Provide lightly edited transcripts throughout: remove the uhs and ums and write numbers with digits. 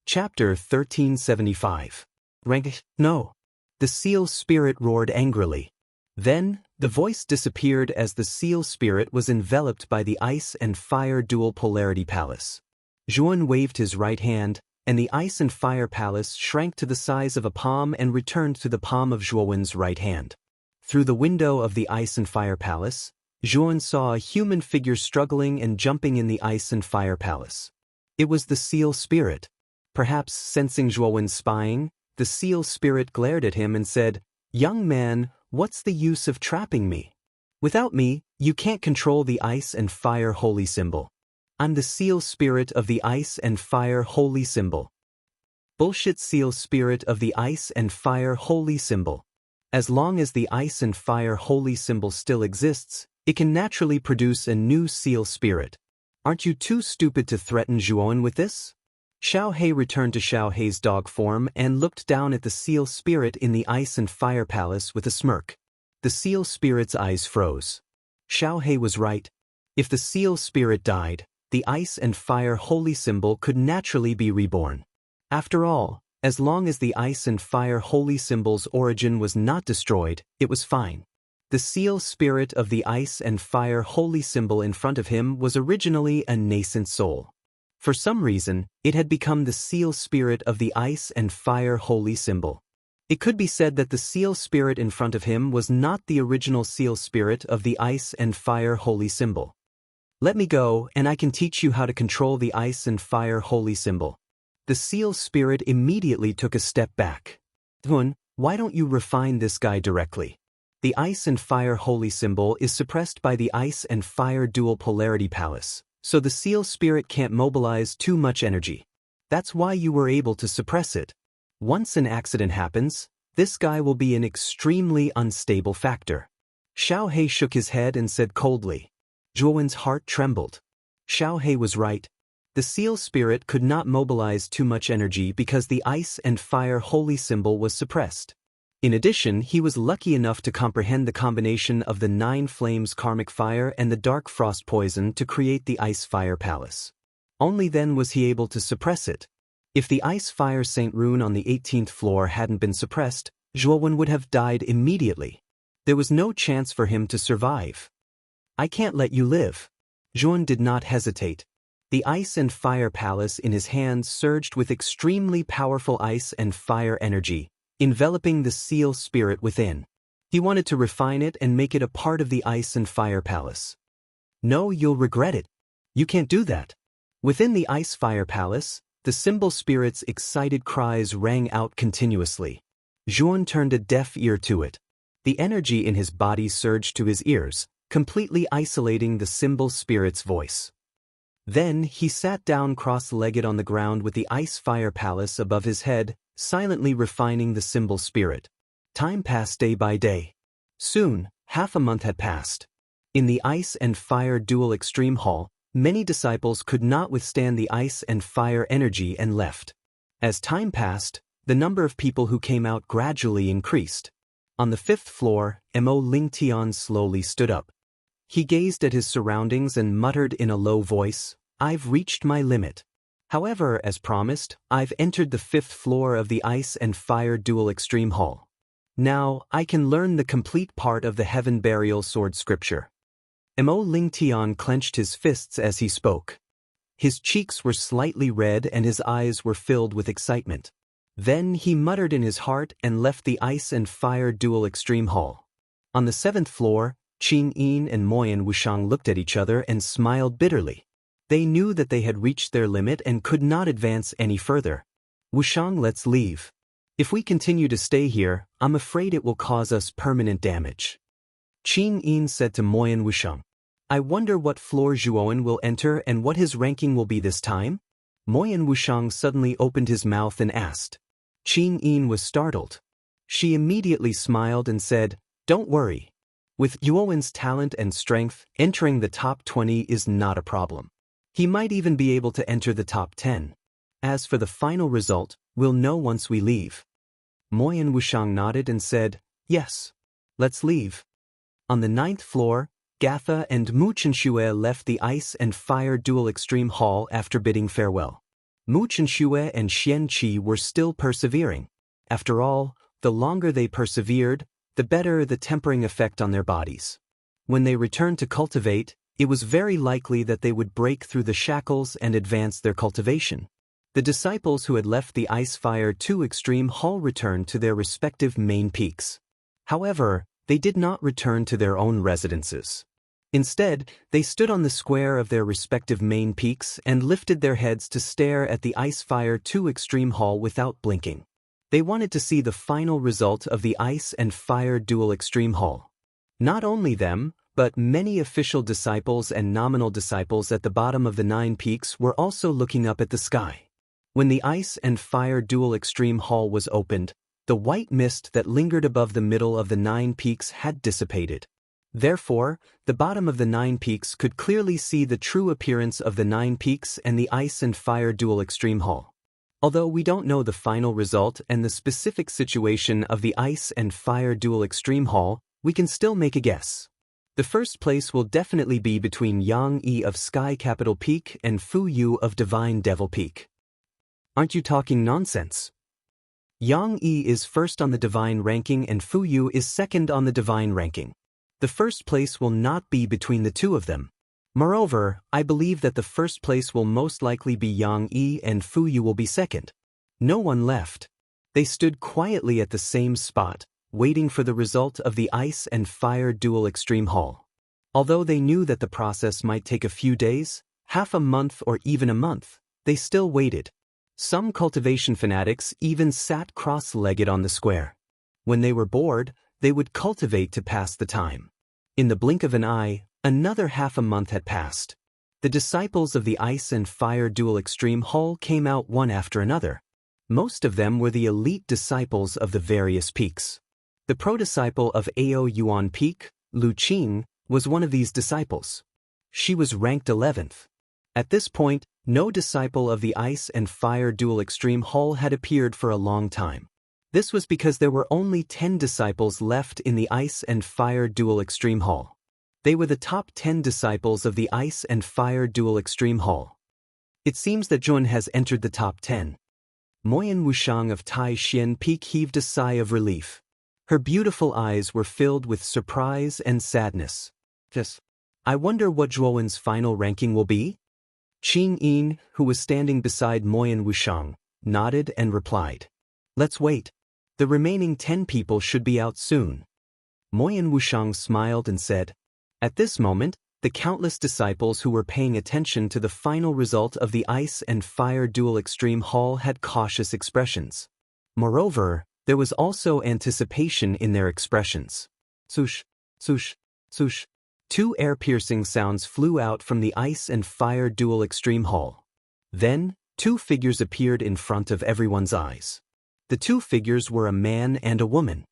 Chapter 1375. Rank. No. The seal spirit roared angrily. Then, the voice disappeared as the seal spirit was enveloped by the ice and fire dual polarity palace. Zhuan waved his right hand, and the ice and fire palace shrank to the size of a palm and returned to the palm of Zhuowen's right hand. Through the window of the ice and fire palace, Zhuan saw a human figure struggling and jumping in the ice and fire palace. It was the seal spirit. Perhaps sensing Zhuowen's spying, the seal spirit glared at him and said, "Young man, what's the use of trapping me? Without me, you can't control the ice and fire holy symbol. I'm the seal spirit of the ice and fire holy symbol." Bullshit. Seal spirit of the ice and fire holy symbol. As long as the ice and fire holy symbol still exists, it can naturally produce a new seal spirit. Aren't you too stupid to threaten Zhuowen with this? Xiao He returned to Xiao He's dog form and looked down at the seal spirit in the ice and fire palace with a smirk. The seal spirit's eyes froze. Xiao He was right. If the seal spirit died, the ice and fire holy symbol could naturally be reborn. After all, as long as the ice and fire holy symbol's origin was not destroyed, it was fine. The seal spirit of the ice and fire holy symbol in front of him was originally a nascent soul. For some reason, it had become the seal spirit of the ice and fire holy symbol. It could be said that the seal spirit in front of him was not the original seal spirit of the ice and fire holy symbol. Let me go, and I can teach you how to control the ice and fire holy symbol. The seal spirit immediately took a step back. Hun, why don't you refine this guy directly? The ice and fire holy symbol is suppressed by the ice and fire dual polarity palace, so the seal spirit can't mobilize too much energy. That's why you were able to suppress it. Once an accident happens, this guy will be an extremely unstable factor. Xiao He shook his head and said coldly. Zhuowen's heart trembled. Xiao He was right. The seal spirit could not mobilize too much energy because the ice and fire holy symbol was suppressed. In addition, he was lucky enough to comprehend the combination of the 9 flames karmic fire and the dark frost poison to create the ice-fire palace. Only then was he able to suppress it. If the ice-fire Saint rune on the 18th floor hadn't been suppressed, Zhuowen would have died immediately. There was no chance for him to survive. "I can't let you live." Zhuowen did not hesitate. The ice and fire palace in his hands surged with extremely powerful ice and fire energy, enveloping the seal spirit within. He wanted to refine it and make it a part of the ice and fire palace. "No, you'll regret it. You can't do that." Within the ice-fire palace, the symbol spirit's excited cries rang out continuously. Zhuowen turned a deaf ear to it. The energy in his body surged to his ears, completely isolating the symbol spirit's voice. Then he sat down cross-legged on the ground with the ice-fire palace above his head, silently refining the symbol spirit. Time passed day by day. Soon, half a month had passed. In the ice and fire dual extreme hall, many disciples could not withstand the ice and fire energy and left. As time passed, the number of people who came out gradually increased. On the 5th floor, Mo Lingtian slowly stood up. He gazed at his surroundings and muttered in a low voice, "I've reached my limit. However, as promised, I've entered the 5th floor of the Ice and Fire Dual Extreme Hall. Now, I can learn the complete part of the Heaven Burial Sword Scripture." Mo Lingtian clenched his fists as he spoke. His cheeks were slightly red and his eyes were filled with excitement. Then he muttered in his heart and left the Ice and Fire Dual Extreme Hall. On the 7th floor, Qin Yin and Moyan Wushang looked at each other and smiled bitterly. They knew that they had reached their limit and could not advance any further. "Wushang, let's leave. If we continue to stay here, I'm afraid it will cause us permanent damage." Qin Yin said to Moyan Wushang. "I wonder what floor Zhuowen will enter and what his ranking will be this time?" Moyan Wushang suddenly opened his mouth and asked. Qin Yin was startled. She immediately smiled and said, "Don't worry. With Zhuowen's talent and strength, entering the top 20 is not a problem. He might even be able to enter the top 10. As for the final result, we'll know once we leave." Moyan Wushang nodded and said, "Yes. Let's leave." On the 9th floor, Gatha and Mu Chenxue left the Ice and Fire Dual Extreme Hall after bidding farewell. Mu Chenxue and Xian Qi were still persevering. After all, the longer they persevered, the better the tempering effect on their bodies. When they returned to cultivate, it was very likely that they would break through the shackles and advance their cultivation. The disciples who had left the Ice Fire 2 Extreme Hall returned to their respective main peaks. However, they did not return to their own residences. Instead, they stood on the square of their respective main peaks and lifted their heads to stare at the Ice Fire 2 Extreme Hall without blinking. They wanted to see the final result of the Ice and Fire Dual Extreme Hall. Not only them, but many official disciples and nominal disciples at the bottom of the 9 peaks were also looking up at the sky. When the Ice and Fire Dual Extreme Hall was opened, the white mist that lingered above the middle of the 9 peaks had dissipated. Therefore, the bottom of the 9 peaks could clearly see the true appearance of the 9 peaks and the Ice and Fire Dual Extreme Hall. Although we don't know the final result and the specific situation of the Ice and Fire Dual Extreme Hall, we can still make a guess. The first place will definitely be between Yang Yi of Sky Capital Peak and Fu Yu of Divine Devil Peak. Aren't you talking nonsense? Yang Yi is first on the divine ranking and Fu Yu is second on the divine ranking. The first place will not be between the two of them. Moreover, I believe that the first place will most likely be Yang Yi and Fu Yu will be second. No one left. They stood quietly at the same spot, waiting for the result of the Ice and Fire Dual Extreme Hall. Although they knew that the process might take a few days, half a month or even a month, they still waited. Some cultivation fanatics even sat cross-legged on the square. When they were bored, they would cultivate to pass the time. In the blink of an eye, another half a month had passed. The disciples of the Ice and Fire Dual Extreme Hall came out one after another. Most of them were the elite disciples of the various peaks. The pro-disciple of Ao Yuan Peak, Lu Qing, was one of these disciples. She was ranked 11th. At this point, no disciple of the Ice and Fire Dual Extreme Hall had appeared for a long time. This was because there were only 10 disciples left in the Ice and Fire Dual Extreme Hall. They were the top 10 disciples of the Ice and Fire Dual Extreme Hall. It seems that Zhuan has entered the top 10. Moyan Wushang of Tai Xian Peak heaved a sigh of relief. Her beautiful eyes were filled with surprise and sadness. Yes. I wonder what Zhuowen's final ranking will be? Qing Yin, who was standing beside Moyan Wushang, nodded and replied. Let's wait. The remaining 10 people should be out soon. Moyan Wushang smiled and said, at this moment, the countless disciples who were paying attention to the final result of the Ice and Fire Dual Extreme Hall had cautious expressions. Moreover, there was also anticipation in their expressions. Swoosh, swoosh, swoosh. 2 air-piercing sounds flew out from the Ice and Fire Dual Extreme Hall. Then, 2 figures appeared in front of everyone's eyes. The 2 figures were a man and a woman.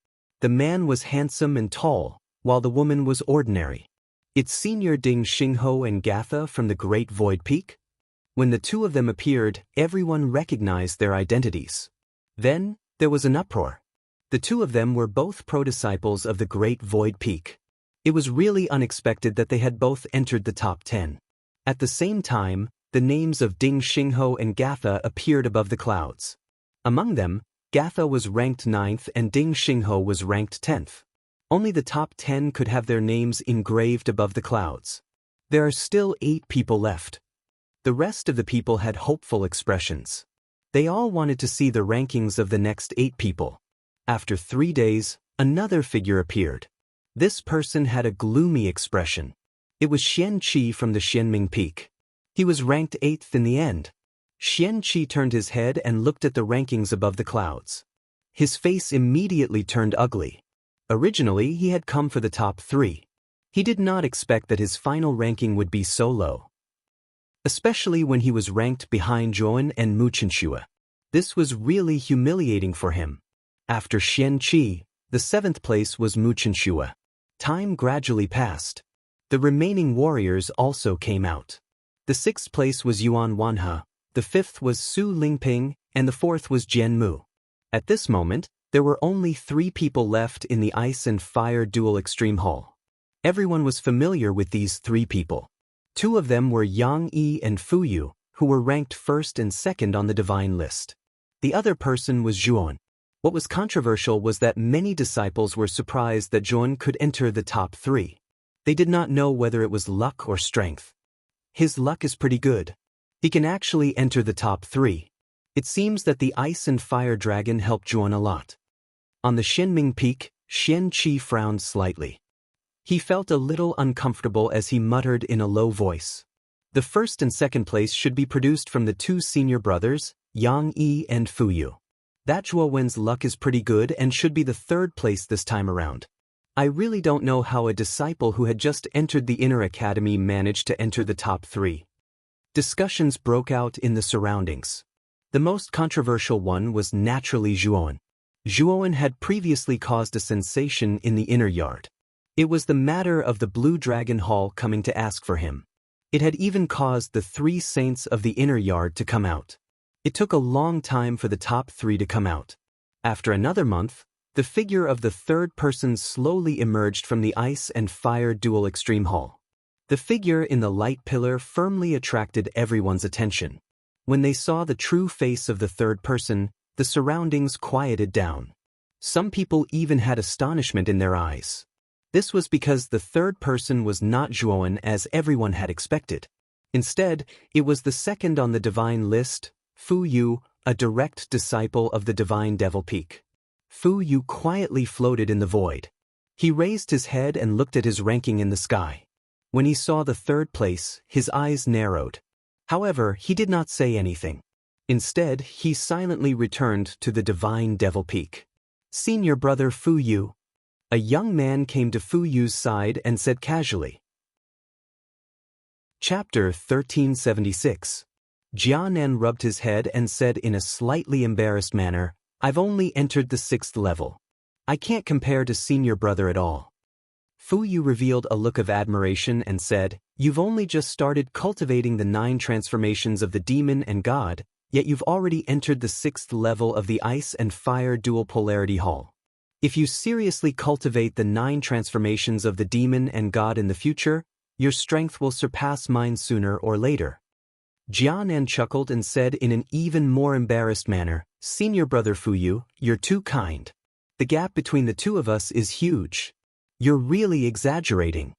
The man was handsome and tall, while the woman was ordinary. It's Senior Ding Xingho and Gatha from the Great Void Peak? When the 2 of them appeared, everyone recognized their identities. Then, there was an uproar. The 2 of them were both pro-disciples of the Great Void Peak. It was really unexpected that they had both entered the top 10. At the same time, the names of Ding Xingho and Gatha appeared above the clouds. Among them, Gatha was ranked 9th and Ding Xingho was ranked 10th. Only the top 10 could have their names engraved above the clouds. There are still 8 people left. The rest of the people had hopeful expressions. They all wanted to see the rankings of the next 8 people. After 3 days, another figure appeared. This person had a gloomy expression. It was Xian Qi from the Xianming Peak. He was ranked 8th in the end. Xian Qi turned his head and looked at the rankings above the clouds. His face immediately turned ugly. Originally, he had come for the top 3. He did not expect that his final ranking would be so low. Especially when he was ranked behind Zhuan and Mu Chenxue. This was really humiliating for him. After Xian Qi, the 7th place was Mu Chenxue. Time gradually passed. The remaining warriors also came out. The 6th place was Yuan Wanhe, the 5th was Su Lingping, and the 4th was Jian Mu. At this moment, there were only 3 people left in the Ice and Fire Dual Extreme Hall. Everyone was familiar with these 3 people. 2 of them were Yang Yi and Fu Yu, who were ranked first and second on the divine list. The other person was Zhuan. What was controversial was that many disciples were surprised that Zhuan could enter the top 3. They did not know whether it was luck or strength. His luck is pretty good. He can actually enter the top 3. It seems that the ice and fire dragon helped Zhuan a lot. On the Shenming Peak, Xian Qi frowned slightly. He felt a little uncomfortable as he muttered in a low voice. The first and second place should be produced from the 2 senior brothers, Yang Yi and Fu Yu. That Zhuo Wen's luck is pretty good and should be the 3rd place this time around. I really don't know how a disciple who had just entered the inner academy managed to enter the top 3. Discussions broke out in the surroundings. The most controversial one was naturally Zhuowen. Zhuowen had previously caused a sensation in the inner yard. It was the matter of the Blue Dragon Hall coming to ask for him. It had even caused the 3 saints of the inner yard to come out. It took a long time for the top 3 to come out. After another month, the figure of the 3rd person slowly emerged from the ice and fire dual extreme hall. The figure in the light pillar firmly attracted everyone's attention. When they saw the true face of the 3rd person, the surroundings quieted down. Some people even had astonishment in their eyes. This was because the 3rd person was not Zhuowen as everyone had expected. Instead, it was the 2nd on the divine list, Fu Yu, a direct disciple of the divine devil peak. Fu Yu quietly floated in the void. He raised his head and looked at his ranking in the sky. When he saw the 3rd place, his eyes narrowed. However, he did not say anything. Instead, he silently returned to the divine devil peak. Senior brother Fu Yu. A young man came to Fu Yu's side and said casually. Chapter 1376. Jianan rubbed his head and said in a slightly embarrassed manner, I've only entered the 6th level. I can't compare to senior brother at all. Fu Yu revealed a look of admiration and said, You've only just started cultivating the 9 transformations of the demon and god, yet you've already entered the 6th level of the ice and fire dual polarity hall. If you seriously cultivate the 9 transformations of the demon and god in the future, your strength will surpass mine sooner or later. Jianan chuckled and said in an even more embarrassed manner, Senior brother Fu Yu, you're too kind. The gap between the 2 of us is huge. You're really exaggerating.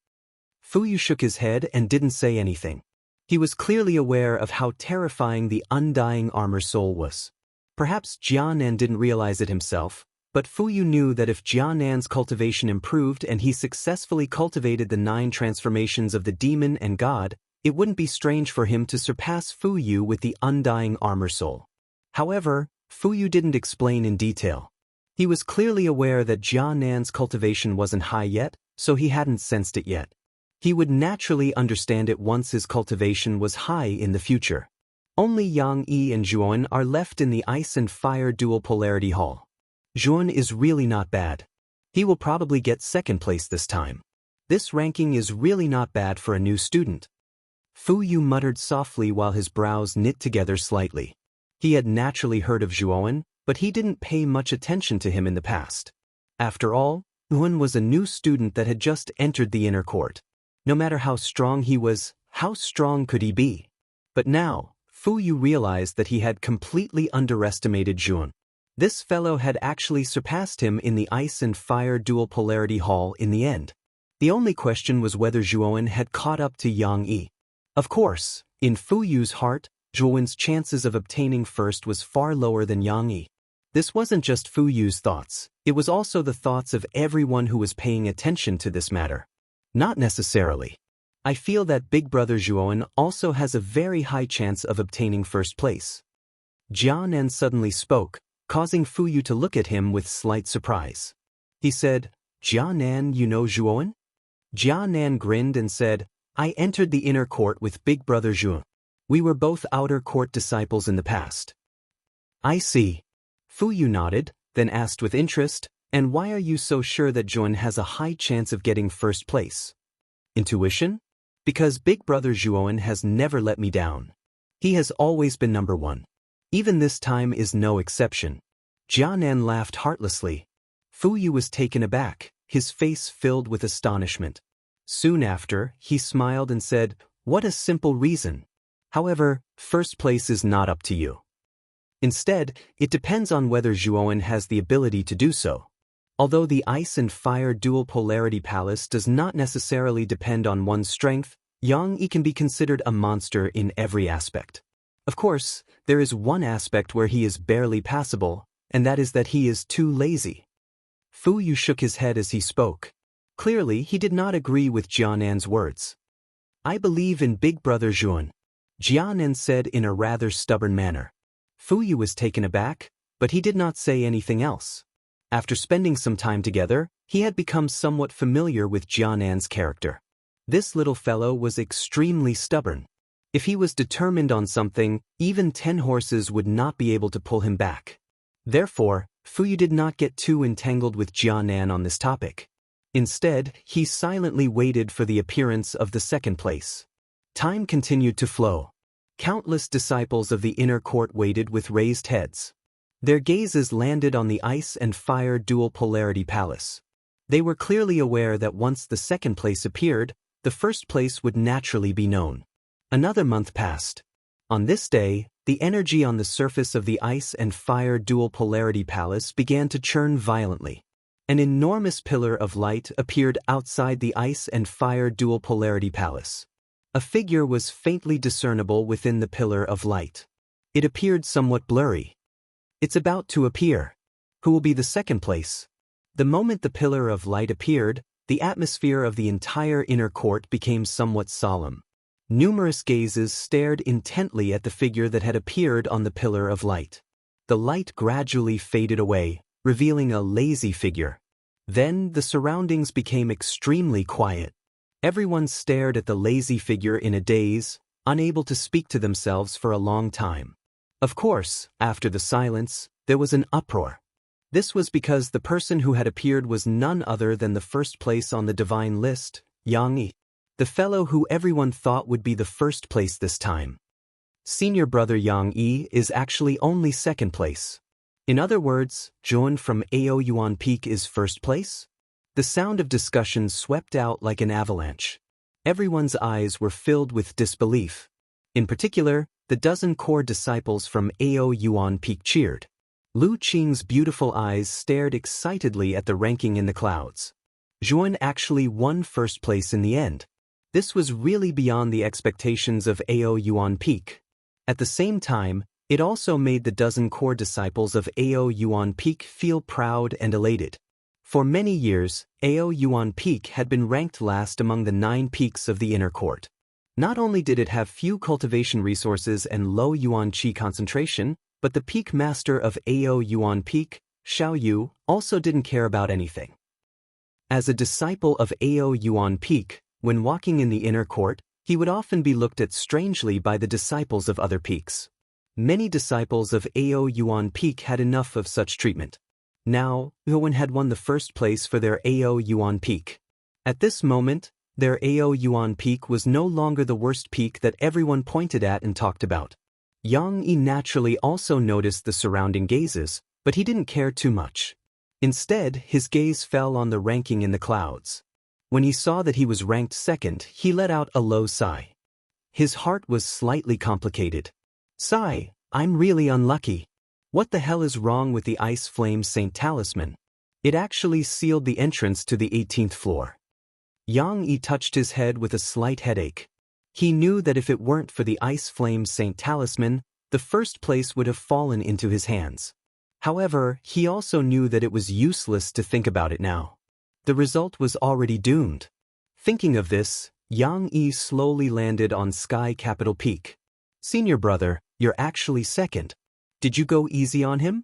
Fu Yu shook his head and didn't say anything. He was clearly aware of how terrifying the undying armor soul was. Perhaps Jianan didn't realize it himself, but Fu Yu knew that if Jianan's cultivation improved and he successfully cultivated the 9 transformations of the demon and god, it wouldn't be strange for him to surpass Fu Yu with the undying armor soul. However, Fu Yu didn't explain in detail. He was clearly aware that Jianan's cultivation wasn't high yet, so he hadn't sensed it yet. He would naturally understand it once his cultivation was high in the future. Only Yang Yi and Zhuan are left in the ice and fire dual polarity hall. Zhuan is really not bad. He will probably get 2nd place this time. This ranking is really not bad for a new student. Fu Yu muttered softly while his brows knit together slightly. He had naturally heard of Zhuowen, but he didn't pay much attention to him in the past. After all, Zhuowen was a new student that had just entered the inner court. No matter how strong he was, how strong could he be? But now, Fu Yu realized that he had completely underestimated Zhuowen. This fellow had actually surpassed him in the ice and fire dual polarity hall in the end. The only question was whether Zhuowen had caught up to Yang Yi. Of course, in Fu Yu's heart, Zhuowen's chances of obtaining first was far lower than Yang Yi. This wasn't just Fu Yu's thoughts, it was also the thoughts of everyone who was paying attention to this matter. Not necessarily. I feel that big brother Zhuowen also has a very high chance of obtaining first place. Jianan suddenly spoke, causing Fu Yu to look at him with slight surprise. He said, Jianan, you know Zhuowen? Jianan grinned and said, I entered the inner court with big brother Zhuowen. We were both outer court disciples in the past. I see. Fu Yu nodded, then asked with interest, and why are you so sure that Zhuowen has a high chance of getting first place? Intuition? Because big brother Zhuowen has never let me down. He has always been number 1. Even this time is no exception. Jianan laughed heartlessly. Fu Yu was taken aback, his face filled with astonishment. Soon after, he smiled and said, What a simple reason. However, first place is not up to you. Instead, it depends on whether Zhuowen has the ability to do so. Although the ice and fire dual polarity palace does not necessarily depend on one's strength, Yang Yi can be considered a monster in every aspect. Of course, there is one aspect where he is barely passable, and that is that he is too lazy. Fu Yu shook his head as he spoke. Clearly, he did not agree with Jianan's words. I believe in Big Brother Zhuan, Jianan said in a rather stubborn manner. Fu Yu was taken aback, but he did not say anything else. After spending some time together, he had become somewhat familiar with Jianan's character. This little fellow was extremely stubborn. If he was determined on something, even 10 horses would not be able to pull him back. Therefore, Fu Yu did not get too entangled with Jianan on this topic. Instead, he silently waited for the appearance of the second place. Time continued to flow. Countless disciples of the inner court waited with raised heads. Their gazes landed on the ice and fire dual polarity palace. They were clearly aware that once the second place appeared, the first place would naturally be known. Another month passed. On this day, the energy on the surface of the ice and fire dual polarity palace began to churn violently. An enormous pillar of light appeared outside the ice and fire dual polarity palace. A figure was faintly discernible within the pillar of light. It appeared somewhat blurry. It's about to appear. Who will be the second place? The moment the pillar of light appeared, the atmosphere of the entire inner court became somewhat solemn. Numerous gazes stared intently at the figure that had appeared on the pillar of light. The light gradually faded away, revealing a lazy figure. Then the surroundings became extremely quiet. Everyone stared at the lazy figure in a daze, unable to speak to themselves for a long time. Of course, after the silence, there was an uproar. This was because the person who had appeared was none other than the first place on the divine list, Yang Yi, the fellow who everyone thought would be the first place this time. Senior brother Yang Yi is actually only second place. In other words, Zhuan from Ao Yuan Peak is first place? The sound of discussion swept out like an avalanche. Everyone's eyes were filled with disbelief. In particular, the dozen core disciples from Ao Yuan Peak cheered. Lu Qing's beautiful eyes stared excitedly at the ranking in the clouds. Zhuan actually won first place in the end. This was really beyond the expectations of Ao Yuan Peak. At the same time, it also made the dozen core disciples of Ao Yuan Peak feel proud and elated. For many years, Ao Yuan Peak had been ranked last among the 9 peaks of the inner court. Not only did it have few cultivation resources and low yuan qi concentration, but the peak master of Ao Yuan Peak, Xiao Yu, also didn't care about anything. As a disciple of Ao Yuan Peak, when walking in the inner court, he would often be looked at strangely by the disciples of other peaks. Many disciples of Ao Yuan Peak had enough of such treatment. Now, Yuan had won the first place for their Ao Yuan Peak. At this moment, their Ao Yuan Peak was no longer the worst peak that everyone pointed at and talked about. Yang Yi naturally also noticed the surrounding gazes, but he didn't care too much. Instead, his gaze fell on the ranking in the clouds. When he saw that he was ranked second, he let out a low sigh. His heart was slightly complicated. Sigh, I'm really unlucky. What the hell is wrong with the Ice Flame Saint Talisman? It actually sealed the entrance to the 18th floor. Yang Yi touched his head with a slight headache. He knew that if it weren't for the Ice Flame Saint Talisman, the first place would have fallen into his hands. However, he also knew that it was useless to think about it now. The result was already doomed. Thinking of this, Yang Yi slowly landed on Sky Capital Peak. Senior brother, you're actually second. Did you go easy on him?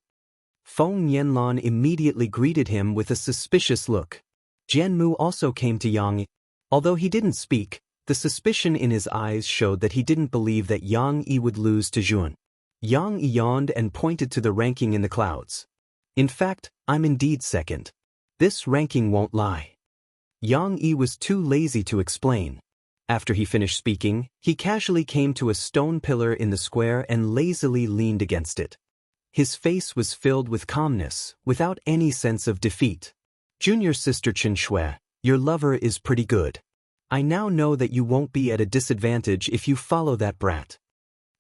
Feng Yanlan immediately greeted him with a suspicious look. Jianmu also came to Yang Yi. Although he didn't speak, the suspicion in his eyes showed that he didn't believe that Yang Yi would lose to Zhuan. Yang Yi yawned and pointed to the ranking in the clouds. In fact, I'm indeed second. This ranking won't lie. Yang Yi was too lazy to explain. After he finished speaking, he casually came to a stone pillar in the square and lazily leaned against it. His face was filled with calmness, without any sense of defeat. Junior sister Chen Shui, your lover is pretty good. I now know that you won't be at a disadvantage if you follow that brat.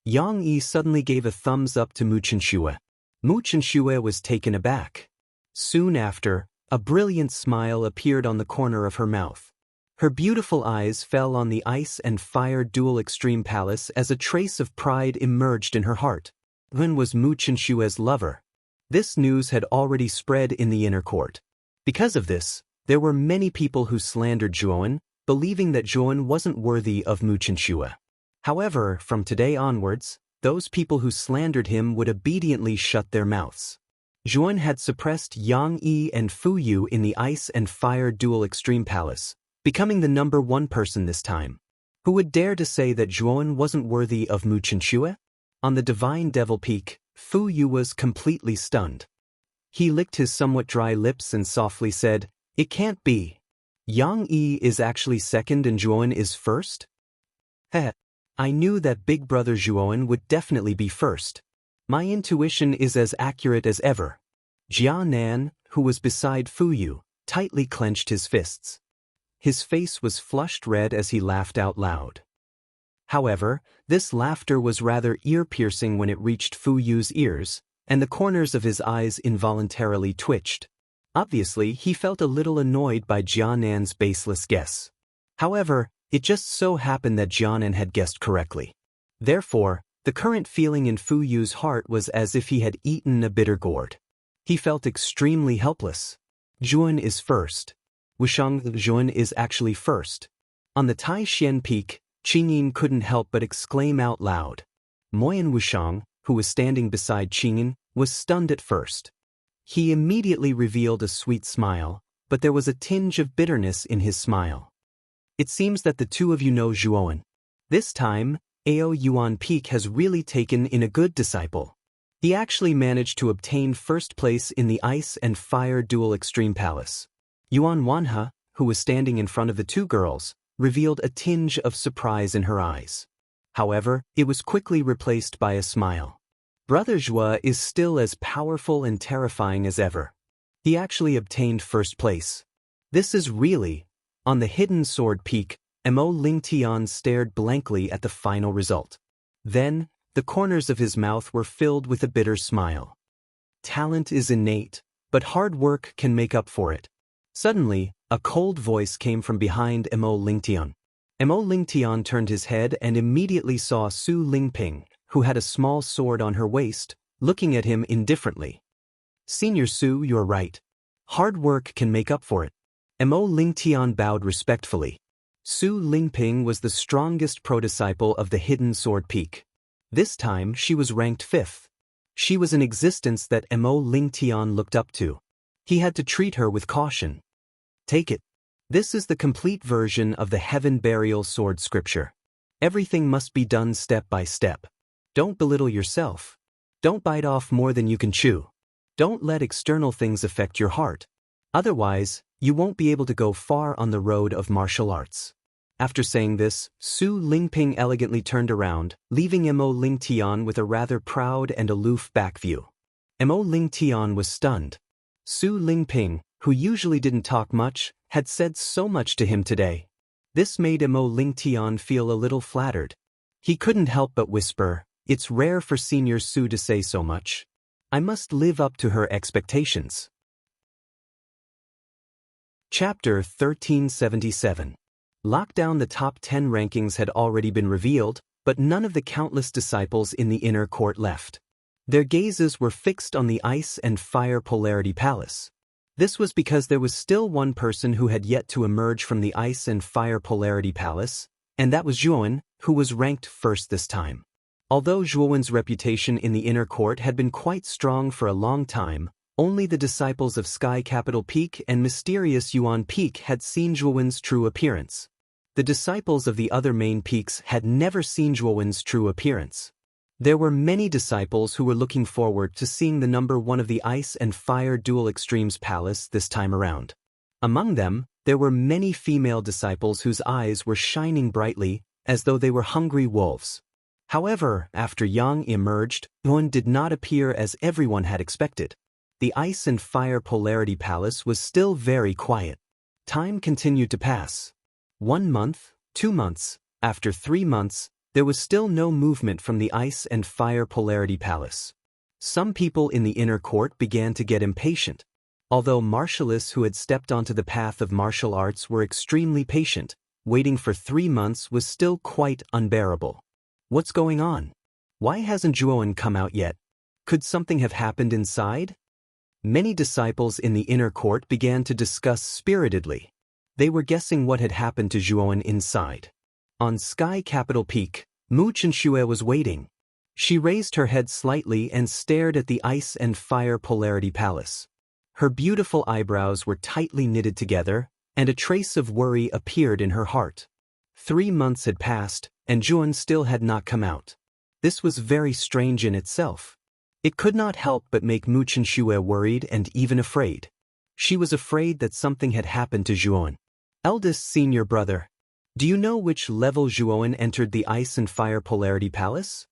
Yang Yi suddenly gave a thumbs up to Mu Chenxue. Mu Chenxue was taken aback. Soon after, a brilliant smile appeared on the corner of her mouth. Her beautiful eyes fell on the ice and fire dual extreme palace as a trace of pride emerged in her heart. Yuan was Mu Chenxue's lover. This news had already spread in the inner court. Because of this, there were many people who slandered Yuan, believing that Yuan wasn't worthy of Mu Chenxue. However, from today onwards, those people who slandered him would obediently shut their mouths. Yuan had suppressed Yang Yi and Fu Yu in the ice and fire dual extreme palace, becoming the #1 person this time. Who would dare to say that Yuan wasn't worthy of Mu Chenxue? On the Divine Devil Peak, Fu Yu was completely stunned. He licked his somewhat dry lips and softly said, "It can't be. Yang Yi is actually second and Yuan is first? Heh. I knew that big brother Yuan would definitely be first. My intuition is as accurate as ever." Jia Nan, who was beside Fu Yu, tightly clenched his fists. His face was flushed red as he laughed out loud. However, this laughter was rather ear-piercing when it reached Fu Yu's ears, and the corners of his eyes involuntarily twitched. Obviously, he felt a little annoyed by Jianan's baseless guess. However, it just so happened that Jianan had guessed correctly. Therefore, the current feeling in Fu Yu's heart was as if he had eaten a bitter gourd. He felt extremely helpless. Yuan is first. Wushang Yuan is actually first. On the Tai Xian Peak, Qingyin couldn't help but exclaim out loud. Moyan Wushang, who was standing beside Qingyin, was stunned at first. He immediately revealed a sweet smile, but there was a tinge of bitterness in his smile. "It seems that the two of you know Yuan. This time, Ao Yuan Peak has really taken in a good disciple. He actually managed to obtain first place in the Ice and Fire Dual Extreme Palace." Yuan Wanhe, who was standing in front of the two girls, revealed a tinge of surprise in her eyes. However, it was quickly replaced by a smile. Brother Zhua is still as powerful and terrifying as ever. He actually obtained first place. This is really... On the Hidden Sword Peak, Mo Lingtian stared blankly at the final result. Then, the corners of his mouth were filled with a bitter smile. Talent is innate, but hard work can make up for it. Suddenly, a cold voice came from behind Mo Lingtian. Mo Lingtian turned his head and immediately saw Su Lingping, who had a small sword on her waist, looking at him indifferently. "Senior Su, you're right. Hard work can make up for it." Mo Lingtian bowed respectfully. Su Lingping was the strongest pro-disciple of the Hidden Sword Peak. This time, she was ranked 5th. She was an existence that Mo Lingtian looked up to. He had to treat her with caution. Take it. This is the complete version of the Heaven Burial Sword scripture. Everything must be done step by step. Don't belittle yourself. Don't bite off more than you can chew. Don't let external things affect your heart. Otherwise, you won't be able to go far on the road of martial arts. After saying this, Su Lingping elegantly turned around, leaving Mo Lingtian with a rather proud and aloof back view. Mo Lingtian was stunned. Su Lingping, who usually didn't talk much, had said so much to him today. This made Mo Lingtian feel a little flattered. He couldn't help but whisper, "It's rare for Senior Su to say so much. I must live up to her expectations." Chapter 1377. Lockdown. The top 10 rankings had already been revealed, but none of the countless disciples in the inner court left. Their gazes were fixed on the Ice and Fire Polarity Palace. This was because there was still one person who had yet to emerge from the Ice and Fire Polarity Palace, and that was Yuan, who was ranked first this time. Although Yuan's reputation in the inner court had been quite strong for a long time, only the disciples of Sky Capital Peak and Mysterious Yuan Peak had seen Yuan's true appearance. The disciples of the other main peaks had never seen Yuan's true appearance. There were many disciples who were looking forward to seeing the #1 of the Ice and Fire Dual Extremes Palace this time around. Among them, there were many female disciples whose eyes were shining brightly, as though they were hungry wolves. However, after Yang emerged, Yuan did not appear as everyone had expected. The Ice and Fire Polarity Palace was still very quiet. Time continued to pass. 1 month, 2 months, after 3 months, There was still no movement from the ice and fire polarity palace. Some people in the inner court began to get impatient. Although martialists who had stepped onto the path of martial arts were extremely patient, waiting for 3 months was still quite unbearable. What's going on? Why hasn't Zhuowen come out yet? Could something have happened inside? Many disciples in the inner court began to discuss spiritedly. They were guessing what had happened to Zhuowen inside. On Sky Capital Peak, Mu Chenxue was waiting. She raised her head slightly and stared at the ice and fire polarity palace. Her beautiful eyebrows were tightly knitted together, and a trace of worry appeared in her heart. 3 months had passed, and Zhuowen still had not come out. This was very strange in itself. It could not help but make Mu Chenxue worried and even afraid. She was afraid that something had happened to Zhuowen. Eldest senior brother, do you know which level Zhuowen entered the ice and fire polarity palace?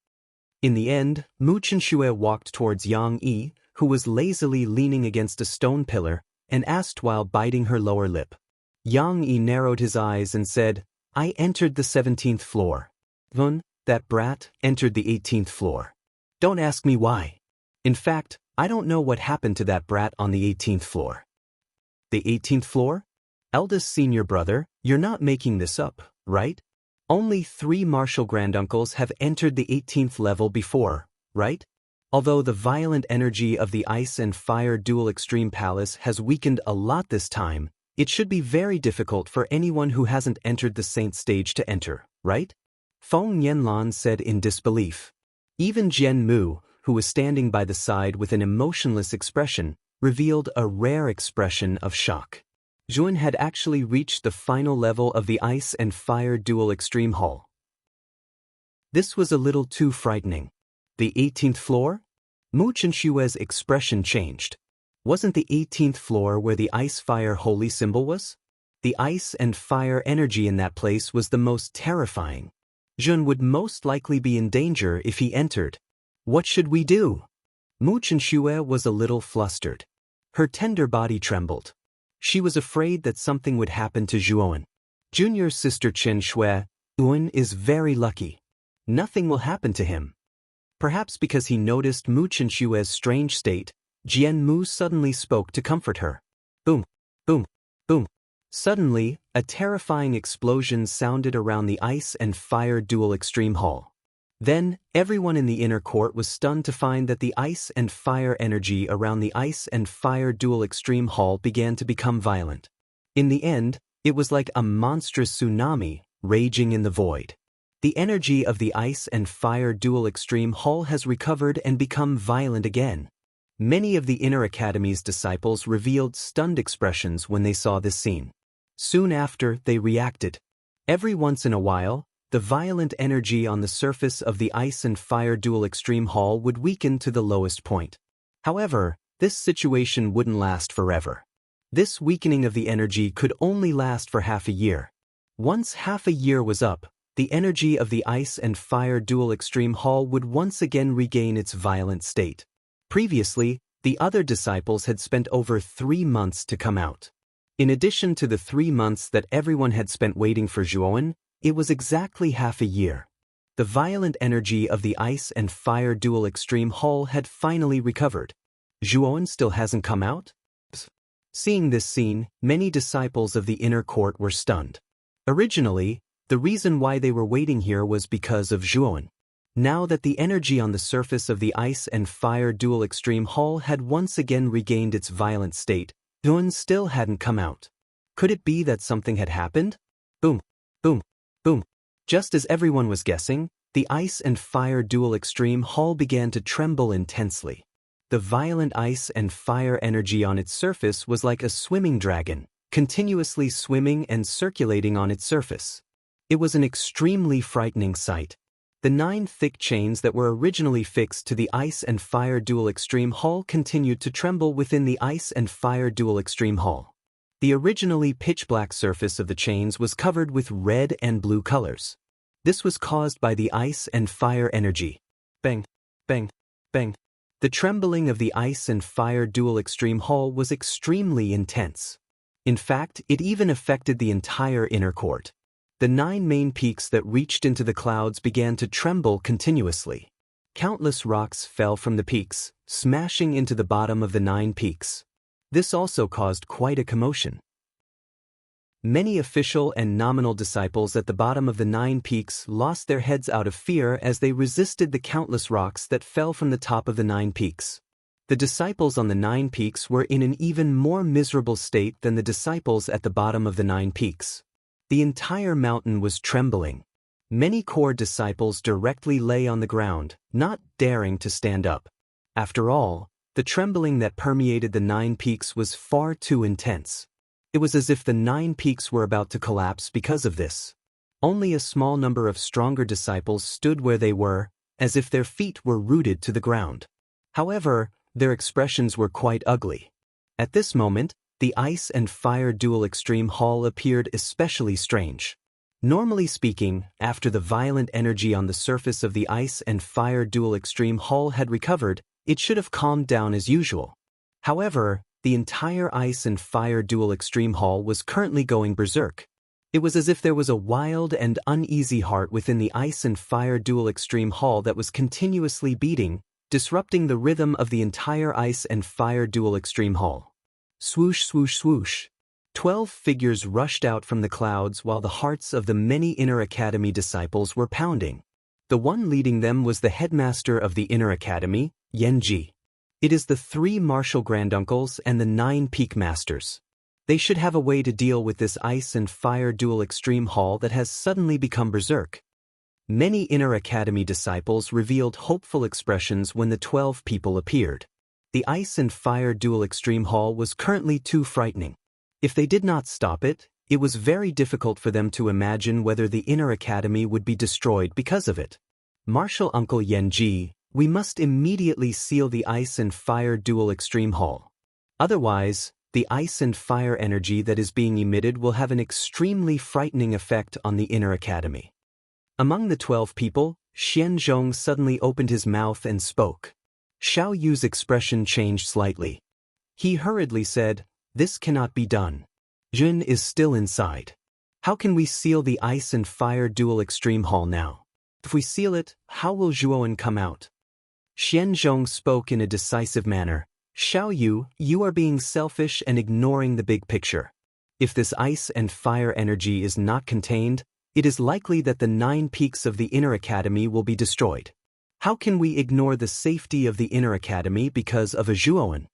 In the end, Mu Chenxue walked towards Yang Yi, who was lazily leaning against a stone pillar, and asked while biting her lower lip. Yang Yi narrowed his eyes and said, I entered the 17th floor. Vun, that brat, entered the 18th floor. Don't ask me why. In fact, I don't know what happened to that brat on the 18th floor. The 18th floor? Eldest senior brother, you're not making this up, right? Only 3 martial granduncles have entered the 18th level before, right? Although the violent energy of the ice and fire dual extreme palace has weakened a lot this time, it should be very difficult for anyone who hasn't entered the saint stage to enter, right? Feng Yanlan said in disbelief. Even Jian Mu, who was standing by the side with an emotionless expression, revealed a rare expression of shock. Zhuowen had actually reached the final level of the ice and fire dual extreme hall. This was a little too frightening. The 18th floor? Mu Chenxue's expression changed. Wasn't the 18th floor where the ice-fire holy symbol was? The ice and fire energy in that place was the most terrifying. Zhuowen would most likely be in danger if he entered. What should we do? Mu Chenxue was a little flustered. Her tender body trembled. She was afraid that something would happen to Zhuowen. Junior sister Chen Shui, Zhuowen is very lucky. Nothing will happen to him. Perhaps because he noticed Mu Chenxue's strange state, Jian Mu suddenly spoke to comfort her. Boom, boom, boom. Suddenly, a terrifying explosion sounded around the ice and fire dual extreme hall. Then, everyone in the inner court was stunned to find that the ice and fire energy around the ice and fire dual extreme hall began to become violent. In the end, it was like a monstrous tsunami raging in the void. The energy of the ice and fire dual extreme hall has recovered and become violent again. Many of the inner academy's disciples revealed stunned expressions when they saw this scene. Soon after, they reacted. Every once in a while, the violent energy on the surface of the ice and fire dual extreme hall would weaken to the lowest point. However, this situation wouldn't last forever. This weakening of the energy could only last for half a year. Once half a year was up, the energy of the ice and fire dual extreme hall would once again regain its violent state. Previously, the other disciples had spent over 3 months to come out. In addition to the 3 months that everyone had spent waiting for Zhuowen, it was exactly half a year. The violent energy of the ice and fire dual extreme hall had finally recovered. Zhuowen still hasn't come out? Seeing this scene, many disciples of the inner court were stunned. Originally, the reason why they were waiting here was because of Zhuowen. Now that the energy on the surface of the ice and fire dual extreme hall had once again regained its violent state, Zhuowen still hadn't come out. Could it be that something had happened? Boom, boom, boom. Just as everyone was guessing, the ice and fire dual extreme hall began to tremble intensely. The violent ice and fire energy on its surface was like a swimming dragon, continuously swimming and circulating on its surface. It was an extremely frightening sight. The 9 thick chains that were originally fixed to the ice and fire dual extreme hall continued to tremble within the ice and fire dual extreme hall. The originally pitch-black surface of the chains was covered with red and blue colors. This was caused by the ice and fire energy. Bang, bang, bang. The trembling of the ice and fire dual extreme hall was extremely intense. In fact, it even affected the entire inner court. The 9 main peaks that reached into the clouds began to tremble continuously. Countless rocks fell from the peaks, smashing into the bottom of the 9 peaks. This also caused quite a commotion. Many official and nominal disciples at the bottom of the 9 peaks lost their heads out of fear as they resisted the countless rocks that fell from the top of the 9 peaks. The disciples on the 9 peaks were in an even more miserable state than the disciples at the bottom of the 9 peaks. The entire mountain was trembling. Many core disciples directly lay on the ground, not daring to stand up. After all, the trembling that permeated the 9 peaks was far too intense. It was as if the 9 peaks were about to collapse because of this. Only a small number of stronger disciples stood where they were, as if their feet were rooted to the ground. However, their expressions were quite ugly. At this moment, the ice and fire dual extreme hall appeared especially strange. Normally speaking, after the violent energy on the surface of the ice and fire dual extreme hall had recovered, it should have calmed down as usual. However, the entire ice and fire dual extreme hall was currently going berserk. It was as if there was a wild and uneasy heart within the ice and fire dual extreme hall that was continuously beating, disrupting the rhythm of the entire ice and fire dual extreme hall. Swoosh, swoosh, swoosh. 12 figures rushed out from the clouds while the hearts of the many Inner Academy disciples were pounding. The one leading them was the headmaster of the Inner Academy, Yenji. It is the 3 martial granduncles and the 9 peak masters. They should have a way to deal with this ice and fire dual extreme hall that has suddenly become berserk. Many Inner Academy disciples revealed hopeful expressions when the 12 people appeared. The ice and fire dual extreme hall was currently too frightening. If they did not stop it, it was very difficult for them to imagine whether the Inner Academy would be destroyed because of it. Martial Uncle Yenji, we must immediately seal the ice and fire dual extreme hall. Otherwise, the ice and fire energy that is being emitted will have an extremely frightening effect on the Inner Academy. Among the 12 people, Xianzhong suddenly opened his mouth and spoke. Xiao Yu's expression changed slightly. He hurriedly said, "This cannot be done. Jun is still inside. How can we seal the ice and fire dual extreme hall now? If we seal it, how will Zhuowen come out?" Xianzhong spoke in a decisive manner. "Xiao Yu, you are being selfish and ignoring the big picture. If this ice and fire energy is not contained, it is likely that the 9 peaks of the Inner Academy will be destroyed. How can we ignore the safety of the Inner Academy because of a Zhuowen?"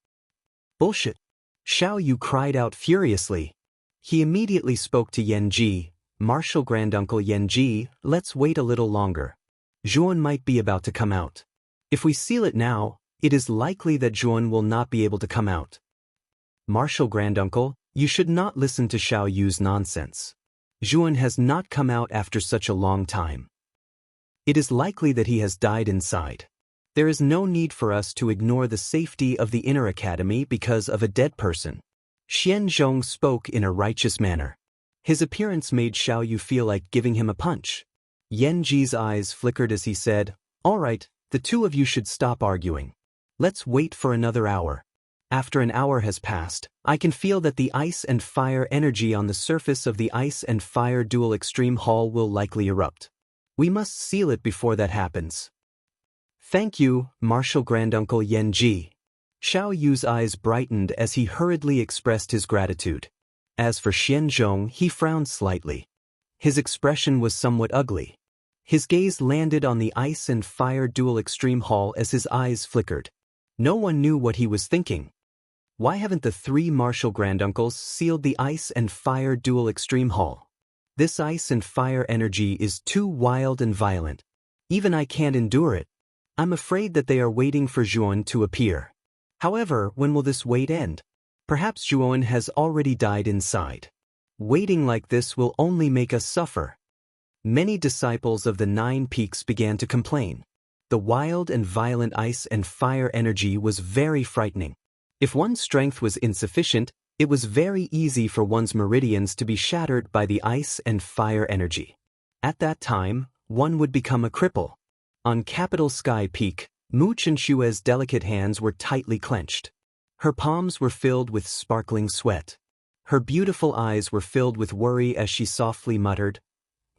"Bullshit!" Xiao Yu cried out furiously. He immediately spoke to Yenji. "Martial Granduncle Yenji, let's wait a little longer. Zhuowen might be about to come out. If we seal it now, it is likely that Zhuowen will not be able to come out." "Martial Granduncle, you should not listen to Xiao Yu's nonsense. Zhuowen has not come out after such a long time. It is likely that he has died inside. There is no need for us to ignore the safety of the Inner Academy because of a dead person." Xianzhong spoke in a righteous manner. His appearance made Xiao Yu feel like giving him a punch. Yenji's eyes flickered as he said, "All right, the 2 of you should stop arguing. Let's wait for another hour. After an hour has passed, I can feel that the ice and fire energy on the surface of the ice and fire dual extreme hall will likely erupt. We must seal it before that happens." "Thank you, Martial Granduncle Yenji." Xiao Yu's eyes brightened as he hurriedly expressed his gratitude. As for Xianzhong, he frowned slightly. His expression was somewhat ugly. His gaze landed on the ice and fire dual extreme hall as his eyes flickered. No one knew what he was thinking. Why haven't the 3 martial granduncles sealed the ice and fire dual extreme hall? This ice and fire energy is too wild and violent. Even I can't endure it. I'm afraid that they are waiting for Zhuowen to appear. However, when will this wait end? Perhaps Zhuowen has already died inside. Waiting like this will only make us suffer. Many disciples of the 9 peaks began to complain. The wild and violent ice and fire energy was very frightening. If one's strength was insufficient, it was very easy for one's meridians to be shattered by the ice and fire energy. At that time, one would become a cripple. On Capital Sky Peak, Mu Chenshue's delicate hands were tightly clenched. Her palms were filled with sparkling sweat. Her beautiful eyes were filled with worry as she softly muttered,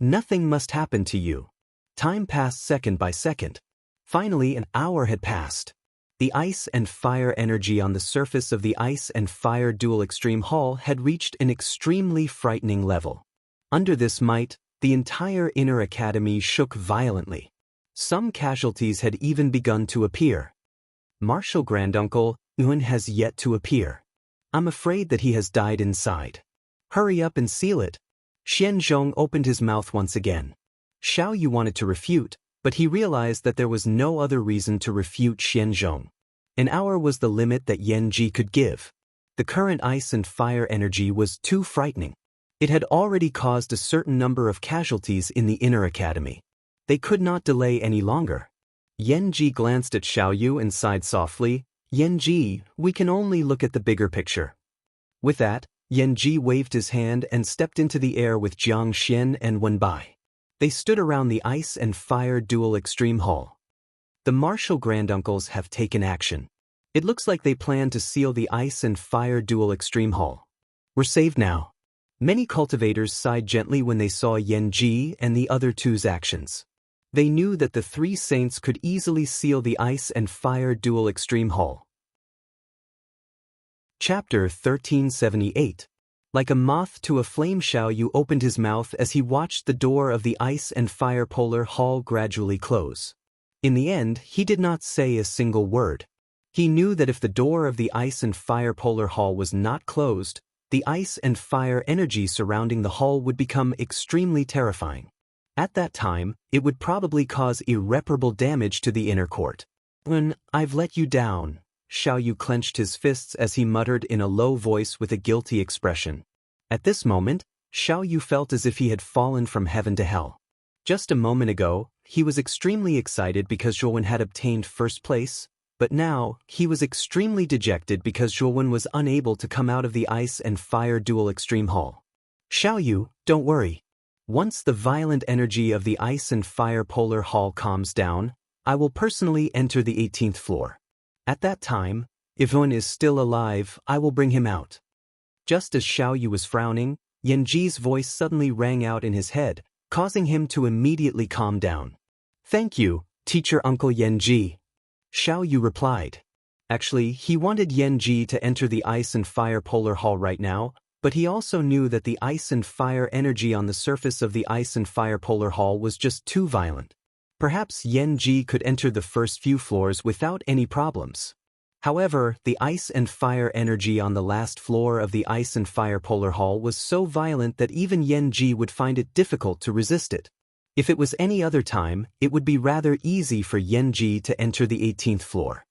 Nothing must happen to you. Time passed second by second. Finally, an hour had passed. The ice and fire energy on the surface of the ice and fire dual extreme hall had reached an extremely frightening level. Under this might, the entire inner academy shook violently. Some casualties had even begun to appear. Martial Granduncle Yun has yet to appear. I'm afraid that he has died inside. Hurry up and seal it. Xian Zhong opened his mouth once again. Xiao Yu wanted to refute, but he realized that there was no other reason to refute Xian Zhong. An hour was the limit that Yan Ji could give. The current ice and fire energy was too frightening. It had already caused a certain number of casualties in the inner academy. They could not delay any longer. Yan Ji glanced at Xiao Yu and sighed softly. Yan Ji, we can only look at the bigger picture. With that, Yan Ji waved his hand and stepped into the air with Jiang Xian and Wenbai. They stood around the ice and fire dual extreme hall. The martial granduncles have taken action. It looks like they plan to seal the ice and fire dual extreme hall. We're saved now. Many cultivators sighed gently when they saw Yan Ji and the other two's actions. They knew that the three saints could easily seal the ice and fire dual extreme hall. Chapter 1378. Like a moth to a flame, Xiao Yu opened his mouth as he watched the door of the ice and fire polar hall gradually close. In the end, he did not say a single word. He knew that if the door of the ice and fire polar hall was not closed, the ice and fire energy surrounding the hall would become extremely terrifying. At that time, it would probably cause irreparable damage to the inner court. When I've let you down, Xiao Yu clenched his fists as he muttered in a low voice with a guilty expression. At this moment, Xiao Yu felt as if he had fallen from heaven to hell. Just a moment ago, he was extremely excited because Zhouwen had obtained first place, but now, he was extremely dejected because Zhouwen was unable to come out of the ice and fire dual extreme hall. Xiao Yu, don't worry. Once the violent energy of the ice and fire polar hall calms down, I will personally enter the 18th floor. At that time, if Zhouwen is still alive, I will bring him out. Just as Xiao Yu was frowning, Yan Ji's voice suddenly rang out in his head, causing him to immediately calm down. Thank you, teacher Uncle Yan Ji. Xiao Yu replied. Actually, he wanted Yan Ji to enter the ice and fire polar hall right now, but he also knew that the ice and fire energy on the surface of the ice and fire polar hall was just too violent. Perhaps Yan Ji could enter the first few floors without any problems. However, the ice and fire energy on the last floor of the ice and fire polar hall was so violent that even Yan Ji would find it difficult to resist it. If it was any other time, it would be rather easy for Yan Ji to enter the 18th floor.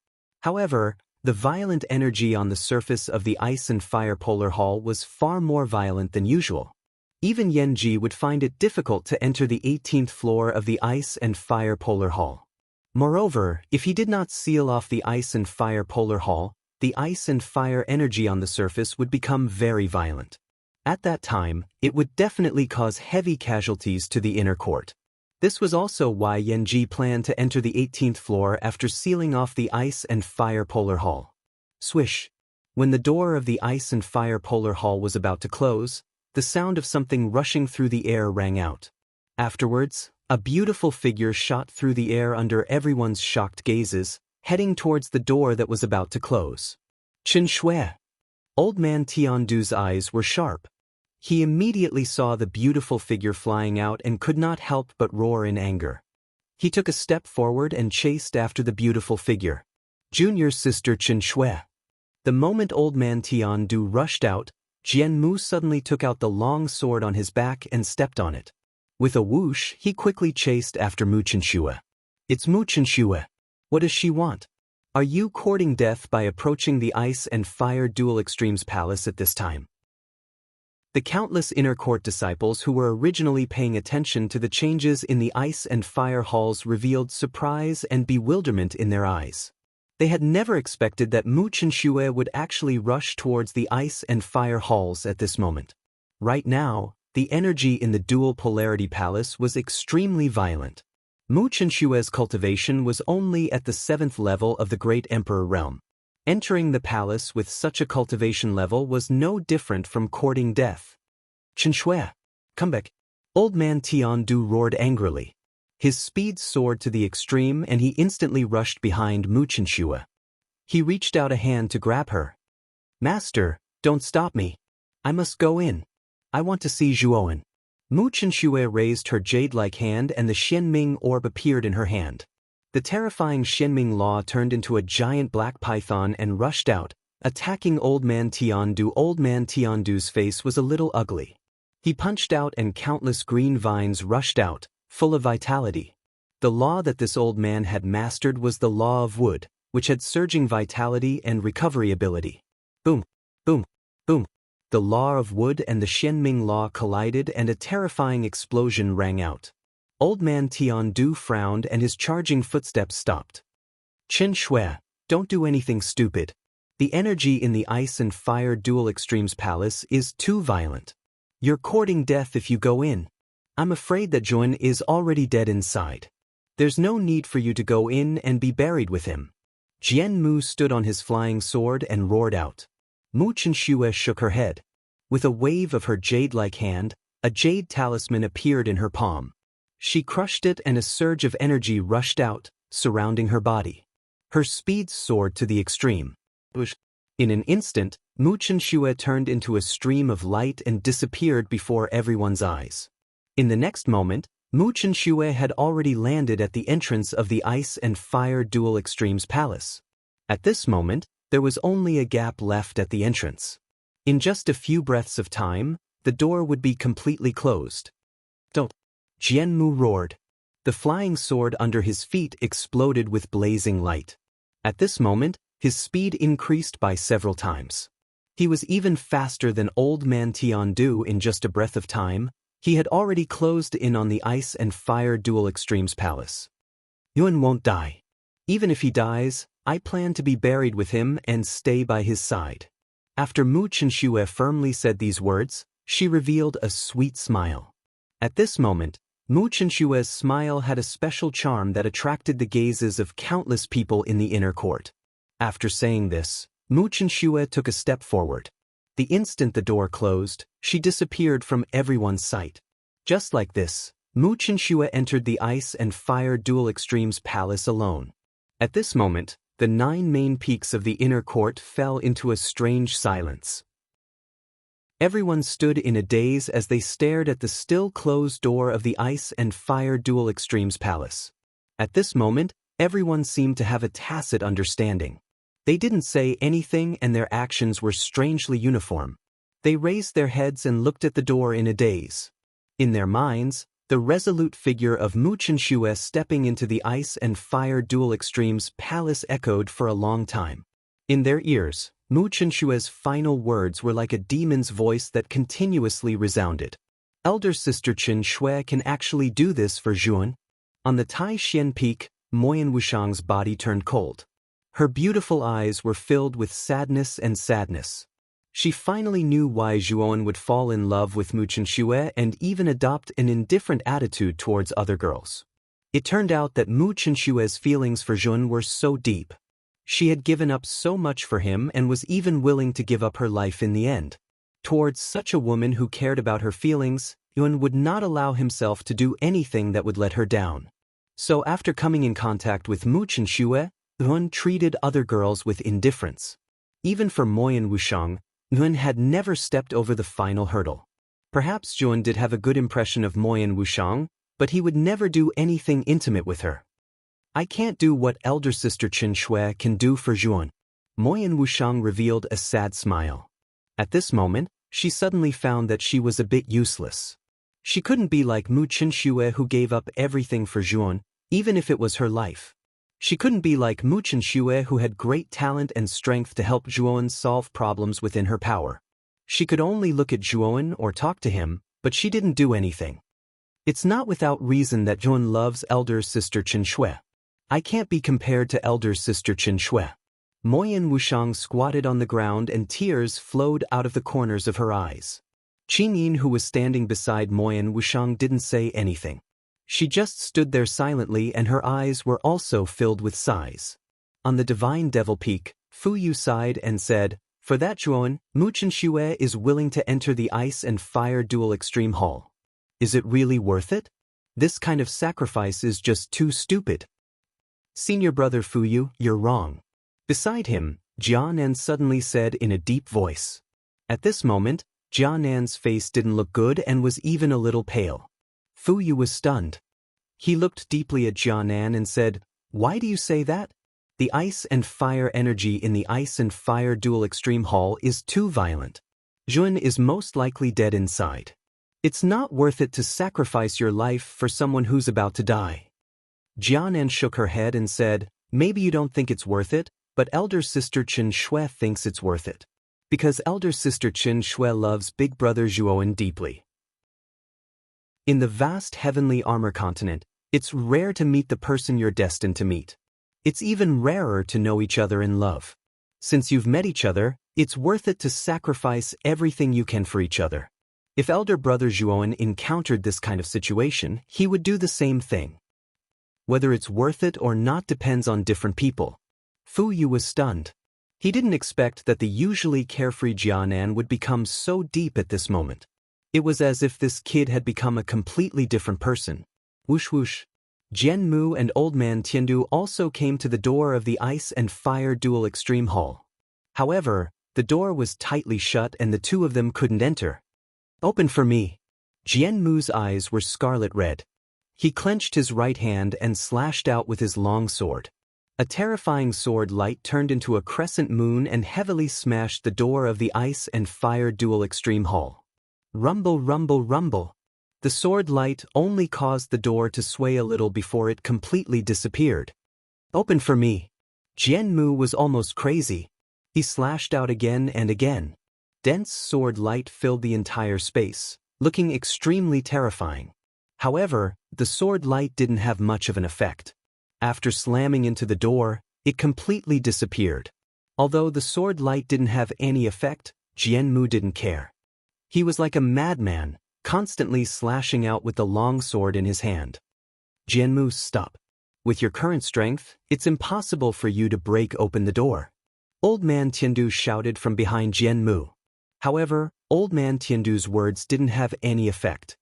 However, the violent energy on the surface of the ice and fire polar hall was far more violent than usual. Even Yan Ji would find it difficult to enter the 18th floor of the ice and fire polar hall. Moreover, if he did not seal off the ice and fire polar hall, the ice and fire energy on the surface would become very violent. At that time, it would definitely cause heavy casualties to the inner court. This was also why Yan Ji planned to enter the 18th floor after sealing off the ice and fire polar hall. Swish! When the door of the ice and fire polar hall was about to close, the sound of something rushing through the air rang out. Afterwards, a beautiful figure shot through the air under everyone's shocked gazes, heading towards the door that was about to close. Chen Shui! Old man Tiandu's eyes were sharp. He immediately saw the beautiful figure flying out and could not help but roar in anger. He took a step forward and chased after the beautiful figure. Junior sister Chen Shui. The moment old man Tiandu rushed out, Jian Mu suddenly took out the long sword on his back and stepped on it. With a whoosh, he quickly chased after Mu Qinshui. It's Mu Qinshui. What does she want? Are you courting death by approaching the ice and fire dual extremes palace at this time? The countless inner court disciples who were originally paying attention to the changes in the ice and fire halls revealed surprise and bewilderment in their eyes. They had never expected that Mu Qinshui would actually rush towards the ice and fire halls at this moment. Right now, the energy in the dual polarity palace was extremely violent. Mu Qinshui's cultivation was only at the 7th level of the Great Emperor realm. Entering the palace with such a cultivation level was no different from courting death. Qinshui, come back. Old man Tiandu roared angrily. His speed soared to the extreme and he instantly rushed behind Mu Chenxue. He reached out a hand to grab her. Master, don't stop me. I must go in. I want to see Zhuowen. Mu Chenxue raised her jade-like hand and the Xianming orb appeared in her hand. The terrifying Xianming Law turned into a giant black python and rushed out, attacking Old Man Tiandu. Old Man Tiandu's face was a little ugly. He punched out and countless green vines rushed out, full of vitality. The law that this old man had mastered was the law of wood, which had surging vitality and recovery ability. Boom, boom, boom. The law of wood and the Xianming Law collided and a terrifying explosion rang out. Old Man Tiandu frowned and his charging footsteps stopped. Chen Shui, don't do anything stupid. The energy in the Ice and Fire Dual Extremes Palace is too violent. You're courting death if you go in. I'm afraid that Zhuan is already dead inside. There's no need for you to go in and be buried with him. Jian Mu stood on his flying sword and roared out. Mu Chenxue shook her head. With a wave of her jade-like hand, a jade talisman appeared in her palm. She crushed it and a surge of energy rushed out, surrounding her body. Her speed soared to the extreme. In an instant, Mu Chenxue turned into a stream of light and disappeared before everyone's eyes. In the next moment, Mu Chenxue had already landed at the entrance of the Ice and Fire Dual Extremes Palace. At this moment, there was only a gap left at the entrance. In just a few breaths of time, the door would be completely closed. Don't! Jian Mu roared. The flying sword under his feet exploded with blazing light. At this moment, his speed increased by several times. He was even faster than Old Man Tiandu. In just a breath of time, he had already closed in on the Ice and Fire Dual Extremes Palace. Yuan won't die. Even if he dies, I plan to be buried with him and stay by his side. After Mu Chenxue firmly said these words, she revealed a sweet smile. At this moment, Mu Chenxue's smile had a special charm that attracted the gazes of countless people in the inner court. After saying this, Mu Chenxue took a step forward. The instant the door closed, she disappeared from everyone's sight. Just like this, Mu Chenxue entered the Ice and Fire Dual Extremes Palace alone. At this moment, the 9 main peaks of the inner court fell into a strange silence. Everyone stood in a daze as they stared at the still closed door of the Ice and Fire Dual Extremes Palace. At this moment, everyone seemed to have a tacit understanding. They didn't say anything and their actions were strangely uniform. They raised their heads and looked at the door in a daze. In their minds, the resolute figure of Mu Chenxue stepping into the Ice and Fire Dual Extremes Palace echoed for a long time. In their ears, Mu Chenxue's final words were like a demon's voice that continuously resounded. Elder Sister Chen Shui can actually do this for Zhuan. On the Tai Xian Peak, Moyan Wushang's body turned cold. Her beautiful eyes were filled with sadness and sadness. She finally knew why Zhuowen would fall in love with Mu Chenxue and even adopt an indifferent attitude towards other girls. It turned out that Mu Chenxue's feelings for Zhuan were so deep. She had given up so much for him and was even willing to give up her life in the end. Towards such a woman who cared about her feelings, Yuan would not allow himself to do anything that would let her down. So after coming in contact with Mu Chenxue, Yuan treated other girls with indifference. Even for Moyan Wushang, Yuan had never stepped over the final hurdle. Perhaps Zhuan did have a good impression of Moyan Wushang, but he would never do anything intimate with her. I can't do what elder sister Chen Shui can do for Zhuan. Moyan Wushang revealed a sad smile. At this moment, she suddenly found that she was a bit useless. She couldn't be like Mu Chenxue who gave up everything for Zhuan, even if it was her life. She couldn't be like Mu Chenxue who had great talent and strength to help Zhuowen solve problems within her power. She could only look at Zhuowen or talk to him, but she didn't do anything. It's not without reason that Zhuowen loves elder sister Chen Shui. I can't be compared to elder sister Chen Shui. Moyan Wushang squatted on the ground and tears flowed out of the corners of her eyes. Qingyin, who was standing beside Moyan Wushang, didn't say anything. She just stood there silently and her eyes were also filled with sighs. On the Divine Devil Peak, Fu Yu sighed and said, "For that Zhuowen, Mu Chenxue is willing to enter the Ice and Fire Dual Extreme Hall." Is it really worth it? This kind of sacrifice is just too stupid. Senior brother Fuyu, you're wrong. Beside him, Jianan suddenly said in a deep voice. At this moment, Jianan's face didn't look good and was even a little pale. Fuyu was stunned. He looked deeply at Jianan and said, "Why do you say that? The ice and fire energy in the ice and fire dual extreme hall is too violent. Jun is most likely dead inside. It's not worth it to sacrifice your life for someone who's about to die." Jianan shook her head and said, "Maybe you don't think it's worth it, but elder sister Chen Shui thinks it's worth it. Because elder sister Chen Shui loves big brother Zhuowen deeply." In the vast heavenly armor continent, it's rare to meet the person you're destined to meet. It's even rarer to know each other in love. Since you've met each other, it's worth it to sacrifice everything you can for each other. If elder brother Zhuowen encountered this kind of situation, he would do the same thing. Whether it's worth it or not depends on different people. Fu Yu was stunned. He didn't expect that the usually carefree Jianan would become so deep at this moment. It was as if this kid had become a completely different person. Whoosh whoosh. Jian Mu and Old Man Tiandu also came to the door of the Ice and Fire Dual Extreme Hall. However, the door was tightly shut and the two of them couldn't enter. "Open for me." Jian Mu's eyes were scarlet red. He clenched his right hand and slashed out with his long sword. A terrifying sword light turned into a crescent moon and heavily smashed the door of the Ice and Fire Dual Extreme Hall. Rumble, rumble, rumble. The sword light only caused the door to sway a little before it completely disappeared. "Open for me." Jian Mu was almost crazy. He slashed out again and again. Dense sword light filled the entire space, looking extremely terrifying. However, the sword light didn't have much of an effect. After slamming into the door, it completely disappeared. Although the sword light didn't have any effect, Jian Mu didn't care. He was like a madman, constantly slashing out with the long sword in his hand. "Jian Mu, stop. With your current strength, it's impossible for you to break open the door." Old Man Tiandu shouted from behind Jian Mu. However, Old Man Tiandu's words didn't have any effect.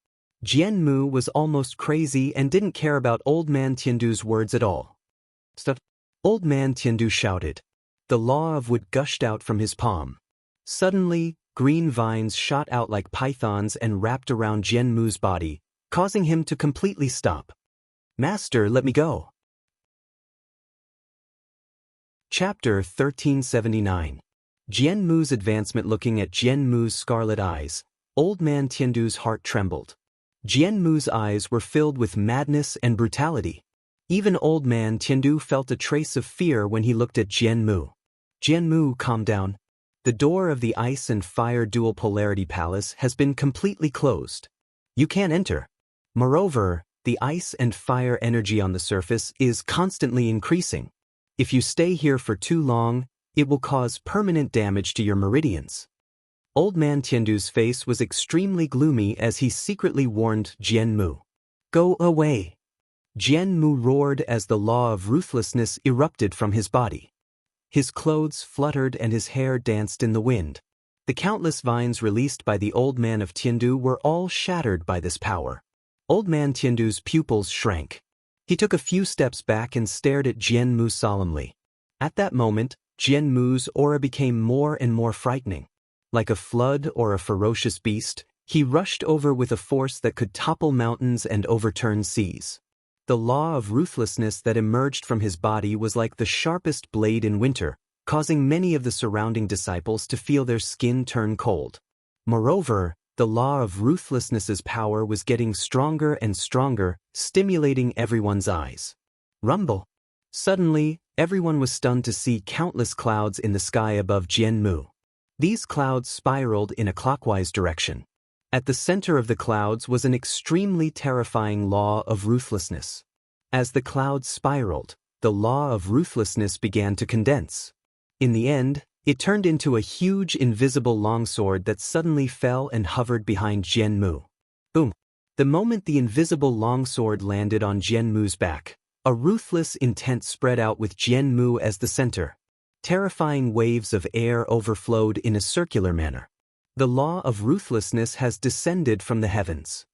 Jian Mu was almost crazy and didn't care about Old Man Tiandu's words at all. "Stop." Old Man Tiandu shouted. The law of wood gushed out from his palm. Suddenly, green vines shot out like pythons and wrapped around Jian Mu's body, causing him to completely stop. "Master, let me go." Chapter 1379. Jian Mu's advancement. Looking at Jian Mu's scarlet eyes, Old Man Tiandu's heart trembled. Jian Mu's eyes were filled with madness and brutality. Even Old Man Tiandu felt a trace of fear when he looked at Jian Mu. "Jian Mu, calm down. The door of the Ice and Fire Dual Polarity Palace has been completely closed. You can't enter. Moreover, the ice and fire energy on the surface is constantly increasing. If you stay here for too long, it will cause permanent damage to your meridians." Old Man Tiandu's face was extremely gloomy as he secretly warned Jian Mu. "Go away." Jian Mu roared as the law of ruthlessness erupted from his body. His clothes fluttered and his hair danced in the wind. The countless vines released by the Old Man of Tiandu were all shattered by this power. Old Man Tiandu's pupils shrank. He took a few steps back and stared at Jian Mu solemnly. At that moment, Jian Mu's aura became more and more frightening. Like a flood or a ferocious beast, he rushed over with a force that could topple mountains and overturn seas. The law of ruthlessness that emerged from his body was like the sharpest blade in winter, causing many of the surrounding disciples to feel their skin turn cold. Moreover, the law of ruthlessness's power was getting stronger and stronger, stimulating everyone's eyes. Rumble. Suddenly, everyone was stunned to see countless clouds in the sky above Jian Mu. These clouds spiraled in a clockwise direction. At the center of the clouds was an extremely terrifying law of ruthlessness. As the clouds spiraled, the law of ruthlessness began to condense. In the end, it turned into a huge invisible longsword that suddenly fell and hovered behind Jian Mu. Boom! The moment the invisible longsword landed on Jian Mu's back, a ruthless intent spread out with Jian Mu as the center. Terrifying waves of air overflowed in a circular manner. The law of ruthlessness has descended from the heavens.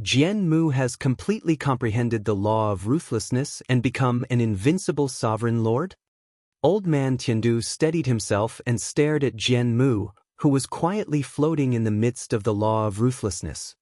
Jian Mu has completely comprehended the law of ruthlessness and become an invincible sovereign lord? Old man Tiandu steadied himself and stared at Jian Mu, who was quietly floating in the midst of the law of ruthlessness.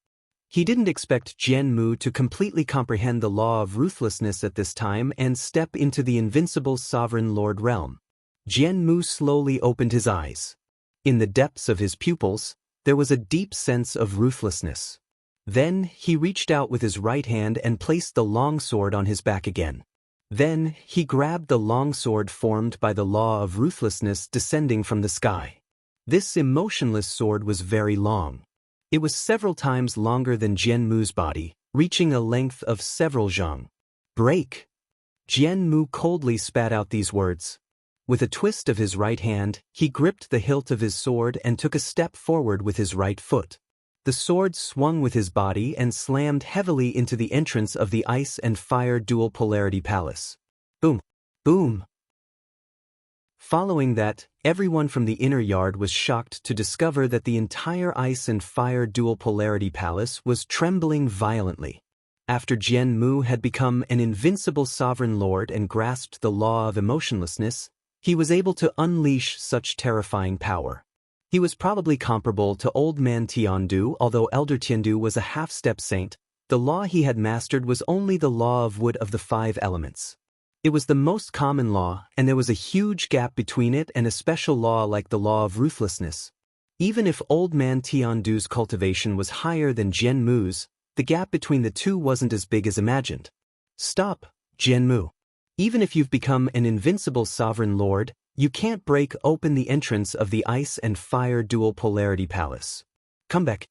He didn't expect Jian Mu to completely comprehend the law of ruthlessness at this time and step into the invincible sovereign lord realm. Jian Mu slowly opened his eyes. In the depths of his pupils, there was a deep sense of ruthlessness. Then he reached out with his right hand and placed the long sword on his back again. Then he grabbed the long sword formed by the law of ruthlessness descending from the sky. This emotionless sword was very long. It was several times longer than Jian Mu's body, reaching a length of several zhang. Break! Jian Mu coldly spat out these words. With a twist of his right hand, he gripped the hilt of his sword and took a step forward with his right foot. The sword swung with his body and slammed heavily into the entrance of the ice and fire dual polarity palace. Boom! Boom! Following that, everyone from the inner yard was shocked to discover that the entire ice and fire dual polarity palace was trembling violently. After Jian Mu had become an invincible sovereign lord and grasped the law of emotionlessness, he was able to unleash such terrifying power. He was probably comparable to Old Man Tiandu, although Elder Tiandu was a half-step saint. The law he had mastered was only the law of wood of the 5 elements. It was the most common law, and there was a huge gap between it and a special law like the law of ruthlessness. Even if Old Man Tiandu's cultivation was higher than Jian Mu's, the gap between the two wasn't as big as imagined. Stop, Jian Mu. Even if you've become an invincible sovereign lord, you can't break open the entrance of the ice and fire dual polarity palace. Come back.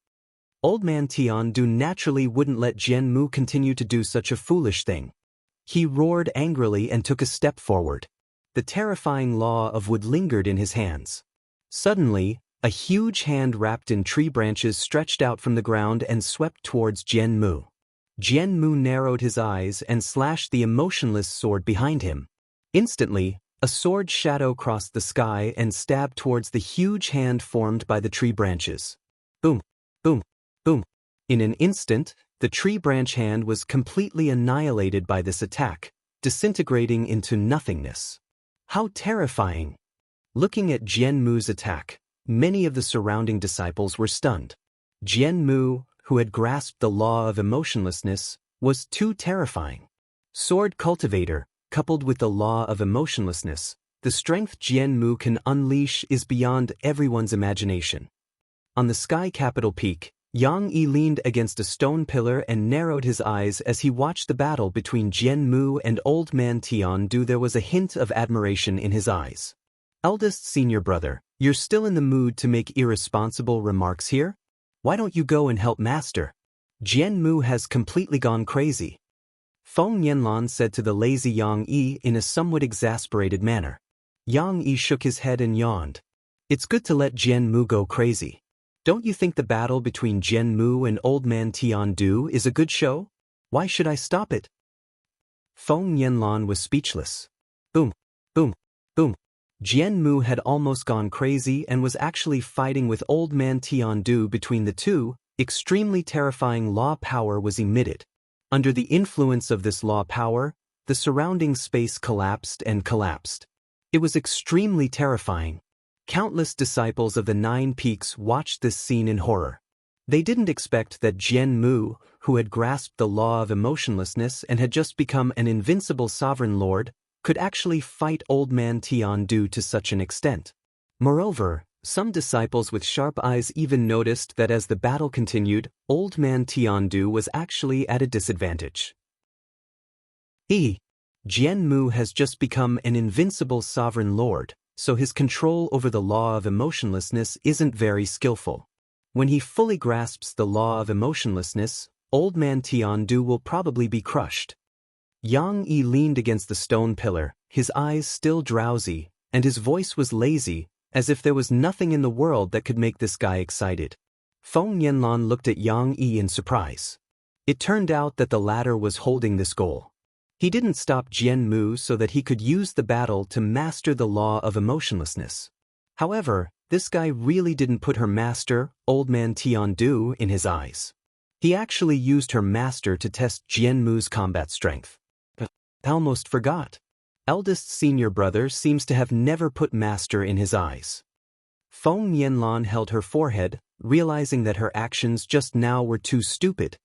Old Man Tiandu naturally wouldn't let Jian Mu continue to do such a foolish thing. He roared angrily and took a step forward. The terrifying law of wood lingered in his hands. Suddenly, a huge hand wrapped in tree branches stretched out from the ground and swept towards Jian Mu. Jian Mu narrowed his eyes and slashed the emotionless sword behind him. Instantly, a sword shadow crossed the sky and stabbed towards the huge hand formed by the tree branches. Boom, boom, boom. In an instant, the tree branch hand was completely annihilated by this attack, disintegrating into nothingness. How terrifying! Looking at Jian Mu's attack, many of the surrounding disciples were stunned. Jian Mu, who had grasped the law of emotionlessness, was too terrifying. Sword cultivator, coupled with the law of emotionlessness, the strength Jian Mu can unleash is beyond everyone's imagination. On the sky capital peak, Yang Yi leaned against a stone pillar and narrowed his eyes as he watched the battle between Jian Mu and Old Man Tiandu. There was a hint of admiration in his eyes. Eldest senior brother, you're still in the mood to make irresponsible remarks here? Why don't you go and help master? Jian Mu has completely gone crazy. Feng Yanlan said to the lazy Yang Yi in a somewhat exasperated manner. Yang Yi shook his head and yawned. It's good to let Jian Mu go crazy. Don't you think the battle between Jian Mu and Old Man Tiandu is a good show? Why should I stop it? Feng Yanlan was speechless. Boom, boom, boom. Jian Mu had almost gone crazy and was actually fighting with Old Man Tiandu. Between the two, extremely terrifying law power was emitted. Under the influence of this law power, the surrounding space collapsed and collapsed. It was extremely terrifying. Countless disciples of the 9 Peaks watched this scene in horror. They didn't expect that Jian Mu, who had grasped the law of emotionlessness and had just become an invincible sovereign lord, could actually fight Old Man Tiandu to such an extent. Moreover, some disciples with sharp eyes even noticed that as the battle continued, Old Man Tiandu was actually at a disadvantage. Jian Mu has just become an invincible sovereign lord, so his control over the law of emotionlessness isn't very skillful. When he fully grasps the law of emotionlessness, Old Man Tiandu will probably be crushed. Yang Yi leaned against the stone pillar, his eyes still drowsy, and his voice was lazy, as if there was nothing in the world that could make this guy excited. Feng Yanlan looked at Yang Yi in surprise. It turned out that the latter was holding this goal. He didn't stop Jian Mu so that he could use the battle to master the law of emotionlessness. However, this guy really didn't put her master, Old Man Tiandu, in his eyes. He actually used her master to test Jian Mu's combat strength. Almost forgot. Eldest senior brother seems to have never put master in his eyes. Feng Yanlan held her forehead, realizing that her actions just now were too stupid.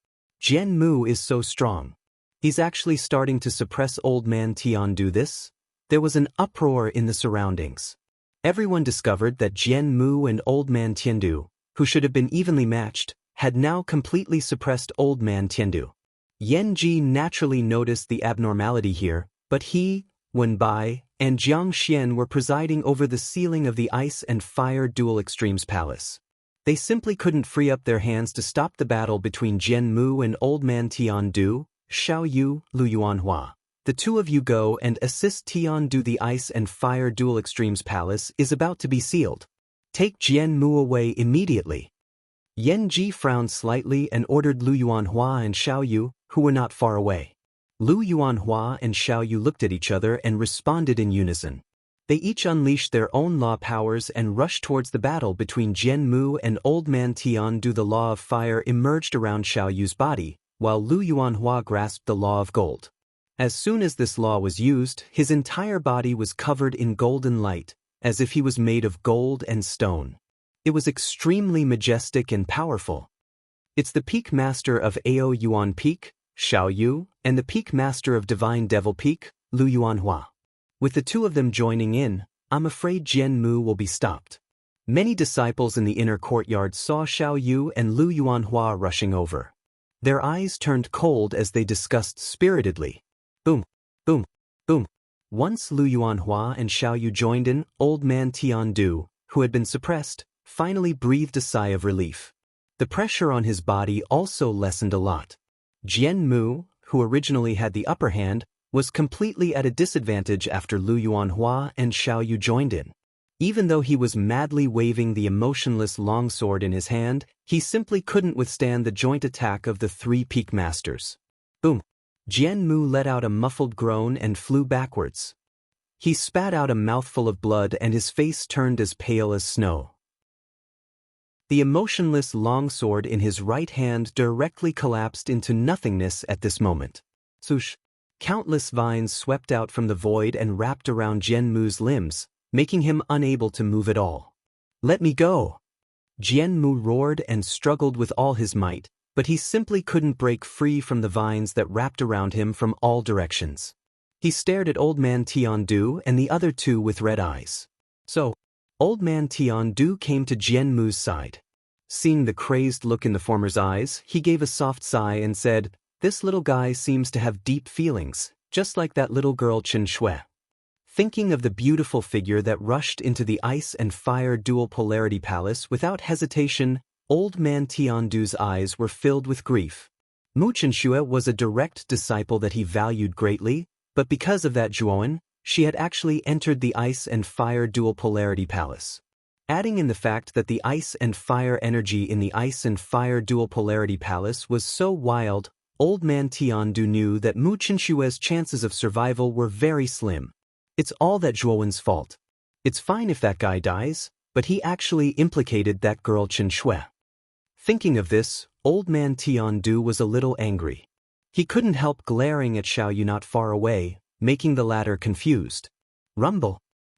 Jian Mu is so strong. He's actually starting to suppress old man Tiandu this? There was an uproar in the surroundings. Everyone discovered that Jian Mu and old man Tiandu, who should have been evenly matched, had now completely suppressed old man Tiandu. Yan Ji naturally noticed the abnormality here, but he, Wen Bai, and Jiang Xian were presiding over the ceiling of the Ice and Fire Dual Extremes Palace. They simply couldn't free up their hands to stop the battle between Jian Mu and old man Tiandu. Xiao Yu, Lu Yuanhua. The two of you go and assist Tiandu. The Ice and Fire Dual Extremes Palace is about to be sealed. Take Jian Mu away immediately. Yan Ji frowned slightly and ordered Lu Yuanhua and Xiao Yu, who were not far away. Lu Yuanhua and Xiao Yu looked at each other and responded in unison. They each unleashed their own law powers and rushed towards the battle between Jian Mu and old man Tiandu. The law of fire emerged around Xiao Yu's body, while Lu Yuanhua grasped the law of gold. As soon as this law was used, his entire body was covered in golden light, as if he was made of gold and stone. It was extremely majestic and powerful. It's the peak master of Ao Yuan Peak, Xiao Yu, and the peak master of Divine Devil Peak, Lu Yuanhua. With the two of them joining in, I'm afraid Jian Mu will be stopped. Many disciples in the inner courtyard saw Xiao Yu and Lu Yuanhua rushing over. Their eyes turned cold as they discussed spiritedly. Boom, boom, boom. Once Lu Yuanhua and Xiao Yu joined in, old man Tiandu, who had been suppressed, finally breathed a sigh of relief. The pressure on his body also lessened a lot. Jian Mu, who originally had the upper hand, was completely at a disadvantage after Lu Yuanhua and Xiao Yu joined in. Even though he was madly waving the emotionless longsword in his hand, he simply couldn't withstand the joint attack of the three peak masters. Boom! Jian Mu let out a muffled groan and flew backwards. He spat out a mouthful of blood and his face turned as pale as snow. The emotionless longsword in his right hand directly collapsed into nothingness at this moment. Swoosh! Countless vines swept out from the void and wrapped around Jian Mu's limbs, making him unable to move at all. Let me go! Jian Mu roared and struggled with all his might, but he simply couldn't break free from the vines that wrapped around him from all directions. He stared at old man Tiandu and the other two with red eyes. So, old man Tiandu came to Jian Mu's side. Seeing the crazed look in the former's eyes, he gave a soft sigh and said, "This little guy seems to have deep feelings, just like that little girl Chen Shui." Thinking of the beautiful figure that rushed into the Ice and Fire Dual Polarity Palace without hesitation, old man Tiandu's eyes were filled with grief. Mu Chenxue was a direct disciple that he valued greatly, but because of that Zhuowen, she had actually entered the Ice and Fire Dual Polarity Palace. Adding in the fact that the ice and fire energy in the Ice and Fire Dual Polarity Palace was so wild, old man Tiandu knew that Mu Chenxue's chances of survival were very slim. It's all that Zhuowen's fault. It's fine if that guy dies, but he actually implicated that girl Chen Shui. Thinking of this, old man Tiandu was a little angry. He couldn't help glaring at Xiao Yu not far away, making the latter confused. Rumble.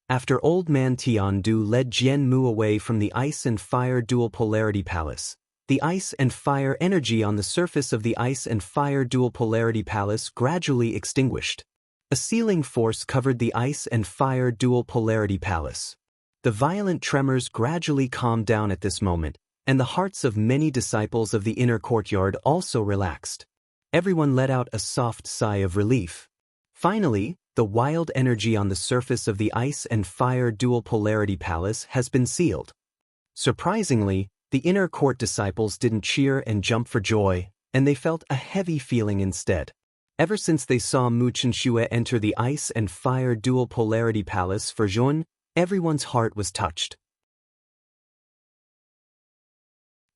After old man Tiandu led Jian Mu away from the Ice and Fire Dual Polarity Palace, the ice and fire energy on the surface of the Ice and Fire Dual Polarity Palace gradually extinguished. A sealing force covered the Ice and Fire Dual Polarity Palace. The violent tremors gradually calmed down at this moment, and the hearts of many disciples of the inner courtyard also relaxed. Everyone let out a soft sigh of relief. Finally, the wild energy on the surface of the Ice and Fire Dual Polarity Palace has been sealed. Surprisingly, the inner court disciples didn't cheer and jump for joy, and they felt a heavy feeling instead. Ever since they saw Mu Chenxue enter the Ice and Fire Dual Polarity Palace for Zhun, everyone's heart was touched.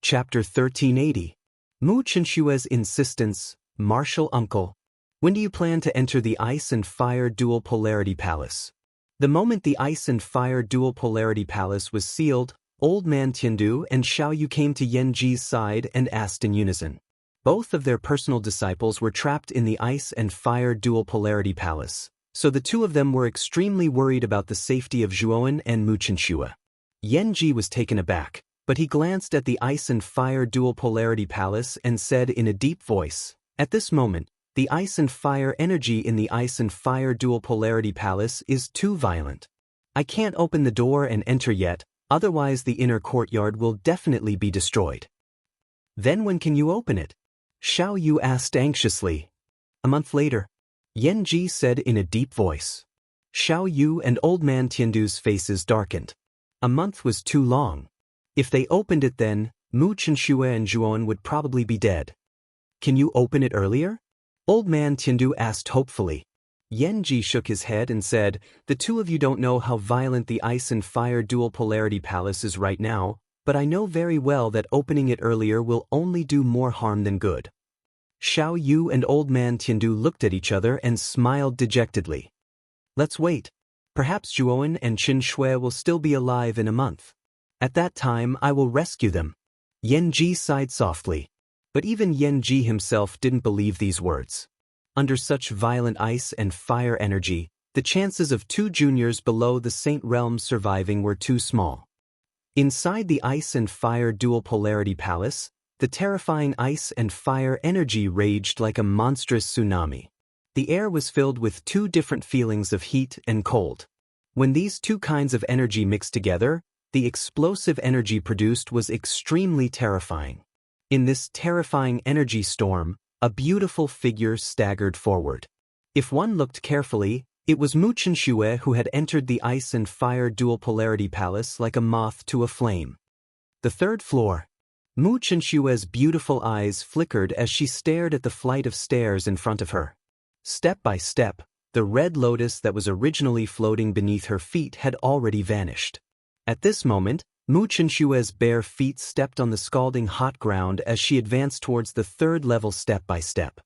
Chapter 1380. Mu Chenxue's insistence, Martial Uncle. When do you plan to enter the Ice and Fire Dual Polarity Palace? The moment the Ice and Fire Dual Polarity Palace was sealed, old man Tiandu and Xiao Yu came to Yan Ji's side and asked in unison. Both of their personal disciples were trapped in the ice and fire dual polarity palace, so the two of them were extremely worried about the safety of Zhuowen and Mu Chenxue. Yanji was taken aback, but he glanced at the ice and fire dual polarity palace and said in a deep voice, "At this moment, the ice and fire energy in the ice and fire dual polarity palace is too violent. I can't open the door and enter yet, otherwise the inner courtyard will definitely be destroyed." "Then when can you open it?" Xiao Yu asked anxiously. "A month later," Yan Ji said in a deep voice. Xiao Yu and Old Man Tiandu's faces darkened. A month was too long. If they opened it then, Mu Chenxue and Zhuowen would probably be dead. "Can you open it earlier?" Old Man Tiandu asked hopefully. Yan Ji shook his head and said, "The two of you don't know how violent the ice and fire dual polarity palace is right now, but I know very well that opening it earlier will only do more harm than good." Xiao Yu and Old Man Tiandu looked at each other and smiled dejectedly. "Let's wait. Perhaps Zhuowen and Qin Shui will still be alive in a month. At that time I will rescue them." Yan Ji sighed softly. But even Yan Ji himself didn't believe these words. Under such violent ice and fire energy, the chances of two juniors below the Saint Realm surviving were too small. Inside the ice and fire dual polarity palace, the terrifying ice and fire energy raged like a monstrous tsunami. The air was filled with two different feelings of heat and cold. When these two kinds of energy mixed together, the explosive energy produced was extremely terrifying. In this terrifying energy storm, a beautiful figure staggered forward. If one looked carefully, it was Mu Chenxue who had entered the ice and fire dual polarity palace like a moth to a flame. The third floor. Mu Chenxue's beautiful eyes flickered as she stared at the flight of stairs in front of her. Step by step, the red lotus that was originally floating beneath her feet had already vanished. At this moment, Mu Chenxue's bare feet stepped on the scalding hot ground as she advanced towards the third level step by step.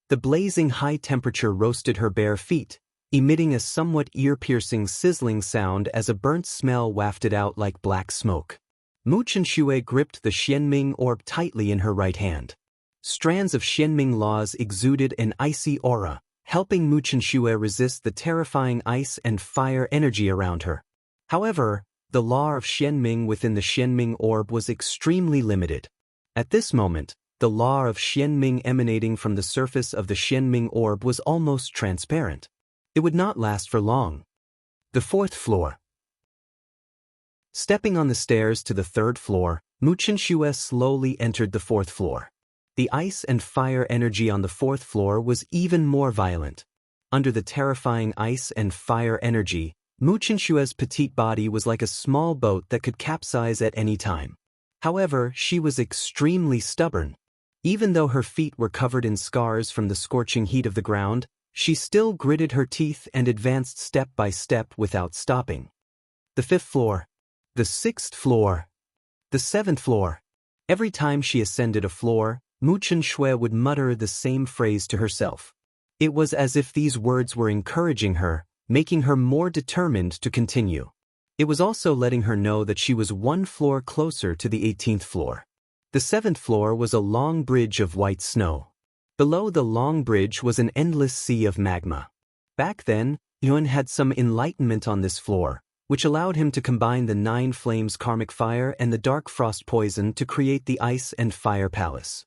The blazing high temperature roasted her bare feet, emitting a somewhat ear-piercing sizzling sound as a burnt smell wafted out like black smoke. Mu Chenxue gripped the Xianming orb tightly in her right hand. Strands of Xianming laws exuded an icy aura, helping Mu Chenxue resist the terrifying ice and fire energy around her. However, the law of Xianming within the Xianming orb was extremely limited. At this moment, the law of Xianming emanating from the surface of the Xianming orb was almost transparent. It would not last for long. The fourth floor. Stepping on the stairs to the third floor, Mu Chenxue slowly entered the fourth floor. The ice and fire energy on the fourth floor was even more violent. Under the terrifying ice and fire energy, Mu Chenxue's petite body was like a small boat that could capsize at any time. However, she was extremely stubborn. Even though her feet were covered in scars from the scorching heat of the ground, she still gritted her teeth and advanced step by step without stopping. The fifth floor. The sixth floor. The seventh floor. Every time she ascended a floor, Mu Chenxue would mutter the same phrase to herself. It was as if these words were encouraging her, making her more determined to continue. It was also letting her know that she was one floor closer to the 18th floor. The 7th floor was a long bridge of white snow. Below the long bridge was an endless sea of magma. Back then, Yuan had some enlightenment on this floor, which allowed him to combine the 9 flames karmic fire and the dark frost poison to create the ice and fire palace.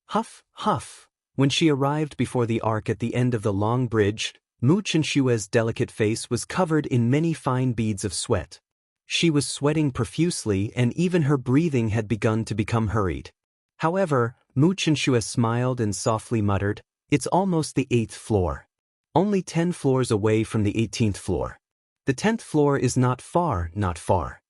Huff, huff. When she arrived before the arc at the end of the long bridge, Mu Chenxue's delicate face was covered in many fine beads of sweat. She was sweating profusely and even her breathing had begun to become hurried. However, Mu Chenxue smiled and softly muttered, "It's almost the 8th floor. Only 10 floors away from the 18th floor. The 10th floor is not far, not far."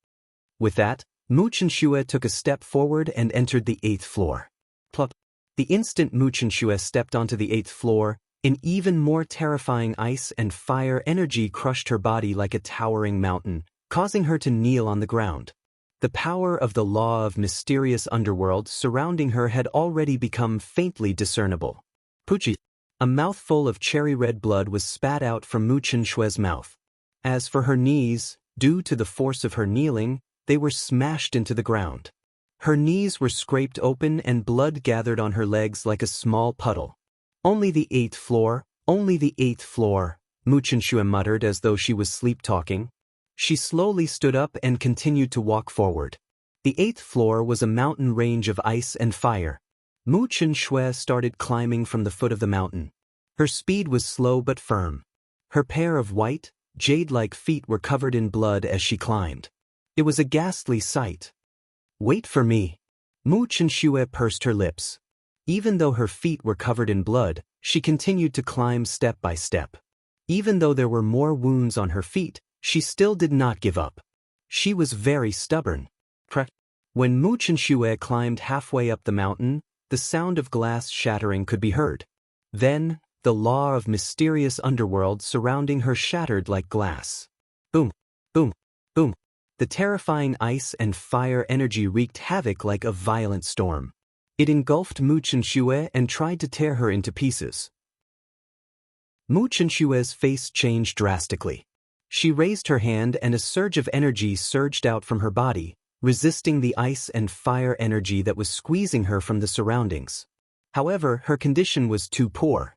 With that, Mu Chenxue took a step forward and entered the 8th floor. Plop. The instant Mu Chenxue stepped onto the 8th floor, an even more terrifying ice and fire energy crushed her body like a towering mountain, causing her to kneel on the ground. The power of the law of mysterious underworld surrounding her had already become faintly discernible. Puchi. A mouthful of cherry-red blood was spat out from Mu Chenxue's mouth. As for her knees, due to the force of her kneeling, they were smashed into the ground. Her knees were scraped open and blood gathered on her legs like a small puddle. Only the 8th floor, only the 8th floor, Mu Chenxue muttered as though she was sleep-talking. She slowly stood up and continued to walk forward. The 8th floor was a mountain range of ice and fire. Mu Chenxue started climbing from the foot of the mountain. Her speed was slow but firm. Her pair of white, jade-like feet were covered in blood as she climbed. It was a ghastly sight. "Wait for me." Mu Chenxue pursed her lips. Even though her feet were covered in blood, she continued to climb step by step. Even though there were more wounds on her feet, she still did not give up. She was very stubborn. When Mu Chenxue climbed halfway up the mountain, the sound of glass shattering could be heard. Then, the law of mysterious underworld surrounding her shattered like glass. Boom, boom, boom. The terrifying ice and fire energy wreaked havoc like a violent storm. It engulfed Mu Chenxue and tried to tear her into pieces. Mu Chenxue's face changed drastically. She raised her hand and a surge of energy surged out from her body, resisting the ice and fire energy that was squeezing her from the surroundings. However, her condition was too poor.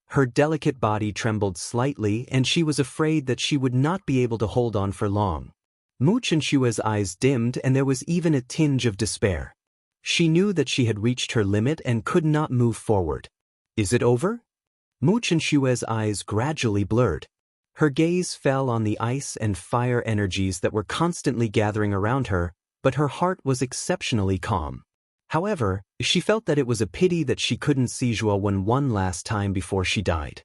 Her delicate body trembled slightly and she was afraid that she would not be able to hold on for long. Mu Chenxue's eyes dimmed and there was even a tinge of despair. She knew that she had reached her limit and could not move forward. Is it over? Mu Chenxue's eyes gradually blurred. Her gaze fell on the ice and fire energies that were constantly gathering around her, but her heart was exceptionally calm. However, she felt that it was a pity that she couldn't see Zhuowen one last time before she died.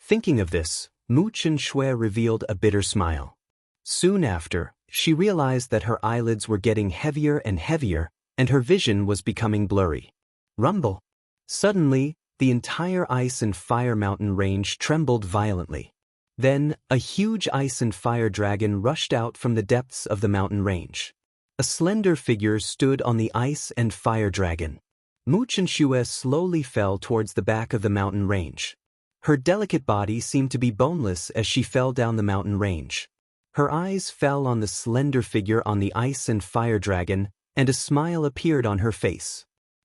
Thinking of this, Mu Chenxue revealed a bitter smile. Soon after, she realized that her eyelids were getting heavier and heavier, and her vision was becoming blurry. Rumble! Suddenly, the entire ice and fire mountain range trembled violently. Then, a huge ice and fire dragon rushed out from the depths of the mountain range. A slender figure stood on the ice and fire dragon. Mu Chenxue slowly fell towards the back of the mountain range. Her delicate body seemed to be boneless as she fell down the mountain range. Her eyes fell on the slender figure on the ice and fire dragon, and a smile appeared on her face.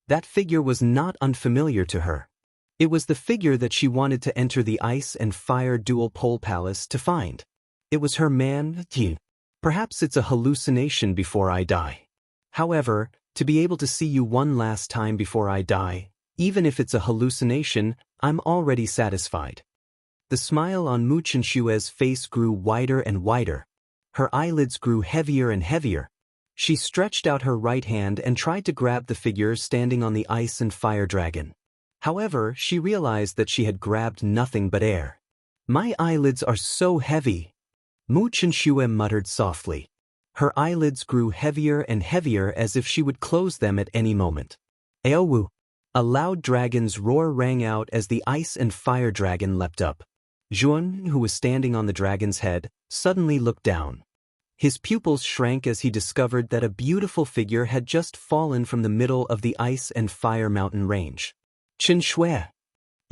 That figure was not unfamiliar to her. It was the figure that she wanted to enter the ice and fire dual pole palace to find. It was her man, Yu. Perhaps it's a hallucination before I die. However, to be able to see you one last time before I die, even if it's a hallucination, I'm already satisfied. The smile on Mu Chenxue's face grew wider and wider. Her eyelids grew heavier and heavier. She stretched out her right hand and tried to grab the figure standing on the ice and fire dragon. However, she realized that she had grabbed nothing but air. My eyelids are so heavy. Mu Chenxue muttered softly. Her eyelids grew heavier and heavier as if she would close them at any moment. Aowu! A loud dragon's roar rang out as the ice and fire dragon leapt up. Zhuan, who was standing on the dragon's head, suddenly looked down. His pupils shrank as he discovered that a beautiful figure had just fallen from the middle of the ice and fire mountain range. Chenxue!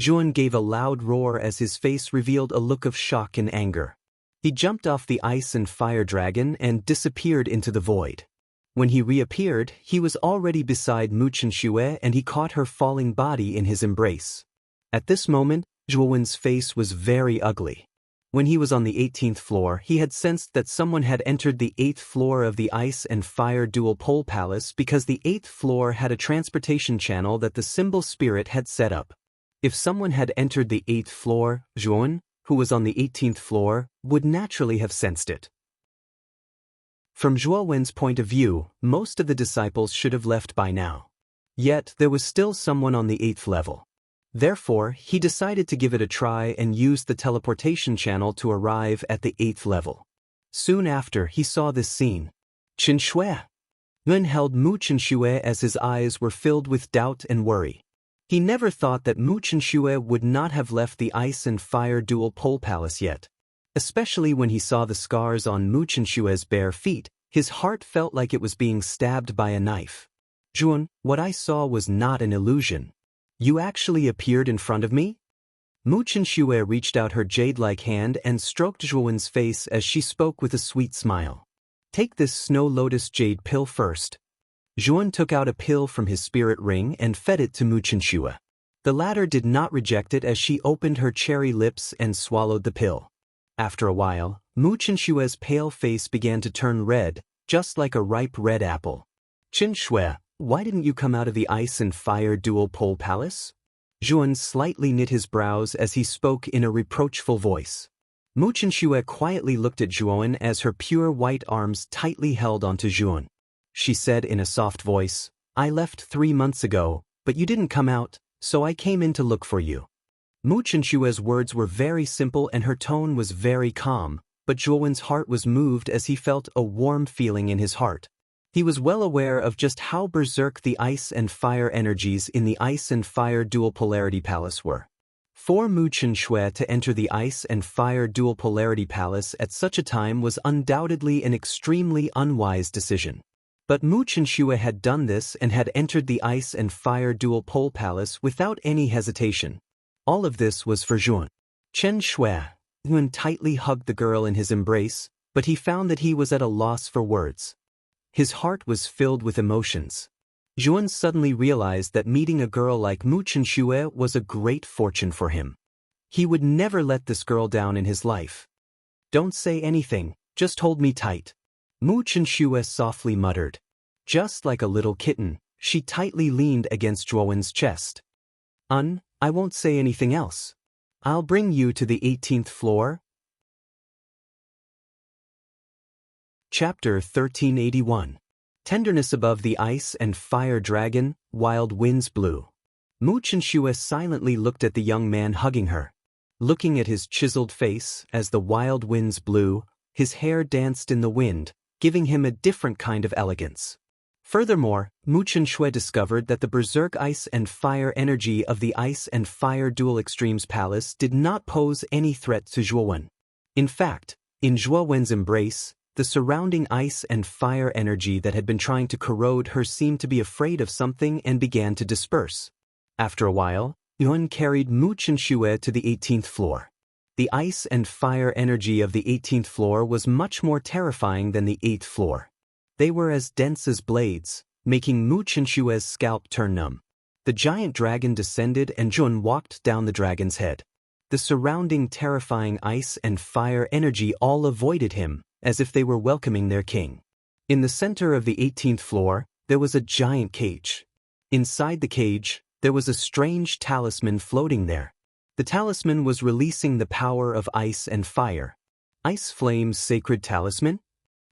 Zhuan gave a loud roar as his face revealed a look of shock and anger. He jumped off the ice and fire dragon and disappeared into the void. When he reappeared, he was already beside Mu Chenxue and he caught her falling body in his embrace. At this moment, Zhuowen's face was very ugly. When he was on the 18th floor, he had sensed that someone had entered the 8th floor of the ice and fire dual pole palace because the 8th floor had a transportation channel that the symbol spirit had set up. If someone had entered the 8th floor, Zhuowen, who was on the 18th floor, would naturally have sensed it. From Zhuowen's point of view, most of the disciples should have left by now. Yet, there was still someone on the 8th level. Therefore, he decided to give it a try and used the teleportation channel to arrive at the 8th level. Soon after, he saw this scene. Chenxue! Yun held Mu Chenxue as his eyes were filled with doubt and worry. He never thought that Mu Chenxue would not have left the ice and fire dual pole palace yet. Especially when he saw the scars on Mu Chenxue's bare feet, his heart felt like it was being stabbed by a knife. Zhuan, what I saw was not an illusion. You actually appeared in front of me? Mu Chenxue reached out her jade-like hand and stroked Zhuowen's face as she spoke with a sweet smile. Take this snow lotus jade pill first. Zhuan took out a pill from his spirit ring and fed it to Mu Chenxue. The latter did not reject it as she opened her cherry lips and swallowed the pill. After a while, Mu Chenxue's pale face began to turn red, just like a ripe red apple. Chenxue, why didn't you come out of the ice and fire dual pole palace? Zhuan slightly knit his brows as he spoke in a reproachful voice. Mu Chenxue quietly looked at Zhuan as her pure white arms tightly held onto Zhuan. She said in a soft voice, I left 3 months ago, but you didn't come out, so I came in to look for you. Mu Chenxue's words were very simple and her tone was very calm, but Zhuan's heart was moved as he felt a warm feeling in his heart. He was well aware of just how berserk the ice and fire energies in the ice and fire dual polarity palace were. For Mu Chenxue to enter the ice and fire dual polarity palace at such a time was undoubtedly an extremely unwise decision. But Mu Chenxue had done this and had entered the ice and fire dual pole palace without any hesitation. All of this was for Zhuan. Chenxue tightly hugged the girl in his embrace, but he found that he was at a loss for words. His heart was filled with emotions. Zhuan suddenly realized that meeting a girl like Mu Chenxue was a great fortune for him. He would never let this girl down in his life. Don't say anything, just hold me tight. Mu Chenxue softly muttered. Just like a little kitten, she tightly leaned against Zhuan's chest. I won't say anything else. I'll bring you to the 18th floor. Chapter 1381. Tenderness above the ice and fire dragon, wild winds blew. Mu Chenxue silently looked at the young man hugging her. Looking at his chiseled face as the wild winds blew, his hair danced in the wind, giving him a different kind of elegance. Furthermore, Mu Chenxue discovered that the berserk ice and fire energy of the ice and fire dual extremes palace did not pose any threat to Zhuan. In fact, in Zhuan's embrace, the surrounding ice and fire energy that had been trying to corrode her seemed to be afraid of something and began to disperse. After a while, Yuan carried Mu Chenxue to the 18th floor. The ice and fire energy of the 18th floor was much more terrifying than the 8th floor. They were as dense as blades, making Mu Chenxue's scalp turn numb. The giant dragon descended and Zhuan walked down the dragon's head. The surrounding terrifying ice and fire energy all avoided him, as if they were welcoming their king. In the center of the 18th floor, there was a giant cage. Inside the cage, there was a strange talisman floating there. The talisman was releasing the power of ice and fire. Ice Flame's sacred talisman?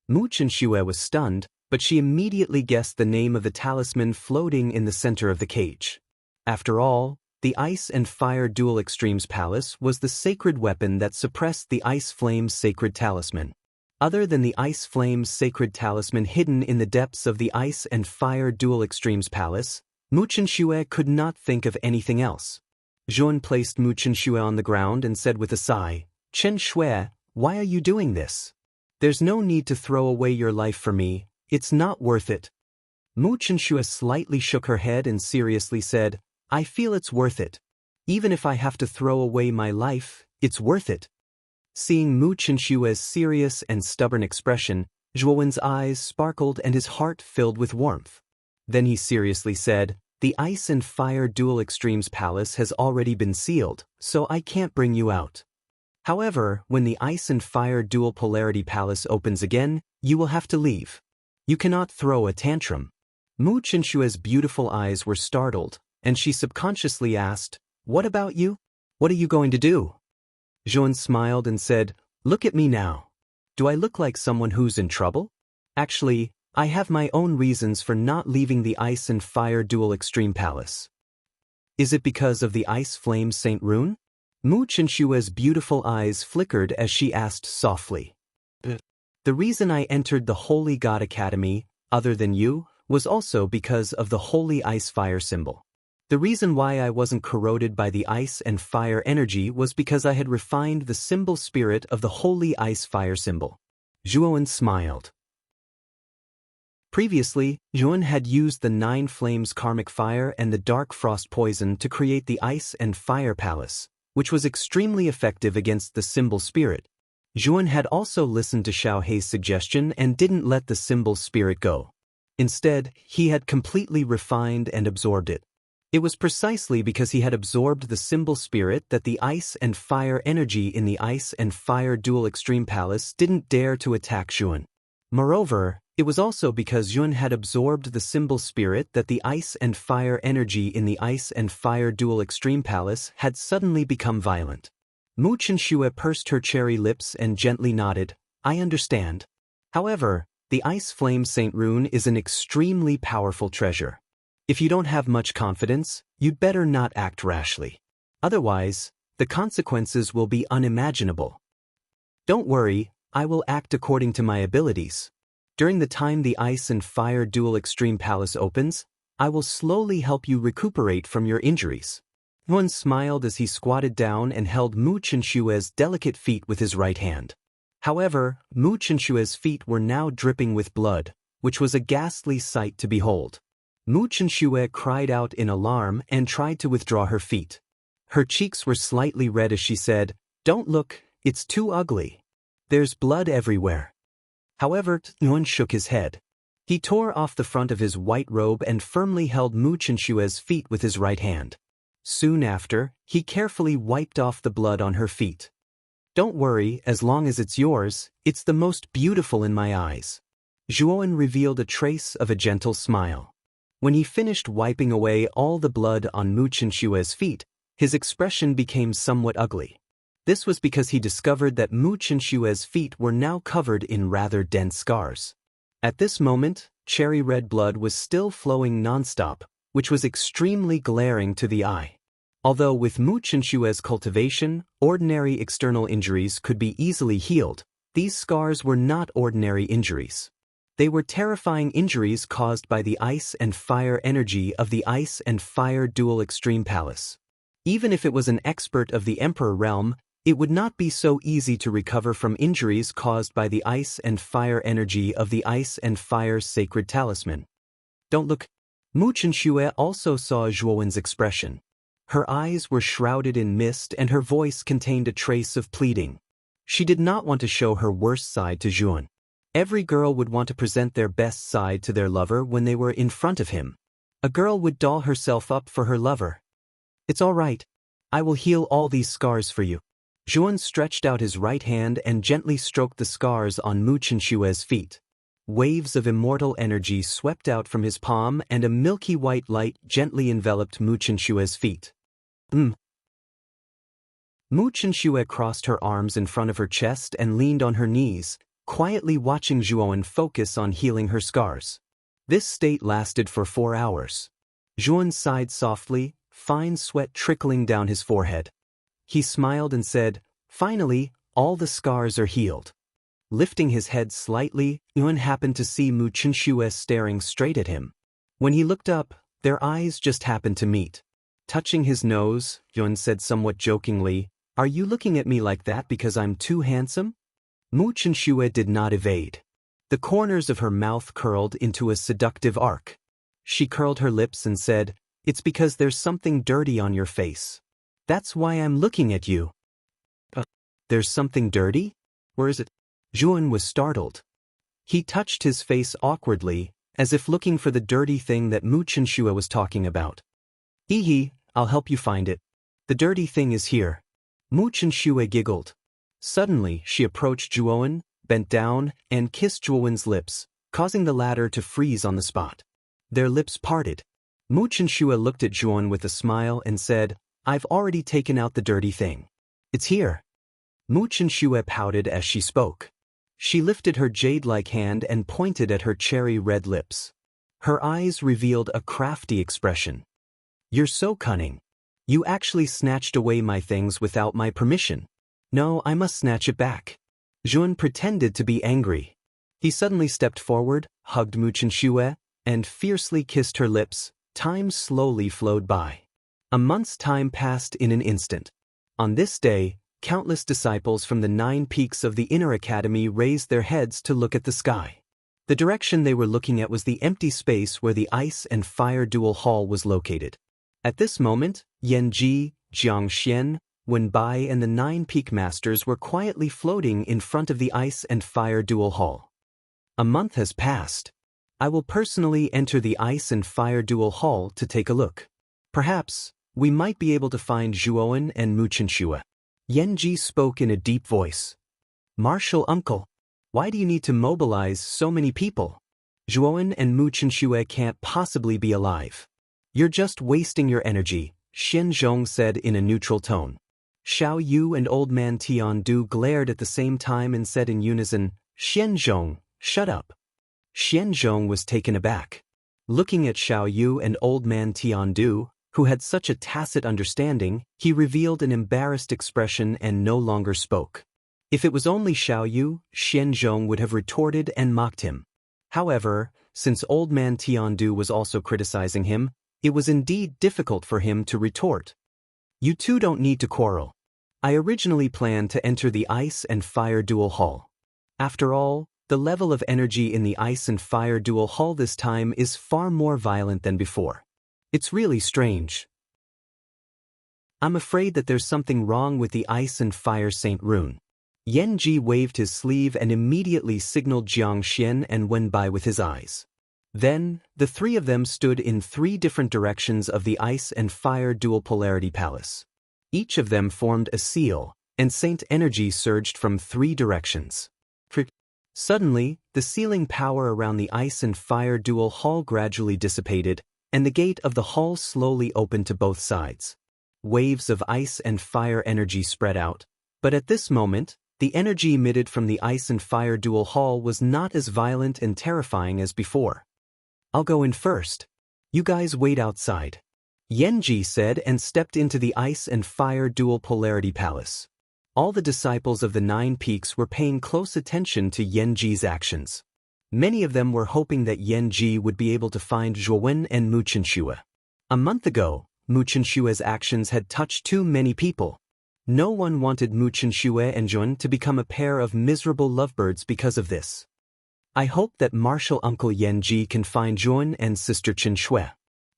Mu Chenxue was stunned, but she immediately guessed the name of the talisman floating in the center of the cage. After all, the Ice and Fire Dual Extremes Palace was the sacred weapon that suppressed the Ice Flame's sacred talisman. Other than the Ice Flame's sacred talisman hidden in the depths of the Ice and Fire Dual Extremes Palace, Mu Chenxue could not think of anything else. Zhuan placed Mu Chenxue on the ground and said with a sigh, "Chenxue, why are you doing this? There's no need to throw away your life for me, it's not worth it." Mu Chenxue slightly shook her head and seriously said, "I feel it's worth it. Even if I have to throw away my life, it's worth it." Seeing Mu Chenxue's serious and stubborn expression, Zhuan's eyes sparkled and his heart filled with warmth. Then he seriously said, "The Ice and Fire Dual Extremes Palace has already been sealed, so I can't bring you out. However, when the Ice and Fire Dual Polarity Palace opens again, you will have to leave. You cannot throw a tantrum." Mu Chenxue's beautiful eyes were startled, and she subconsciously asked, "What about you? What are you going to do?" Zhuan smiled and said, "Look at me now. Do I look like someone who's in trouble? Actually, I have my own reasons for not leaving the Ice and Fire Dual Extreme Palace." "Is it because of the Ice Flame Saint Rune?" Mu Chenxue's beautiful eyes flickered as she asked softly. "The reason I entered the Holy God Academy, other than you, was also because of the Holy Ice Fire symbol. The reason why I wasn't corroded by the ice and fire energy was because I had refined the symbol spirit of the Holy Ice Fire symbol." Zhuan smiled. Previously, Zhuan had used the 9 Flames Karmic Fire and the Dark Frost Poison to create the Ice and Fire Palace, which was extremely effective against the symbol spirit. Zhuan had also listened to Xiao Hei's suggestion and didn't let the symbol spirit go. Instead, he had completely refined and absorbed it. It was precisely because he had absorbed the symbol spirit that the ice and fire energy in the ice and fire dual extreme palace didn't dare to attack Zhuan. Moreover, it was also because Zhuan had absorbed the symbol spirit that the ice and fire energy in the ice and fire dual extreme palace had suddenly become violent. Mu Chenxue pursed her cherry lips and gently nodded. I understand. However, the ice flame Saint Rune is an extremely powerful treasure. If you don't have much confidence, you'd better not act rashly. Otherwise, the consequences will be unimaginable. Don't worry, I will act according to my abilities. During the time the ice and fire dual extreme palace opens, I will slowly help you recuperate from your injuries. Yuan smiled as he squatted down and held Mu Chenxue's delicate feet with his right hand. However, Mu Chenxue's feet were now dripping with blood, which was a ghastly sight to behold. Mu Chenxue cried out in alarm and tried to withdraw her feet. Her cheeks were slightly red as she said, "Don't look, it's too ugly. There's blood everywhere." However, Yuan shook his head. He tore off the front of his white robe and firmly held Mu Chenxue's feet with his right hand. Soon after, he carefully wiped off the blood on her feet. "Don't worry, as long as it's yours, it's the most beautiful in my eyes." Zhuan revealed a trace of a gentle smile. When he finished wiping away all the blood on Mu Chenxue's feet, his expression became somewhat ugly. This was because he discovered that Mu Chenxue's feet were now covered in rather dense scars. At this moment, cherry red blood was still flowing nonstop, which was extremely glaring to the eye. Although with Mu Chenxue's cultivation, ordinary external injuries could be easily healed, these scars were not ordinary injuries. They were terrifying injuries caused by the ice and fire energy of the ice and fire dual extreme palace. Even if it was an expert of the Emperor realm, it would not be so easy to recover from injuries caused by the ice and fire energy of the ice and fire sacred talisman. Don't look. Mu Chenxue also saw Zhuowen's expression. Her eyes were shrouded in mist and her voice contained a trace of pleading. She did not want to show her worst side to Zhuan. Every girl would want to present their best side to their lover when they were in front of him. A girl would doll herself up for her lover. "It's all right. I will heal all these scars for you." Zhuan stretched out his right hand and gently stroked the scars on Mu Chenxue's feet. Waves of immortal energy swept out from his palm and a milky white light gently enveloped Mu Chenxue's feet. Mu Chenxue crossed her arms in front of her chest and leaned on her knees, quietly watching Zhuan focus on healing her scars. This state lasted for 4 hours. Zhuan sighed softly, fine sweat trickling down his forehead. He smiled and said, "Finally, all the scars are healed." Lifting his head slightly, Yuan happened to see Mu Chenxue staring straight at him. When he looked up, their eyes just happened to meet. Touching his nose, Yuan said somewhat jokingly, "Are you looking at me like that because I'm too handsome?" Mu Chenxue did not evade. The corners of her mouth curled into a seductive arc. She curled her lips and said, "It's because there's something dirty on your face. That's why I'm looking at you." There's something dirty? Where is it? Zhuan was startled. He touched his face awkwardly, as if looking for the dirty thing that Mu Chenxue was talking about. "Hee, I'll help you find it. The dirty thing is here." Mu Chenxue giggled. Suddenly, she approached Zhuan, bent down, and kissed Zhuan's lips, causing the latter to freeze on the spot. Their lips parted. Mu Chenxue looked at Zhuan with a smile and said, "I've already taken out the dirty thing. It's here." Mu Chenxue pouted as she spoke. She lifted her jade-like hand and pointed at her cherry-red lips. Her eyes revealed a crafty expression. "You're so cunning. You actually snatched away my things without my permission. No, I must snatch it back." Zhuan pretended to be angry. He suddenly stepped forward, hugged Mu Chenxue, and fiercely kissed her lips. Time slowly flowed by. A month's time passed in an instant. On this day, countless disciples from the 9 peaks of the inner academy raised their heads to look at the sky. The direction they were looking at was the empty space where the ice and fire dual hall was located. At this moment, Yan Ji, Jiang Xian, Wen Bai and the 9 peak masters were quietly floating in front of the ice and fire dual hall. A month has passed. I will personally enter the Ice and Fire Duel Hall to take a look. Perhaps, we might be able to find Zhuowen and Mu Chenxue. Yanji spoke in a deep voice. Martial uncle, why do you need to mobilize so many people? Zhuowen and Mu Chenxue can't possibly be alive. You're just wasting your energy, Xian Zhong said in a neutral tone. Xiao Yu and Old Man Tian Du glared at the same time and said in unison, Xian Zhong, shut up. Xian Zhong was taken aback. Looking at Xiao Yu and Old Man Tian Du, who had such a tacit understanding, he revealed an embarrassed expression and no longer spoke. If it was only Xiao Yu, Xian Zhong would have retorted and mocked him. However, since Old Man Tian Du was also criticizing him, it was indeed difficult for him to retort. You two don't need to quarrel. I originally planned to enter the Ice and Fire Duel Hall. After all, the level of energy in the Ice and Fire Duel Hall this time is far more violent than before. It's really strange. I'm afraid that there's something wrong with the Ice and Fire Saint Rune. Yanji waved his sleeve and immediately signaled Jiang Xian and went by with his eyes. Then, the three of them stood in 3 different directions of the Ice and Fire Dual Polarity Palace. Each of them formed a seal, and Saint energy surged from 3 directions. Suddenly, the sealing power around the Ice and Fire Duel Hall gradually dissipated, and the gate of the hall slowly opened to both sides. Waves of ice and fire energy spread out, but at this moment, the energy emitted from the Ice and Fire Duel Hall was not as violent and terrifying as before. I'll go in first. You guys wait outside. Yanji said and stepped into the Ice and Fire Dual Polarity Palace. All the disciples of the 9 Peaks were paying close attention to Yanji's actions. Many of them were hoping that Yanji would be able to find Zhuowen and Mu Chenxue. A month ago, Mu Chenxue's actions had touched too many people. No one wanted Mu Chenxue and Zhuowen to become a pair of miserable lovebirds because of this. I hope that martial uncle Yanji can find Zhuowen and sister Chenxue.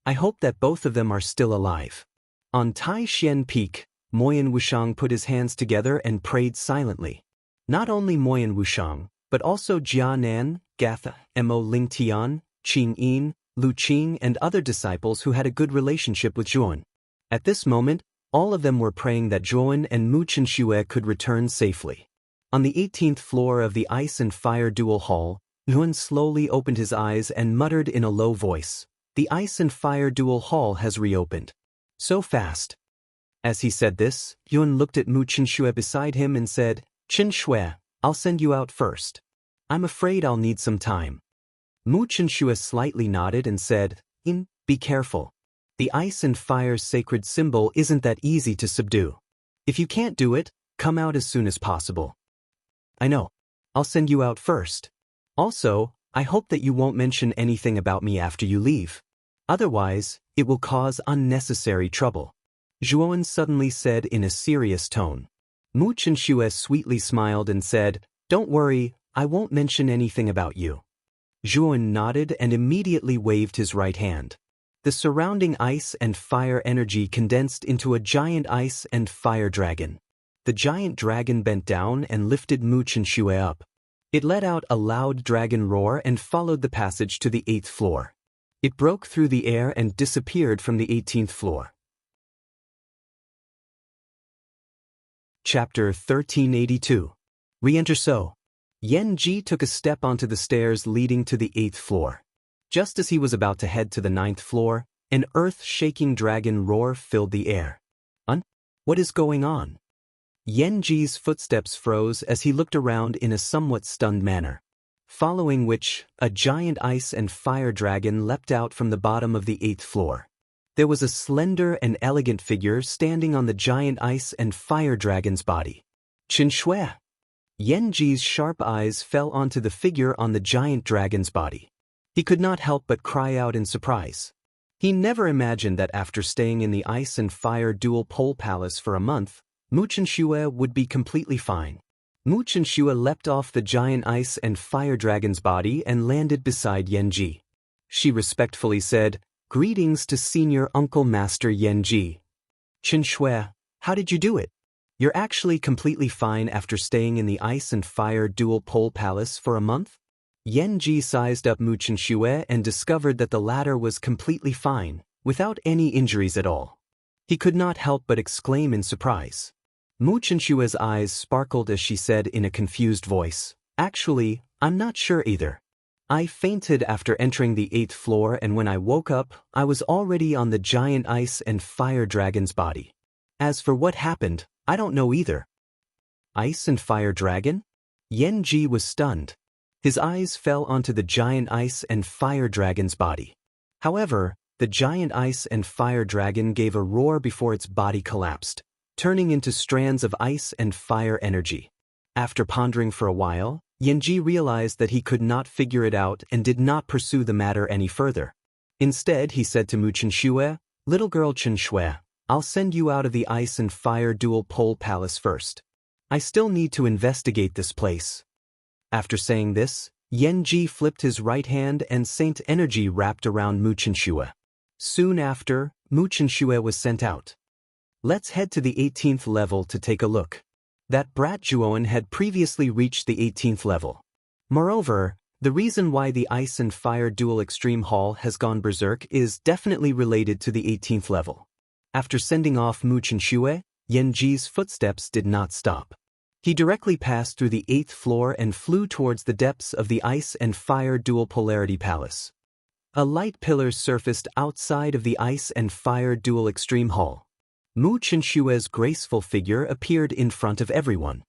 I hope that both of them are still alive. On Tai Xian Peak, Moyan Wushang put his hands together and prayed silently. Not only Moyan Wushang, but also Jia Nan, Gatha, Mo Ling Tian, Qing Yin, Lu Qing and other disciples who had a good relationship with Zhuowen. At this moment, all of them were praying that Zhuowen and Mu Chenxue could return safely. On the 18th floor of the Ice and Fire Duel Hall, Zhuowen slowly opened his eyes and muttered in a low voice, "The Ice and Fire Duel Hall has reopened. So fast." As he said this, Yun looked at Mu Chenxue beside him and said, "Chenxue, I'll send you out first. I'm afraid I'll need some time." Mu Chenxue slightly nodded and said, Be careful. The Ice and Fire's sacred symbol isn't that easy to subdue. If you can't do it, come out as soon as possible." "I know. I'll send you out first. Also, I hope that you won't mention anything about me after you leave. Otherwise, it will cause unnecessary trouble," Zhuowen suddenly said in a serious tone. Mu Chenxue sweetly smiled and said, "Don't worry, I won't mention anything about you." Zhuowen nodded and immediately waved his right hand. The surrounding ice and fire energy condensed into a giant ice and fire dragon. The giant dragon bent down and lifted Mu Chenxue up. It let out a loud dragon roar and followed the passage to the 8th floor. It broke through the air and disappeared from the 18th floor. Chapter 1382. Re-enter So. Yanji took a step onto the stairs leading to the 8th floor. Just as he was about to head to the 9th floor, an earth-shaking dragon roar filled the air. What is going on? Yanji's footsteps froze as he looked around in a somewhat stunned manner. Following which, a giant ice and fire dragon leapt out from the bottom of the 8th floor. There was a slender and elegant figure standing on the giant ice and fire dragon's body. Chenxue! Yanji's sharp eyes fell onto the figure on the giant dragon's body. He could not help but cry out in surprise. He never imagined that after staying in the Ice and Fire Dual Pole Palace for a month, Mu Chenxue would be completely fine. Mu Chenxue leapt off the giant ice and fire dragon's body and landed beside Yanji. She respectfully said, "Greetings to Senior Uncle Master Yanji." "Chenxue, how did you do it? You're actually completely fine after staying in the Ice and Fire Dual Pole Palace for a month?" Ji sized up Mu Chenxue and discovered that the latter was completely fine, without any injuries at all. He could not help but exclaim in surprise. Mu Chenxue's eyes sparkled as she said in a confused voice, "Actually, I'm not sure either. I fainted after entering the 8th floor, and when I woke up, I was already on the giant ice and fire dragon's body. As for what happened, I don't know either." Ice and fire dragon? Ji was stunned. His eyes fell onto the giant ice and fire dragon's body. However, the giant ice and fire dragon gave a roar before its body collapsed, turning into strands of ice and fire energy. After pondering for a while, Ji realized that he could not figure it out and did not pursue the matter any further. Instead, he said to Mu Chenxue, "Little girl Chenxue, I'll send you out of the ice and fire dual pole palace first. I still need to investigate this place." After saying this, Ji flipped his right hand and Saint energy wrapped around Mu Chenxue. Soon after, Mu Chenxue was sent out. "Let's head to the 18th level to take a look." That brat Zhuowen had previously reached the 18th level. Moreover, the reason why the Ice and Fire Dual Extreme Hall has gone berserk is definitely related to the 18th level. After sending off Mu Chenxue, Ji's footsteps did not stop. He directly passed through the 8th floor and flew towards the depths of the Ice and Fire Dual Polarity Palace. A light pillar surfaced outside of the Ice and Fire Dual Extreme Hall. Mu Chenxue's graceful figure appeared in front of everyone.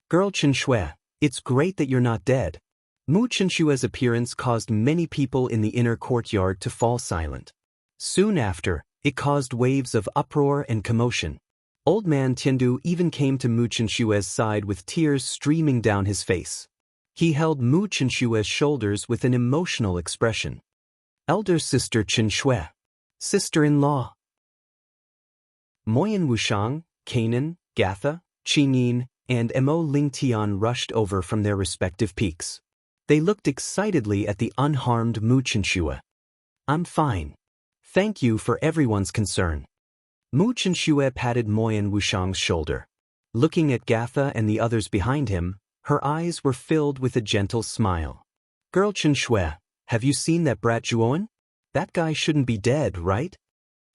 "Girl Chenxue, it's great that you're not dead." Mu Chenxue's appearance caused many people in the inner courtyard to fall silent. Soon after, it caused waves of uproar and commotion. Old man Tiandu even came to Mu Chenxue's side with tears streaming down his face. He held Mu Chenxue's shoulders with an emotional expression. "Elder sister Chenxue. Sister-in-law." Moyan Wushang, Canaan, Gatha, Qingyin, and Mo Lingtian rushed over from their respective peaks. They looked excitedly at the unharmed Mu Chenxue. "I'm fine. Thank you for everyone's concern." Mu Chenxue patted Moyan Wushang's shoulder. Looking at Gatha and the others behind him, her eyes were filled with a gentle smile. "Girl Chenxue, have you seen that brat Zhuowen? That guy shouldn't be dead, right?"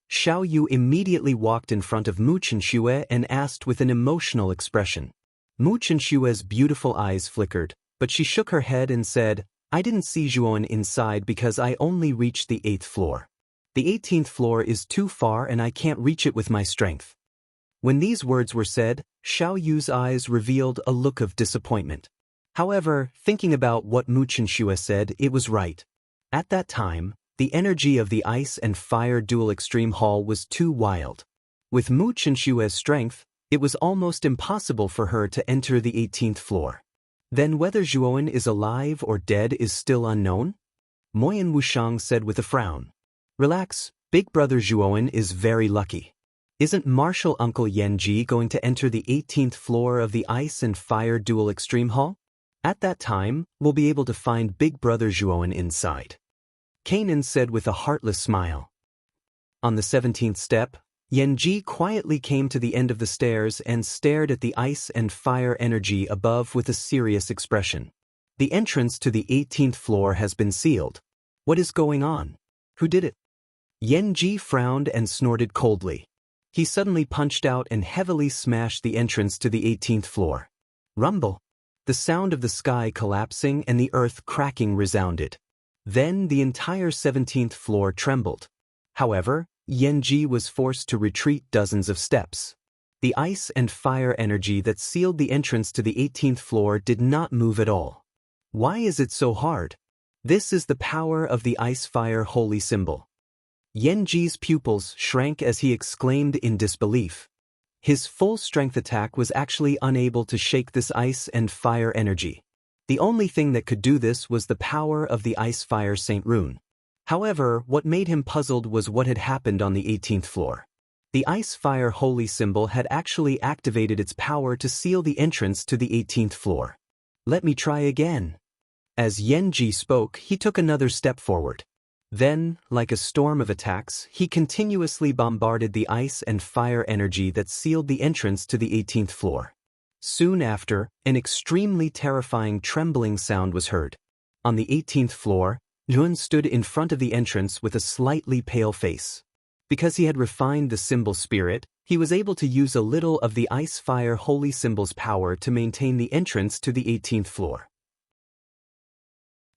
Xiao Yu immediately walked in front of Mu Chenxue and asked with an emotional expression. Mu Chenxue's beautiful eyes flickered, but she shook her head and said, "I didn't see Zhuowen inside because I only reached the 8th floor. The 18th floor is too far and I can't reach it with my strength." When these words were said, Xiao Yu's eyes revealed a look of disappointment. However, thinking about what Mu Chenxue said, it was right. At that time, the energy of the Ice and Fire Dual Extreme Hall was too wild. With Mu Chenxue's strength, it was almost impossible for her to enter the 18th floor. Then whether Zhuowen is alive or dead is still unknown? Moyan Wushang said with a frown. "Relax, big brother Zhuowen is very lucky. Isn't Martial Uncle Ji going to enter the 18th floor of the Ice and Fire Dual Extreme Hall? At that time, we'll be able to find big brother Zhuowen inside." Canaan said with a heartless smile. On the 17th step, Ji quietly came to the end of the stairs and stared at the ice and fire energy above with a serious expression. "The entrance to the 18th floor has been sealed. What is going on? Who did it?" Ji frowned and snorted coldly. He suddenly punched out and heavily smashed the entrance to the 18th floor. Rumble. The sound of the sky collapsing and the earth cracking resounded. Then the entire 17th floor trembled. However, Ji was forced to retreat dozens of steps. The ice and fire energy that sealed the entrance to the 18th floor did not move at all. Why is it so hard? This is the power of the ice-fire holy symbol. Ji's pupils shrank as he exclaimed in disbelief. His full-strength attack was actually unable to shake this ice and fire energy. The only thing that could do this was the power of the ice-fire Saint Rune. However, what made him puzzled was what had happened on the 18th floor. The ice-fire holy symbol had actually activated its power to seal the entrance to the 18th floor. "Let me try again." As Ji spoke, he took another step forward. Then, like a storm of attacks, he continuously bombarded the ice and fire energy that sealed the entrance to the 18th floor. Soon after, an extremely terrifying trembling sound was heard. On the 18th floor, Yuan stood in front of the entrance with a slightly pale face. Because he had refined the symbol spirit, he was able to use a little of the ice fire holy symbol's power to maintain the entrance to the 18th floor.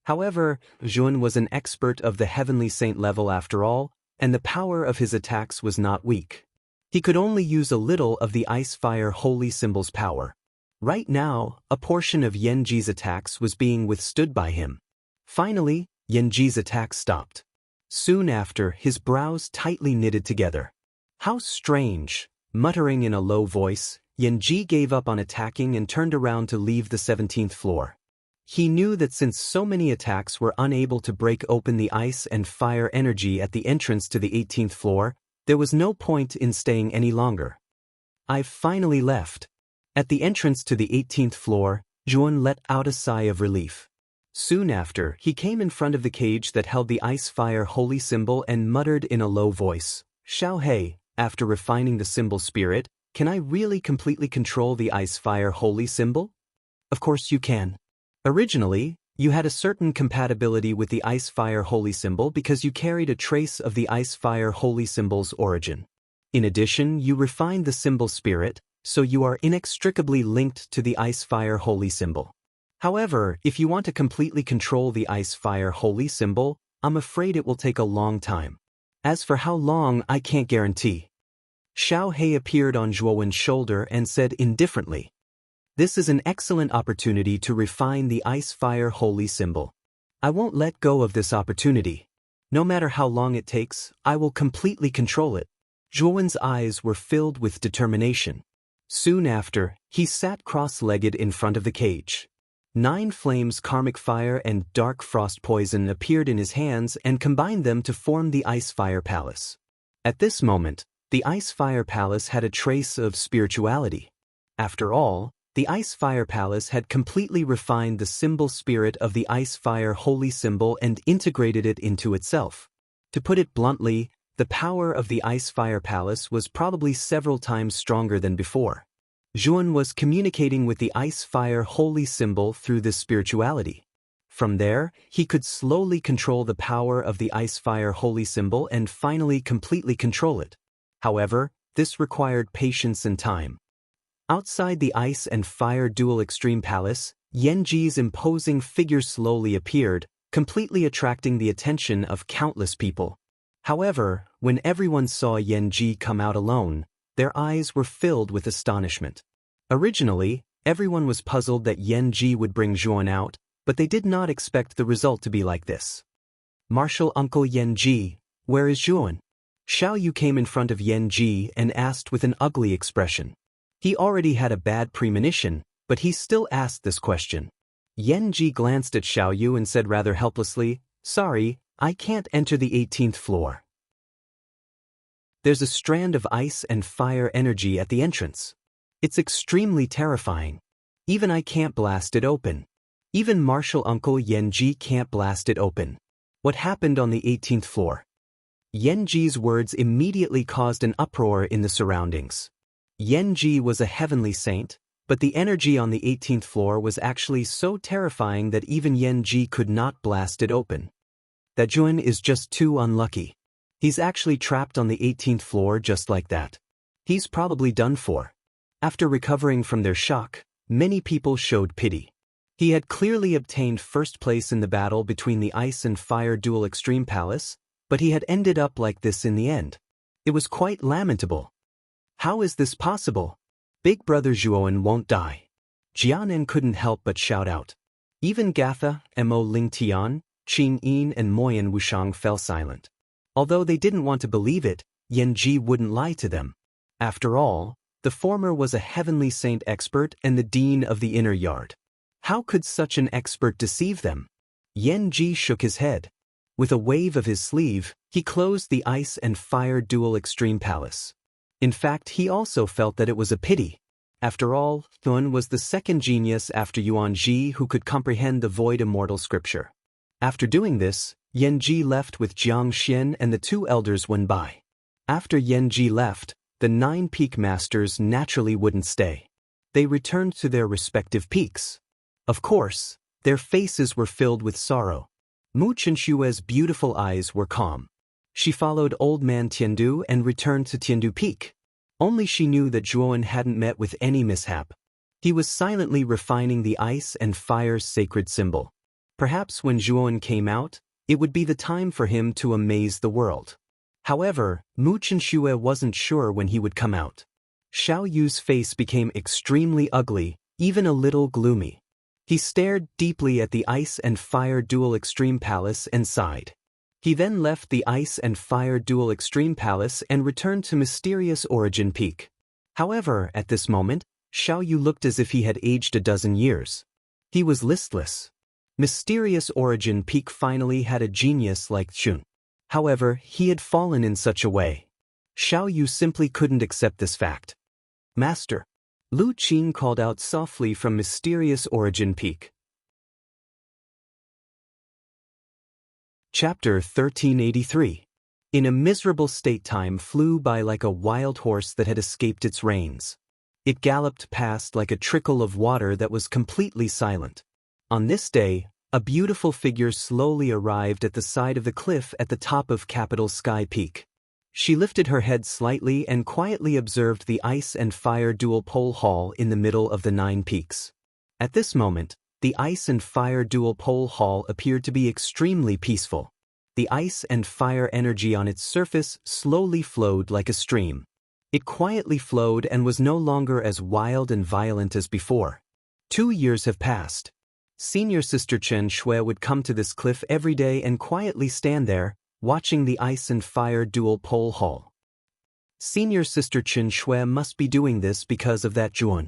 However, Yuan was an expert of the heavenly saint level after all, and the power of his attacks was not weak. He could only use a little of the ice fire holy symbol's power. Right now, a portion of Yanji's attacks was being withstood by him. Finally, Yanji's attack stopped. Soon after, his brows tightly knitted together. How strange! Muttering in a low voice, Yanji gave up on attacking and turned around to leave the 17th floor. He knew that since so many attacks were unable to break open the ice and fire energy at the entrance to the 18th floor, there was no point in staying any longer. I've finally left. At the entrance to the 18th floor, Yuan let out a sigh of relief. Soon after, he came in front of the cage that held the ice fire holy symbol and muttered in a low voice, "Xiao He, after refining the symbol spirit, can I really completely control the ice fire holy symbol?" Of course you can. Originally, you had a certain compatibility with the ice fire holy symbol because you carried a trace of the ice fire holy symbol's origin. In addition, you refined the symbol spirit, so you are inextricably linked to the ice fire holy symbol. However, if you want to completely control the ice fire holy symbol, I'm afraid it will take a long time. As for how long, I can't guarantee. Xiao He appeared on Zhuowen's shoulder and said indifferently, "This is an excellent opportunity to refine the ice fire holy symbol. I won't let go of this opportunity. No matter how long it takes, I will completely control it." Zhuowen's eyes were filled with determination. Soon after, he sat cross-legged in front of the cage. 9 flames karmic fire and dark frost poison appeared in his hands and combined them to form the ice fire palace. At this moment, the ice fire palace had a trace of spirituality. After all, the ice fire palace had completely refined the symbol spirit of the ice fire holy symbol and integrated it into itself. To put it bluntly, the power of the ice fire palace was probably several times stronger than before. Yuan was communicating with the ice fire holy symbol through this spirituality. From there, he could slowly control the power of the ice fire holy symbol and finally completely control it. However, this required patience and time. Outside the ice and fire dual extreme palace, Yanji's imposing figure slowly appeared, completely attracting the attention of countless people. However, when everyone saw Yanji come out alone, their eyes were filled with astonishment. Originally, everyone was puzzled that Yanji would bring Zhuan out, but they did not expect the result to be like this. "Martial Uncle Yanji, where is Zhuan?" Xiao Yu came in front of Yanji and asked with an ugly expression. He already had a bad premonition, but he still asked this question. Yanji glanced at Xiao Yu and said rather helplessly, "Sorry, I can't enter the 18th floor. There's a strand of ice and fire energy at the entrance. It's extremely terrifying. Even I can't blast it open. Even Martial Uncle Yanji can't blast it open. What happened on the 18th floor?" Yanji's words immediately caused an uproar in the surroundings. Yanji was a heavenly saint, but the energy on the 18th floor was actually so terrifying that even Yanji could not blast it open. That Zhuan is just too unlucky. He's actually trapped on the 18th floor just like that. He's probably done for. After recovering from their shock, many people showed pity. He had clearly obtained first place in the battle between the ice and fire dual extreme palace, but he had ended up like this in the end. It was quite lamentable. How is this possible? Big brother Zhuowen won't die. Jianan couldn't help but shout out. Even Gatha, Mo Ling Tian, Qin Yin and Moyan Wushang fell silent. Although they didn't want to believe it, Yanji wouldn't lie to them. After all, the former was a heavenly saint expert and the dean of the inner yard. How could such an expert deceive them? Yanji shook his head. With a wave of his sleeve, he closed the ice and fire dual extreme palace. In fact, he also felt that it was a pity. After all, Thun was the second genius after Yuanji who could comprehend the void immortal scripture. After doing this, Yanji left with Jiang Xian and the 2 elders went by. After Yanji left, the 9 peak masters naturally wouldn't stay. They returned to their respective peaks. Of course, Their faces were filled with sorrow. Mu Qinshue's beautiful eyes were calm. She followed old man Tiandu and returned to Tiandu Peak. Only she knew that Zhuan hadn't met with any mishap. He was silently refining the ice and fire's sacred symbol. Perhaps when Zhuan came out, it would be the time for him to amaze the world. However, Mu Qinshu wasn't sure when he would come out. Xiao Yu's face became extremely ugly, even a little gloomy. He stared deeply at the Ice and Fire Dual Extreme Palace and sighed. He then left the Ice and Fire Dual Extreme Palace and returned to Mysterious Origin Peak. However, at this moment, Xiao Yu looked as if he had aged a dozen years. He was listless. Mysterious Origin Peak finally had a genius like Chun. However, he had fallen in such a way. Xiao Yu simply couldn't accept this fact. Master. Lu Qin called out softly from Mysterious Origin Peak. Chapter 1383. In a miserable state, time flew by like a wild horse that had escaped its reins. It galloped past like a trickle of water that was completely silent. On this day, a beautiful figure slowly arrived at the side of the cliff at the top of Capital Sky Peak. She lifted her head slightly and quietly observed the Ice and Fire Dual Pole Hall in the middle of the 9 peaks. At this moment, the Ice and Fire Dual Pole Hall appeared to be extremely peaceful. The ice and fire energy on its surface slowly flowed like a stream. It quietly flowed and was no longer as wild and violent as before. 2 years have passed. Senior Sister Chen Shui would come to this cliff every day and quietly stand there, watching the Ice and Fire Dual Pole Hall. Senior Sister Chen Shui must be doing this because of that Zhuan.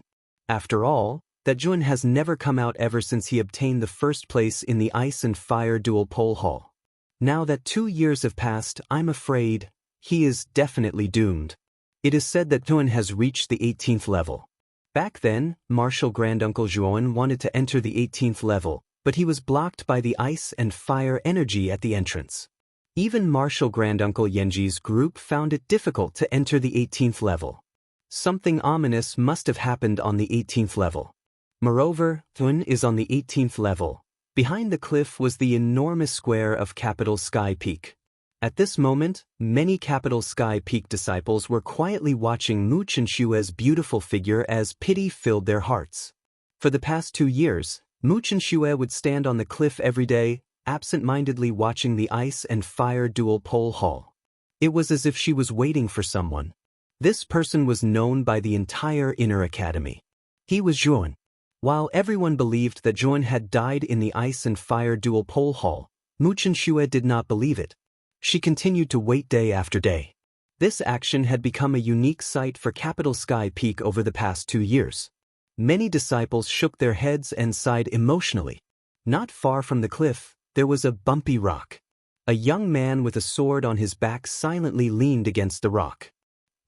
After all, that Zhuan has never come out ever since he obtained the first place in the Ice and Fire Dual Pole Hall. Now that 2 years have passed, I'm afraid he is definitely doomed. It is said that Zhuan has reached the 18th level. Back then, Martial Granduncle Zhuan wanted to enter the 18th level, but he was blocked by the ice and fire energy at the entrance. Even Martial Granduncle Yanji's group found it difficult to enter the 18th level. Something ominous must have happened on the 18th level. Moreover, Zhuan is on the 18th level. Behind the cliff was the enormous square of Capital Sky Peak. At this moment, many Capital Sky Peak disciples were quietly watching Mu Qinshue's beautiful figure as pity filled their hearts. For the past 2 years, Mu Qinshu would stand on the cliff every day, absent-mindedly watching the Ice and Fire Dual Pole Hall. It was as if she was waiting for someone. This person was known by the entire Inner Academy. He was Zhuan. While everyone believed that Zhuan had died in the Ice and Fire Dual Pole Hall, Mu Qinshu did not believe it. She continued to wait day after day. This action had become a unique sight for Capital Sky Peak over the past 2 years. Many disciples shook their heads and sighed emotionally. Not far from the cliff, there was a bumpy rock. A young man with a sword on his back silently leaned against the rock.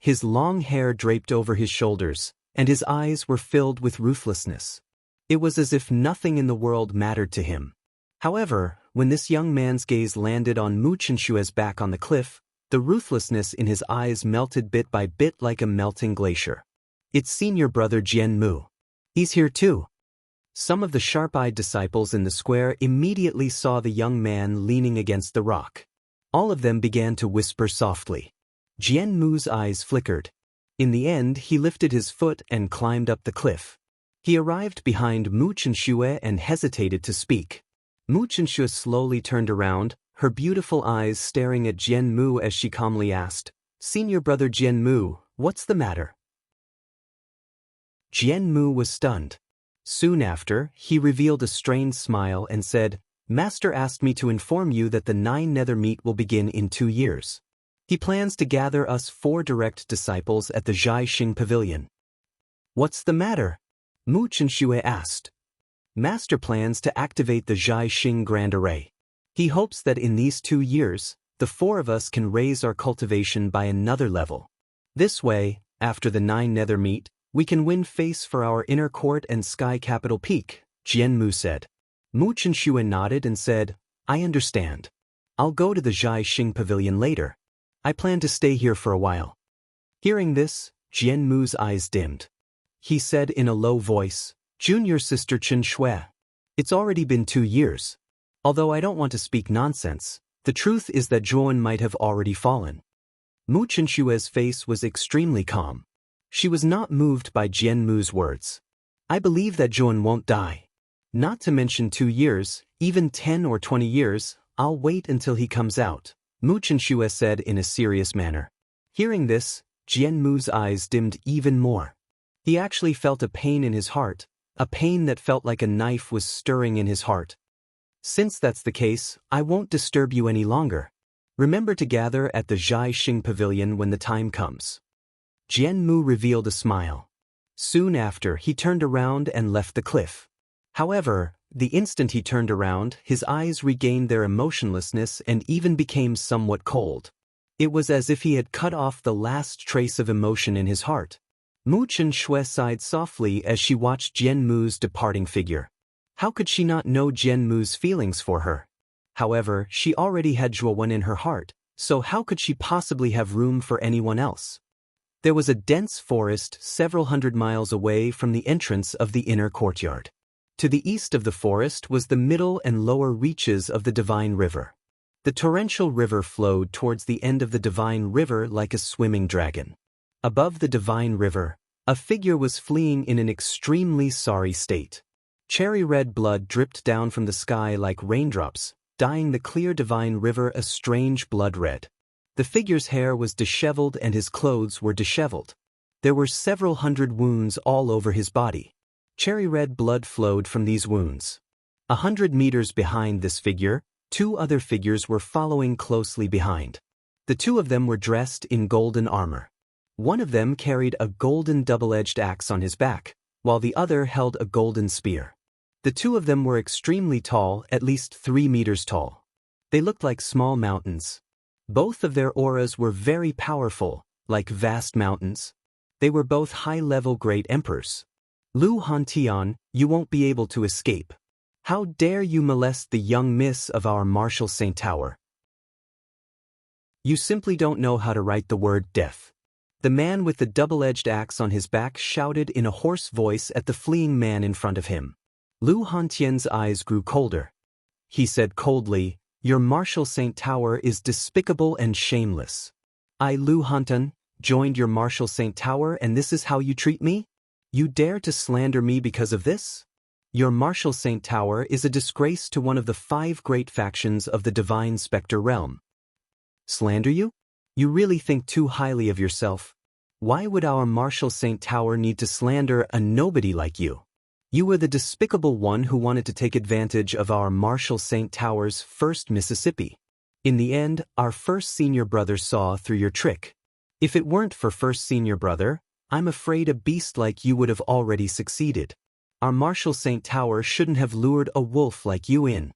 His long hair draped over his shoulders, and his eyes were filled with ruthlessness. It was as if nothing in the world mattered to him. However, when this young man's gaze landed on Mu Qinshue's back on the cliff, the ruthlessness in his eyes melted bit by bit like a melting glacier. It's senior brother Jian Mu. He's here too. Some of the sharp-eyed disciples in the square immediately saw the young man leaning against the rock. All of them began to whisper softly. Jian Mu's eyes flickered. In the end, he lifted his foot and climbed up the cliff. He arrived behind Mu Qinshu and hesitated to speak. Mu Qinshu slowly turned around, her beautiful eyes staring at Jian Mu as she calmly asked, "Senior brother Jian Mu, what's the matter?" Jian Mu was stunned. Soon after, he revealed a strained smile and said, "Master asked me to inform you that the 9 nether meet will begin in 2 years. He plans to gather us 4 direct disciples at the Zhai Xing Pavilion." "What's the matter?" Mu Qinshu asked. "Master plans to activate the Zhai Xing Grand Array. He hopes that in these 2 years, the 4 of us can raise our cultivation by another level. This way, after the 9 nether meet, we can win face for our inner court and sky capital peak," Jian Mu said. Mu Qinshu nodded and said, "I understand. I'll go to the Zhai Xing Pavilion later. I plan to stay here for a while." Hearing this, Jian Mu's eyes dimmed. He said in a low voice, "Junior Sister Chen Shui, It's already been 2 years. Although I don't want to speak nonsense, the truth is that Zhuan might have already fallen. Mu Qinshue's face was extremely calm. She was not moved by Jian Mu's words. I believe that Zhuan won't die. Not to mention 2 years, even 10 or 20 years, I'll wait until he comes out, Mu Qinshu said in a serious manner. Hearing this, Jian Mu's eyes dimmed even more. He actually felt a pain in his heart, a pain that felt like a knife was stirring in his heart. Since that's the case, I won't disturb you any longer. Remember to gather at the Zhai Xing Pavilion when the time comes. Jian Mu revealed a smile. Soon after, he turned around and left the cliff. However, the instant he turned around, his eyes regained their emotionlessness and even became somewhat cold. It was as if he had cut off the last trace of emotion in his heart. Mu Qinshui sighed softly as she watched Jian Mu's departing figure. How could she not know Jian Mu's feelings for her? However, she already had Zhuowen in her heart, so how could she possibly have room for anyone else? There was a dense forest several hundred miles away from the entrance of the inner courtyard. To the east of the forest was the middle and lower reaches of the Divine River. The torrential river flowed towards the end of the Divine River like a swimming dragon. Above the Divine River, a figure was fleeing in an extremely sorry state. Cherry-red blood dripped down from the sky like raindrops, dyeing the clear Divine River a strange blood red. The figure's hair was disheveled and his clothes were disheveled. There were several hundred wounds all over his body. Cherry-red blood flowed from these wounds. 100 meters behind this figure, 2 other figures were following closely behind. The 2 of them were dressed in golden armor. One of them carried a golden double-edged axe on his back, while the other held a golden spear. The 2 of them were extremely tall, at least 3 meters tall. They looked like small mountains. Both of their auras were very powerful, like vast mountains. They were both high-level great emperors. Lu Hantian, you won't be able to escape. How dare you molest the young miss of our Martial Saint Tower? You simply don't know how to write the word death. The man with the double-edged axe on his back shouted in a hoarse voice at the fleeing man in front of him. Lu Hantian's eyes grew colder. He said coldly, Your Martial Saint Tower is despicable and shameless. I, Lu Hantian, joined your Martial Saint Tower and this is how you treat me? You dare to slander me because of this? Your Martial Saint Tower is a disgrace to one of the 5 great factions of the Divine Spectre realm. Slander you? You really think too highly of yourself. Why would our Martial Saint Tower need to slander a nobody like you? You were the despicable one who wanted to take advantage of our Martial Saint Tower's first Mississippi. In the end, our first senior brother saw through your trick. If it weren't for first senior brother, I'm afraid a beast like you would have already succeeded. Our Martial Saint Tower shouldn't have lured a wolf like you in.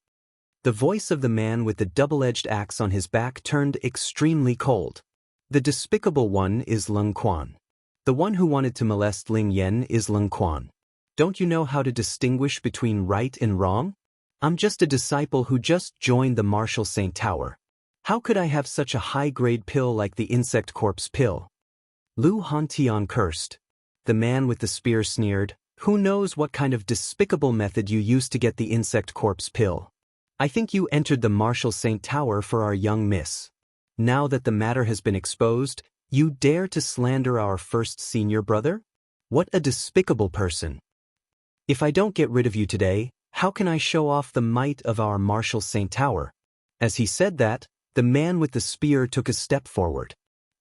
The voice of the man with the double-edged axe on his back turned extremely cold. The despicable one is Leng Quan. The one who wanted to molest Ling Yan is Leng Quan. Don't you know how to distinguish between right and wrong? I'm just a disciple who just joined the Martial Saint Tower. How could I have such a high-grade pill like the insect corpse pill? Lu Hantian cursed. The man with the spear sneered, Who knows what kind of despicable method you used to get the insect corpse pill? I think you entered the Martial Saint Tower for our young miss. Now that the matter has been exposed, you dare to slander our first senior brother? What a despicable person. If I don't get rid of you today, how can I show off the might of our Martial Saint Tower? As he said that, the man with the spear took a step forward.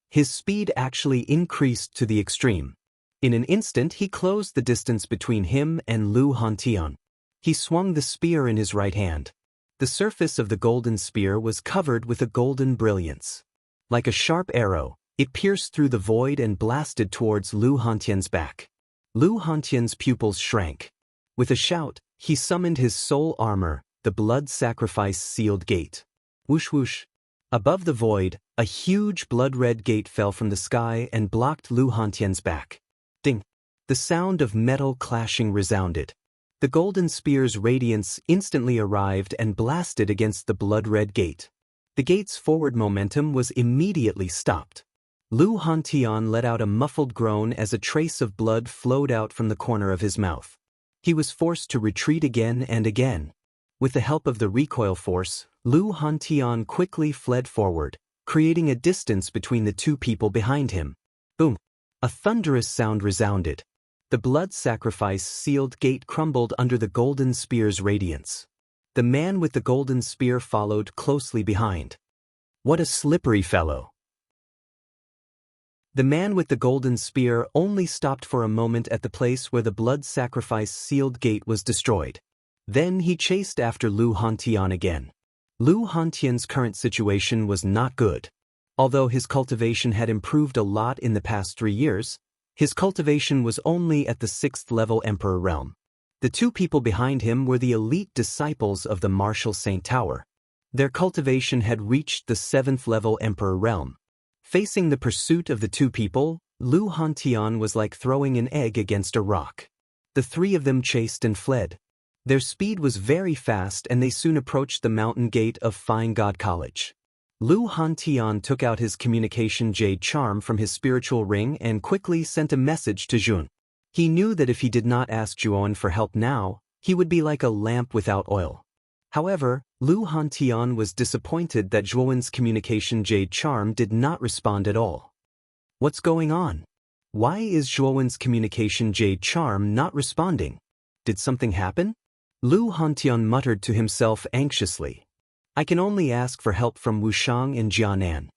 His speed actually increased to the extreme. In an instant he closed the distance between him and Lu Hantian. He swung the spear in his right hand. The surface of the golden spear was covered with a golden brilliance. Like a sharp arrow, it pierced through the void and blasted towards Lu Hantian's back. Lu Hantian's pupils shrank. With a shout, he summoned his soul armor, the blood sacrifice sealed gate. Whoosh whoosh. Above the void, a huge blood-red gate fell from the sky and blocked Lu Hantian's back. Ding! The sound of metal clashing resounded. The golden spear's radiance instantly arrived and blasted against the blood-red gate. The gate's forward momentum was immediately stopped. Lu Hantian let out a muffled groan as a trace of blood flowed out from the corner of his mouth. He was forced to retreat again and again. With the help of the recoil force, Lu Hantian quickly fled forward, creating a distance between the two people behind him. Boom! A thunderous sound resounded. The blood sacrifice-sealed gate crumbled under the golden spear's radiance. The man with the golden spear followed closely behind. What a slippery fellow! The man with the golden spear only stopped for a moment at the place where the blood sacrifice-sealed gate was destroyed. Then he chased after Lu Hantian again. Lu Hantian's current situation was not good. Although his cultivation had improved a lot in the past 3 years, his cultivation was only at the 6th level Emperor realm. The two people behind him were the elite disciples of the Martial Saint Tower. Their cultivation had reached the 7th level Emperor realm. Facing the pursuit of the two people, Lu Hantian was like throwing an egg against a rock. The three of them chased and fled. Their speed was very fast and they soon approached the mountain gate of Fine God College. Lu Hantian took out his communication jade charm from his spiritual ring and quickly sent a message to Jun. He knew that if he did not ask Juon for help now, he would be like a lamp without oil. However, Lu Hantian was disappointed that Zhuowen's communication jade charm did not respond at all. What's going on? Why is Zhuowen's communication jade charm not responding? Did something happen? Lu Hantian muttered to himself anxiously. I can only ask for help from Wushang and Jianan.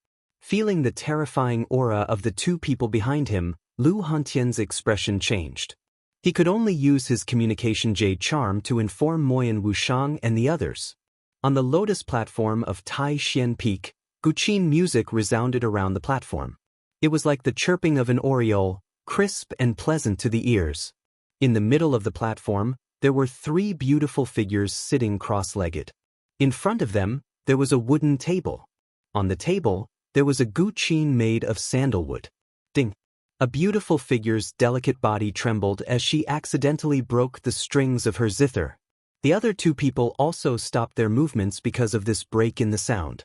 Feeling the terrifying aura of the two people behind him, Lu Hantian's expression changed. He could only use his communication jade charm to inform Moyan Wushang and the others. On the lotus platform of Tai Xian Peak, Guqin music resounded around the platform. It was like the chirping of an oriole, crisp and pleasant to the ears. In the middle of the platform, there were 3 beautiful figures sitting cross-legged. In front of them, there was a wooden table. On the table, there was a guqin made of sandalwood. Ding! A beautiful figure's delicate body trembled as she accidentally broke the strings of her zither. The other 2 people also stopped their movements because of this break in the sound.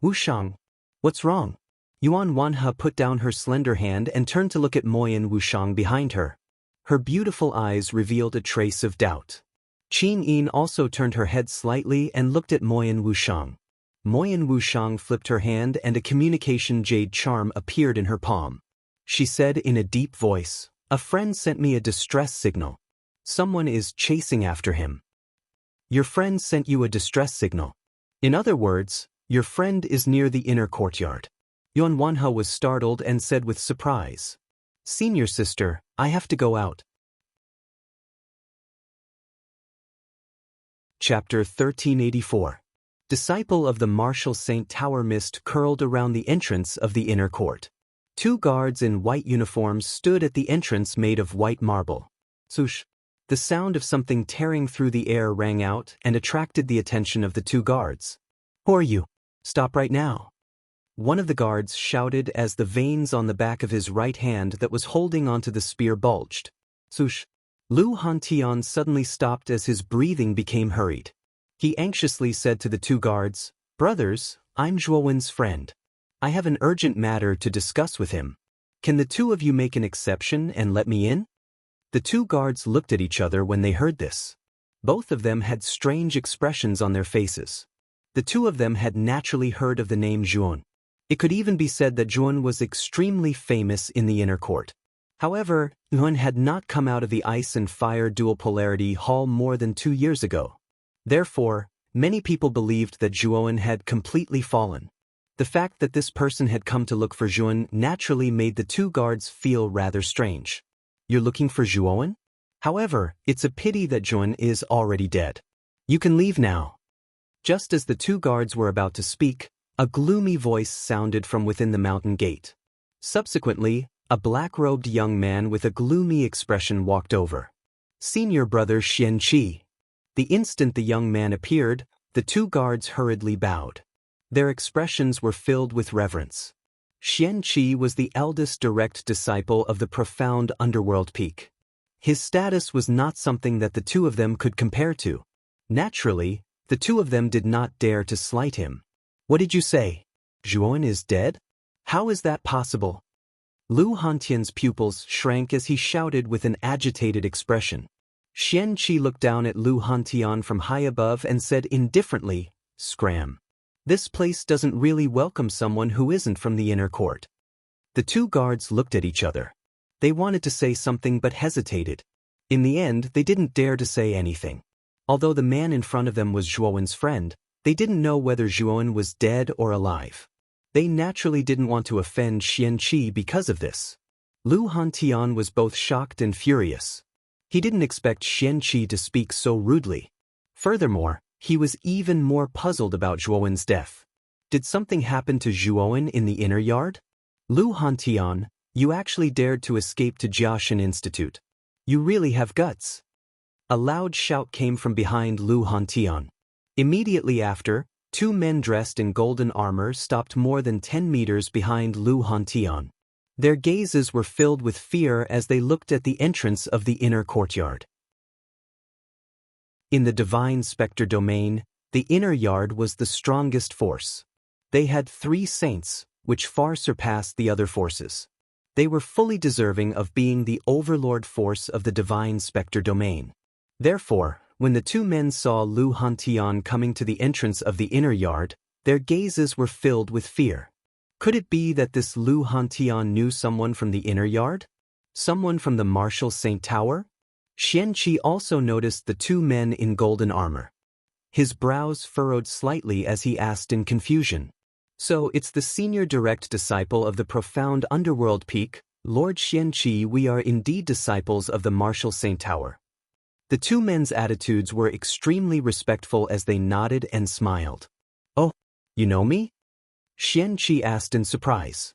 Wushang, what's wrong? Yuan Wanhe put down her slender hand and turned to look at Moyan Wushang behind her. Her beautiful eyes revealed a trace of doubt. Qin Yin also turned her head slightly and looked at Moyan Wushang. Moyan Wushang flipped her hand and a communication jade charm appeared in her palm. She said in a deep voice, "A friend sent me a distress signal. Someone is chasing after him." Your friend sent you a distress signal. In other words, your friend is near the inner courtyard. Yuan Wanhe was startled and said with surprise, "Senior sister, I have to go out." Chapter 1384. Disciple of the Martial Saint Tower mist curled around the entrance of the inner court. 2 guards in white uniforms stood at the entrance made of white marble. Swoosh! The sound of something tearing through the air rang out and attracted the attention of the 2 guards. Who are you? Stop right now. One of the guards shouted as the veins on the back of his right hand that was holding onto the spear bulged. Swoosh! Lu Hantian suddenly stopped as his breathing became hurried. He anxiously said to the 2 guards, "Brothers, I'm Zhuowen's friend. I have an urgent matter to discuss with him. Can the 2 of you make an exception and let me in?" The 2 guards looked at each other when they heard this. Both of them had strange expressions on their faces. The 2 of them had naturally heard of the name Zhuon. It could even be said that Zhuon was extremely famous in the inner court. However, Zhuon had not come out of the Ice and Fire Dual Polarity Hall more than 2 years ago. Therefore, many people believed that Zhuon had completely fallen. The fact that this person had come to look for Zhuon naturally made the 2 guards feel rather strange. You're looking for Zhuon? However, it's a pity that Zhuon is already dead. You can leave now. Just as the 2 guards were about to speak, a gloomy voice sounded from within the mountain gate. Subsequently, a black-robed young man with a gloomy expression walked over. Senior brother Xian Qi. The instant the young man appeared, the 2 guards hurriedly bowed. Their expressions were filled with reverence. Xian Qi was the eldest direct disciple of the profound underworld peak. His status was not something that the 2 of them could compare to. Naturally, the 2 of them did not dare to slight him. What did you say? Zhuon is dead? How is that possible? Lu Hantian's pupils shrank as he shouted with an agitated expression. Xian Qi looked down at Lu Hantian from high above and said indifferently, "Scram. This place doesn't really welcome someone who isn't from the inner court." The two guards looked at each other. They wanted to say something but hesitated. In the end, they didn't dare to say anything. Although the man in front of them was Zhuowen's friend, they didn't know whether Zhuowen was dead or alive. They naturally didn't want to offend Xian Qi because of this. Lu Hantian was both shocked and furious. He didn't expect Xian Qi to speak so rudely. Furthermore, he was even more puzzled about Zhuowen's death. Did something happen to Zhuowen in the inner yard? Lu Hantian, you actually dared to escape to Jiaxin Institute. You really have guts. A loud shout came from behind Lu Hantian. Immediately after, two men dressed in golden armor stopped more than 10 meters behind Lu Hantian. Their gazes were filled with fear as they looked at the entrance of the inner courtyard. In the divine specter domain, the inner yard was the strongest force. They had 3 saints, which far surpassed the other forces. They were fully deserving of being the overlord force of the divine specter domain. Therefore, when the two men saw Lu Hantian coming to the entrance of the inner yard, their gazes were filled with fear. Could it be that this Lu Hantian knew someone from the inner yard? Someone from the Martial Saint Tower? Xian Qi also noticed the two men in golden armor. His brows furrowed slightly as he asked in confusion. So it's the senior direct disciple of the profound underworld peak, Lord Xian Qi. We are indeed disciples of the Martial Saint Tower. The two men's attitudes were extremely respectful as they nodded and smiled. Oh, you know me? Xian Qi asked in surprise.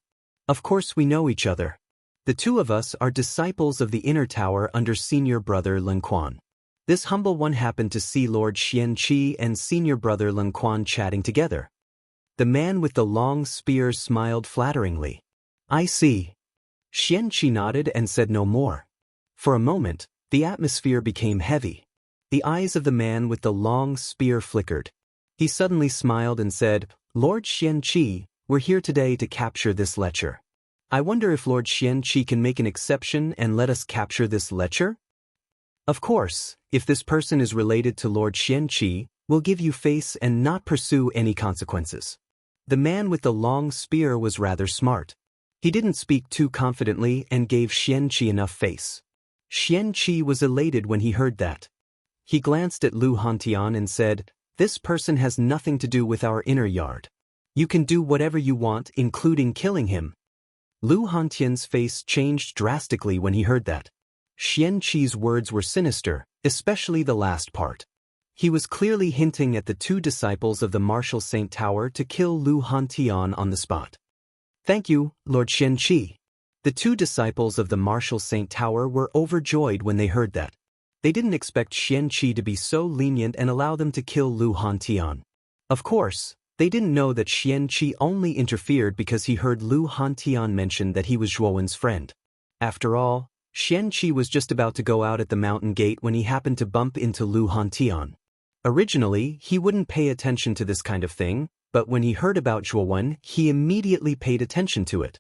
Of course we know each other. The two of us are disciples of the inner tower under senior brother Lin Quan. This humble one happened to see Lord Xian Qi and senior brother Lin Quan chatting together. The man with the long spear smiled flatteringly. I see. Xian Qi nodded and said no more. For a moment, the atmosphere became heavy. The eyes of the man with the long spear flickered. He suddenly smiled and said, Lord Xian Qi, we're here today to capture this lecher. I wonder if Lord Xian Qi can make an exception and let us capture this lecher? Of course, if this person is related to Lord Xian Qi, we'll give you face and not pursue any consequences. The man with the long spear was rather smart. He didn't speak too confidently and gave Xian Qi enough face. Xian Qi was elated when he heard that. He glanced at Lu Hantian and said, This person has nothing to do with our inner yard. You can do whatever you want, including killing him. Lu Hantian's face changed drastically when he heard that. Xian Qi's words were sinister, especially the last part. He was clearly hinting at the two disciples of the Martial Saint Tower to kill Lu Hantian on the spot. Thank you, Lord Xian Qi. The two disciples of the Martial Saint Tower were overjoyed when they heard that. They didn't expect Xian Qi to be so lenient and allow them to kill Lu Hantian. Of course, they didn't know that Xian Qi only interfered because he heard Lu Hantian mention that he was Zhuowen's friend. After all, Xian Qi was just about to go out at the mountain gate when he happened to bump into Lu Hantian. Originally, he wouldn't pay attention to this kind of thing, but when he heard about Zhuowen, he immediately paid attention to it.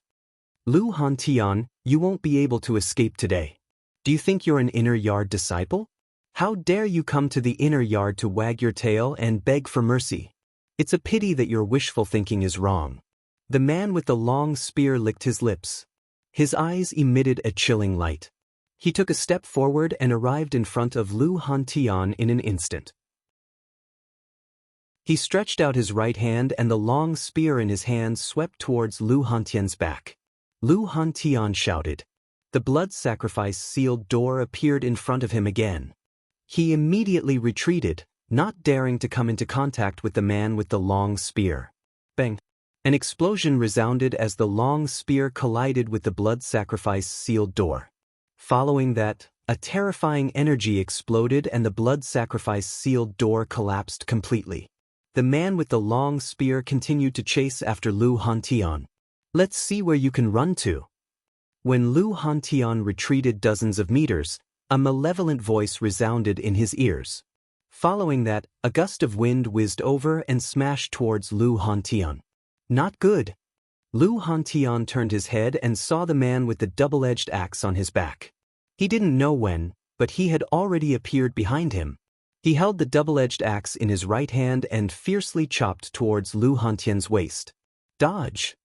Lu Hantian, you won't be able to escape today. Do you think you're an inner yard disciple? How dare you come to the inner yard to wag your tail and beg for mercy? It's a pity that your wishful thinking is wrong. The man with the long spear licked his lips. His eyes emitted a chilling light. He took a step forward and arrived in front of Lu Hantian in an instant. He stretched out his right hand and the long spear in his hand swept towards Lu Hantian's back. Lu Hantian shouted. The blood sacrifice sealed door appeared in front of him again. He immediately retreated, not daring to come into contact with the man with the long spear. Bang! An explosion resounded as the long spear collided with the blood sacrifice sealed door. Following that, a terrifying energy exploded and the blood sacrifice sealed door collapsed completely. The man with the long spear continued to chase after Lu Hantian. Let's see where you can run to. When Lu Hantian retreated dozens of meters, a malevolent voice resounded in his ears. Following that, a gust of wind whizzed over and smashed towards Lu Hantian. Not good. Lu Hantian turned his head and saw the man with the double-edged axe on his back. He didn't know when, but he had already appeared behind him. He held the double-edged axe in his right hand and fiercely chopped towards Lu Hantian's waist. Dodge!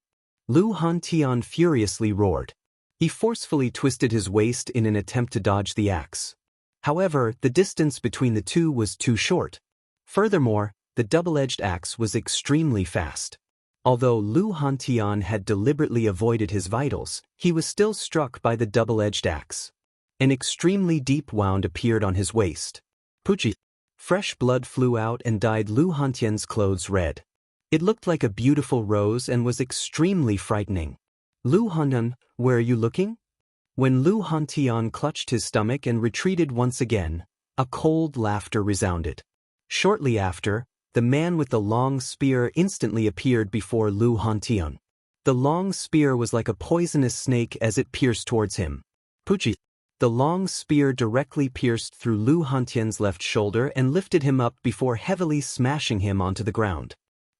Lu Hantian furiously roared. He forcefully twisted his waist in an attempt to dodge the axe. However, the distance between the two was too short. Furthermore, the double-edged axe was extremely fast. Although Lu Hantian had deliberately avoided his vitals, he was still struck by the double-edged axe. An extremely deep wound appeared on his waist. Puchi! Fresh blood flew out and dyed Lu Hantian's clothes red. It looked like a beautiful rose and was extremely frightening. Lu Hantian, where are you looking? When Lu Hantian clutched his stomach and retreated once again, a cold laughter resounded. Shortly after, the man with the long spear instantly appeared before Lu Hantian. The long spear was like a poisonous snake as it pierced towards him. Puchi! The long spear directly pierced through Lu Hantian's left shoulder and lifted him up before heavily smashing him onto the ground.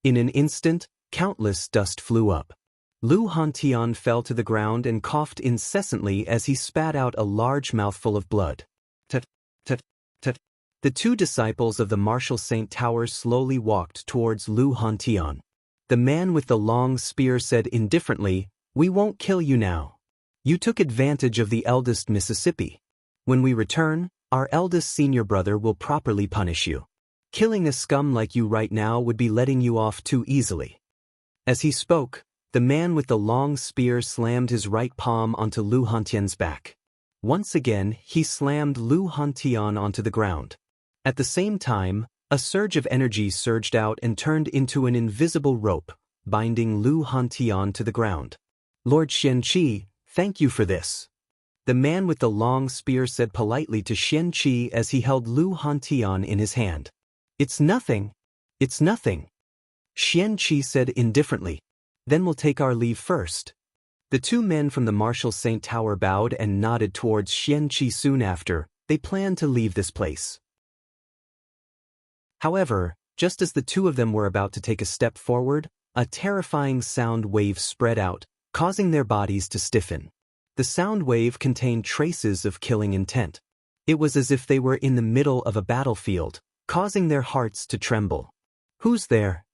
In an instant, countless dust flew up. Lu Hantian fell to the ground and coughed incessantly as he spat out a large mouthful of blood. Tut, tut, tut. The two disciples of the martial Saint Tower slowly walked towards Lu Hantian. The man with the long spear said indifferently, "We won't kill you now. You took advantage of the eldest Mississippi. When we return, our eldest senior brother will properly punish you. Killing a scum like you right now would be letting you off too easily." As he spoke, the man with the long spear slammed his right palm onto Lu Hantian's back. Once again, he slammed Lu Hantian onto the ground. At the same time, a surge of energy surged out and turned into an invisible rope, binding Lu Hantian to the ground. "Lord Xianqi, thank you for this." The man with the long spear said politely to Xianqi as he held Lu Hantian in his hand. "It's nothing. It's nothing." Xianqi said indifferently. "Then we'll take our leave first." The two men from the Martial Saint Tower bowed and nodded towards Xianqi soon after. They planned to leave this place. However, just as the two of them were about to take a step forward, a terrifying sound wave spread out, causing their bodies to stiffen. The sound wave contained traces of killing intent. It was as if they were in the middle of a battlefield, causing their hearts to tremble. "Who's there?"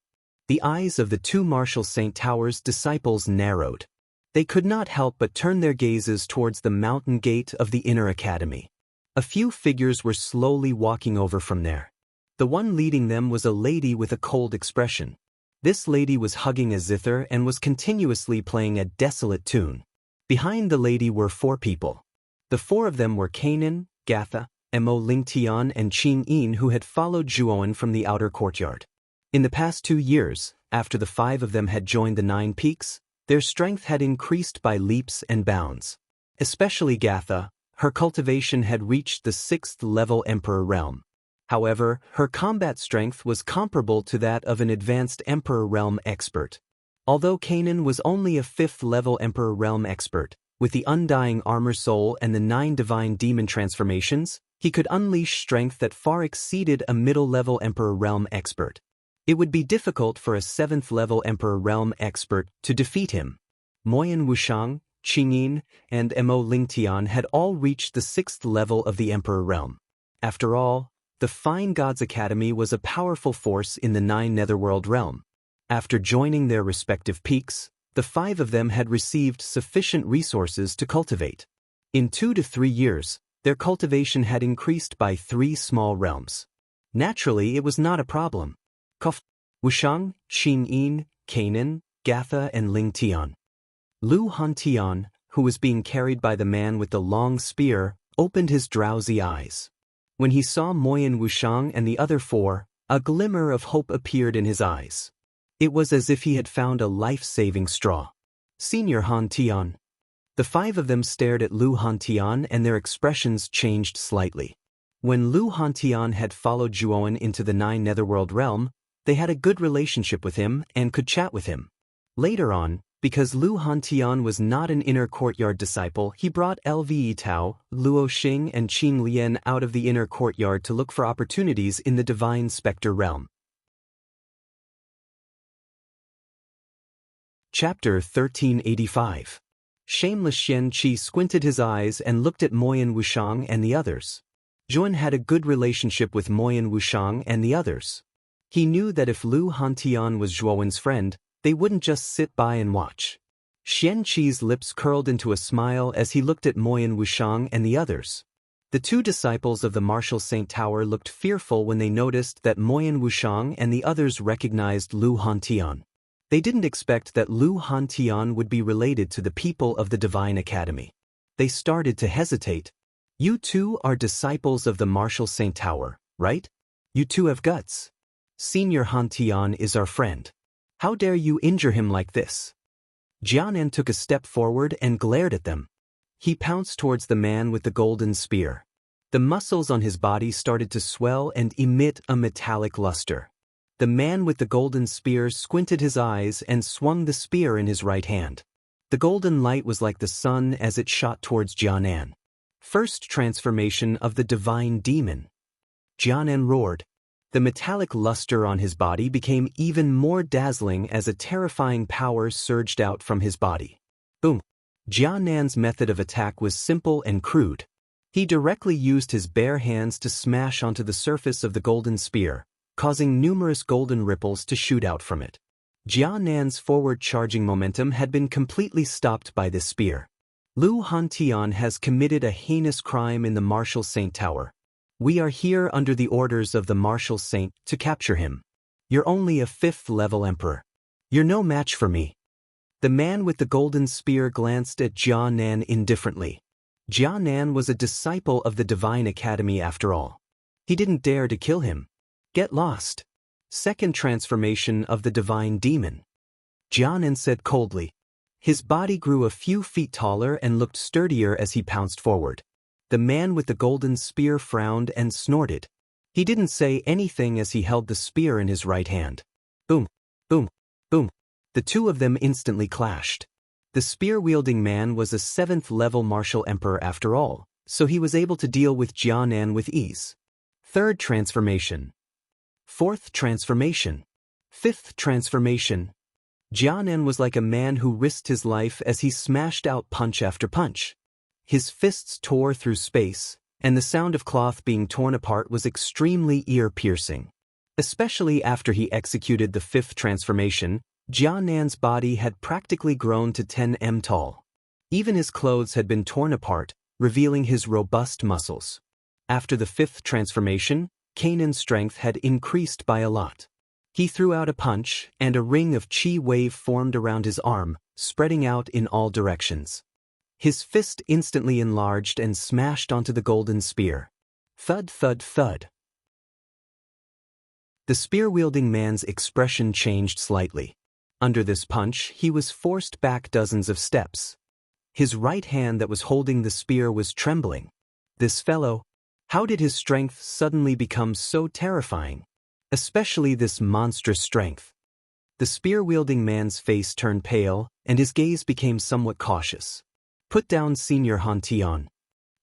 The eyes of the two Martial Saint Tower's disciples narrowed. They could not help but turn their gazes towards the mountain gate of the inner academy. A few figures were slowly walking over from there. The one leading them was a lady with a cold expression. This lady was hugging a zither and was continuously playing a desolate tune. Behind the lady were four people. The four of them were Kanan, Gatha, Mo Lingtian and Qing Yin, who had followed Zhuoan from the outer courtyard. In the past 2 years, after the five of them had joined the 9 peaks, their strength had increased by leaps and bounds. Especially Gatha, her cultivation had reached the 6th level Emperor realm. However, her combat strength was comparable to that of an advanced Emperor realm expert. Although Kanan was only a 5th level Emperor realm expert, with the undying armor soul and the 9 divine demon transformations, he could unleash strength that far exceeded a middle-level Emperor realm expert. It would be difficult for a 7th level Emperor realm expert to defeat him. Moyan Wushang, Qingyin, and Mo Lingtian had all reached the 6th level of the Emperor realm. After all, the Fine Gods Academy was a powerful force in the 9 Netherworld realm. After joining their respective peaks, the 5 of them had received sufficient resources to cultivate. In 2 to 3 years, their cultivation had increased by 3 small realms. Naturally, it was not a problem. Wushang, Qingyin, Kanan, Gatha and Lingtian. Lu Hantian, who was being carried by the man with the long spear, opened his drowsy eyes. When he saw Moyan Wushang and the other 4, a glimmer of hope appeared in his eyes. It was as if he had found a life-saving straw. "Senior Hantian." The 5 of them stared at Lu Hantian and their expressions changed slightly. When Lu Hantian had followed Zhuoan into the 9 Netherworld realm, they had a good relationship with him and could chat with him. Later on, because Lu Hantian was not an inner courtyard disciple, he brought Lve Tao, Luo Xing and Qing Lian out of the inner courtyard to look for opportunities in the divine specter realm. Chapter 1385. Shameless Xianqi squinted his eyes and looked at Moyan Wushang and the others. Zhuan had a good relationship with Moyan Wushang and the others. He knew that if Lu Hantian was Zhuowen's friend, they wouldn't just sit by and watch. Xian Qi's lips curled into a smile as he looked at Moyan Wushang and the others. The two disciples of the Martial Saint Tower looked fearful when they noticed that Moyan Wushang and the others recognized Lu Hantian. They didn't expect that Lu Hantian would be related to the people of the Divine Academy. They started to hesitate. You two are disciples of the Martial Saint Tower, right? You two have guts. Senior Hantian is our friend. How dare you injure him like this? Jianan took a step forward and glared at them. He pounced towards the man with the golden spear. The muscles on his body started to swell and emit a metallic luster. The man with the golden spear squinted his eyes and swung the spear in his right hand. The golden light was like the sun as it shot towards Jianan. First transformation of the divine demon. Jianan roared. The metallic luster on his body became even more dazzling as a terrifying power surged out from his body. Boom! Jianan's method of attack was simple and crude. He directly used his bare hands to smash onto the surface of the golden spear, causing numerous golden ripples to shoot out from it. Jianan's forward-charging momentum had been completely stopped by this spear. Lu Hantian has committed a heinous crime in the Martial Saint Tower. We are here under the orders of the Martial Saint to capture him. You're only a 5th-level emperor. You're no match for me. The man with the golden spear glanced at Jianan indifferently. Jianan was a disciple of the Divine Academy after all. He didn't dare to kill him. Get lost. Second transformation of the divine demon. Jianan said coldly. His body grew a few feet taller and looked sturdier as he pounced forward. The man with the golden spear frowned and snorted. He didn't say anything as he held the spear in his right hand. Boom, boom, boom. The two of them instantly clashed. The spear-wielding man was a 7th-level martial emperor after all, so he was able to deal with Jianan with ease. Third transformation. Fourth transformation. Fifth transformation. Jianan was like a man who risked his life as he smashed out punch after punch. His fists tore through space, and the sound of cloth being torn apart was extremely ear-piercing. Especially after he executed the 5th transformation, Jianan's body had practically grown to 10 m tall. Even his clothes had been torn apart, revealing his robust muscles. After the 5th transformation, Kanan's strength had increased by a lot. He threw out a punch, and a ring of chi wave formed around his arm, spreading out in all directions. His fist instantly enlarged and smashed onto the golden spear. Thud, thud, thud. The spear-wielding man's expression changed slightly. Under this punch, he was forced back dozens of steps. His right hand that was holding the spear was trembling. This fellow, how did his strength suddenly become so terrifying? Especially this monstrous strength. The spear-wielding man's face turned pale, and his gaze became somewhat cautious. Put down Senior Hantian.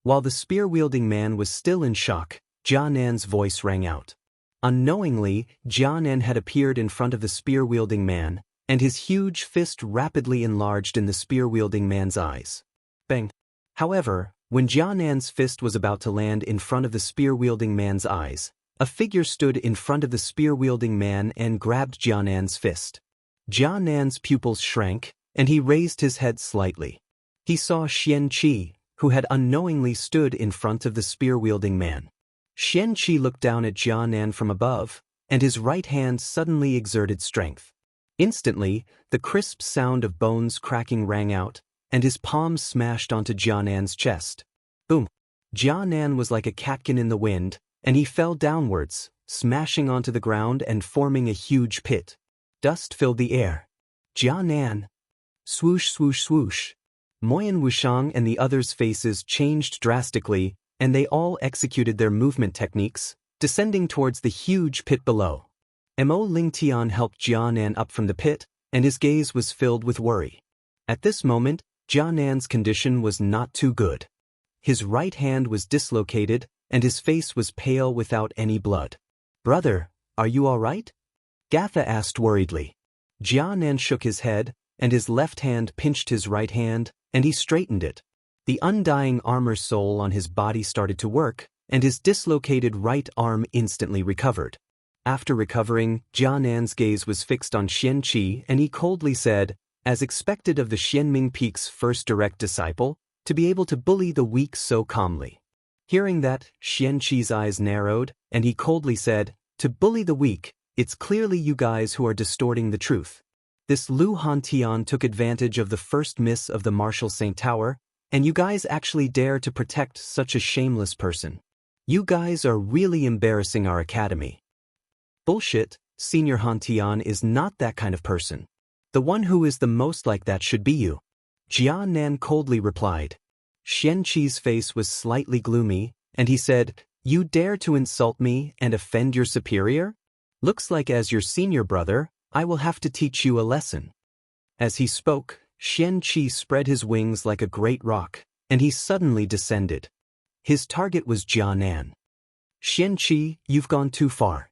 While the spear-wielding man was still in shock, Jianan's voice rang out. Unknowingly, Jianan had appeared in front of the spear-wielding man, and his huge fist rapidly enlarged in the spear-wielding man's eyes. Bang! However, when Jianan's fist was about to land in front of the spear-wielding man's eyes, a figure stood in front of the spear-wielding man and grabbed Jianan's fist. Jianan's pupils shrank, and he raised his head slightly. He saw Xian Qi, who had unknowingly stood in front of the spear-wielding man. Xian Qi looked down at Jianan from above, and his right hand suddenly exerted strength. Instantly, the crisp sound of bones cracking rang out, and his palms smashed onto Jianan's chest. Boom! Jianan was like a catkin in the wind, and he fell downwards, smashing onto the ground and forming a huge pit. Dust filled the air. Jianan! Swoosh, swoosh, swoosh. Moyan Wushang and the others' faces changed drastically, and they all executed their movement techniques, descending towards the huge pit below. Mo Lingtian helped Jianan up from the pit, and his gaze was filled with worry. At this moment, Jianan's condition was not too good. His right hand was dislocated, and his face was pale without any blood. "Brother, are you all right?" Gatha asked worriedly. Jianan shook his head, and his left hand pinched his right hand, and he straightened it. The undying armor soul on his body started to work, and his dislocated right arm instantly recovered. After recovering, Jianan's gaze was fixed on Xianqi and he coldly said, as expected of the Xianming Peak's first direct disciple, to be able to bully the weak so calmly. Hearing that, Xianqi's eyes narrowed, and he coldly said, to bully the weak, it's clearly you guys who are distorting the truth. This Lu Hantian took advantage of the first miss of the Martial Saint Tower, and you guys actually dare to protect such a shameless person. You guys are really embarrassing our academy. Bullshit, Senior Hantian is not that kind of person. The one who is the most like that should be you. Jianan coldly replied. Xianqi's face was slightly gloomy, and he said, you dare to insult me and offend your superior? Looks like as your senior brother, I will have to teach you a lesson. As he spoke, Xianqi spread his wings like a great rock, and he suddenly descended. His target was Jianan. Xianqi, you've gone too far.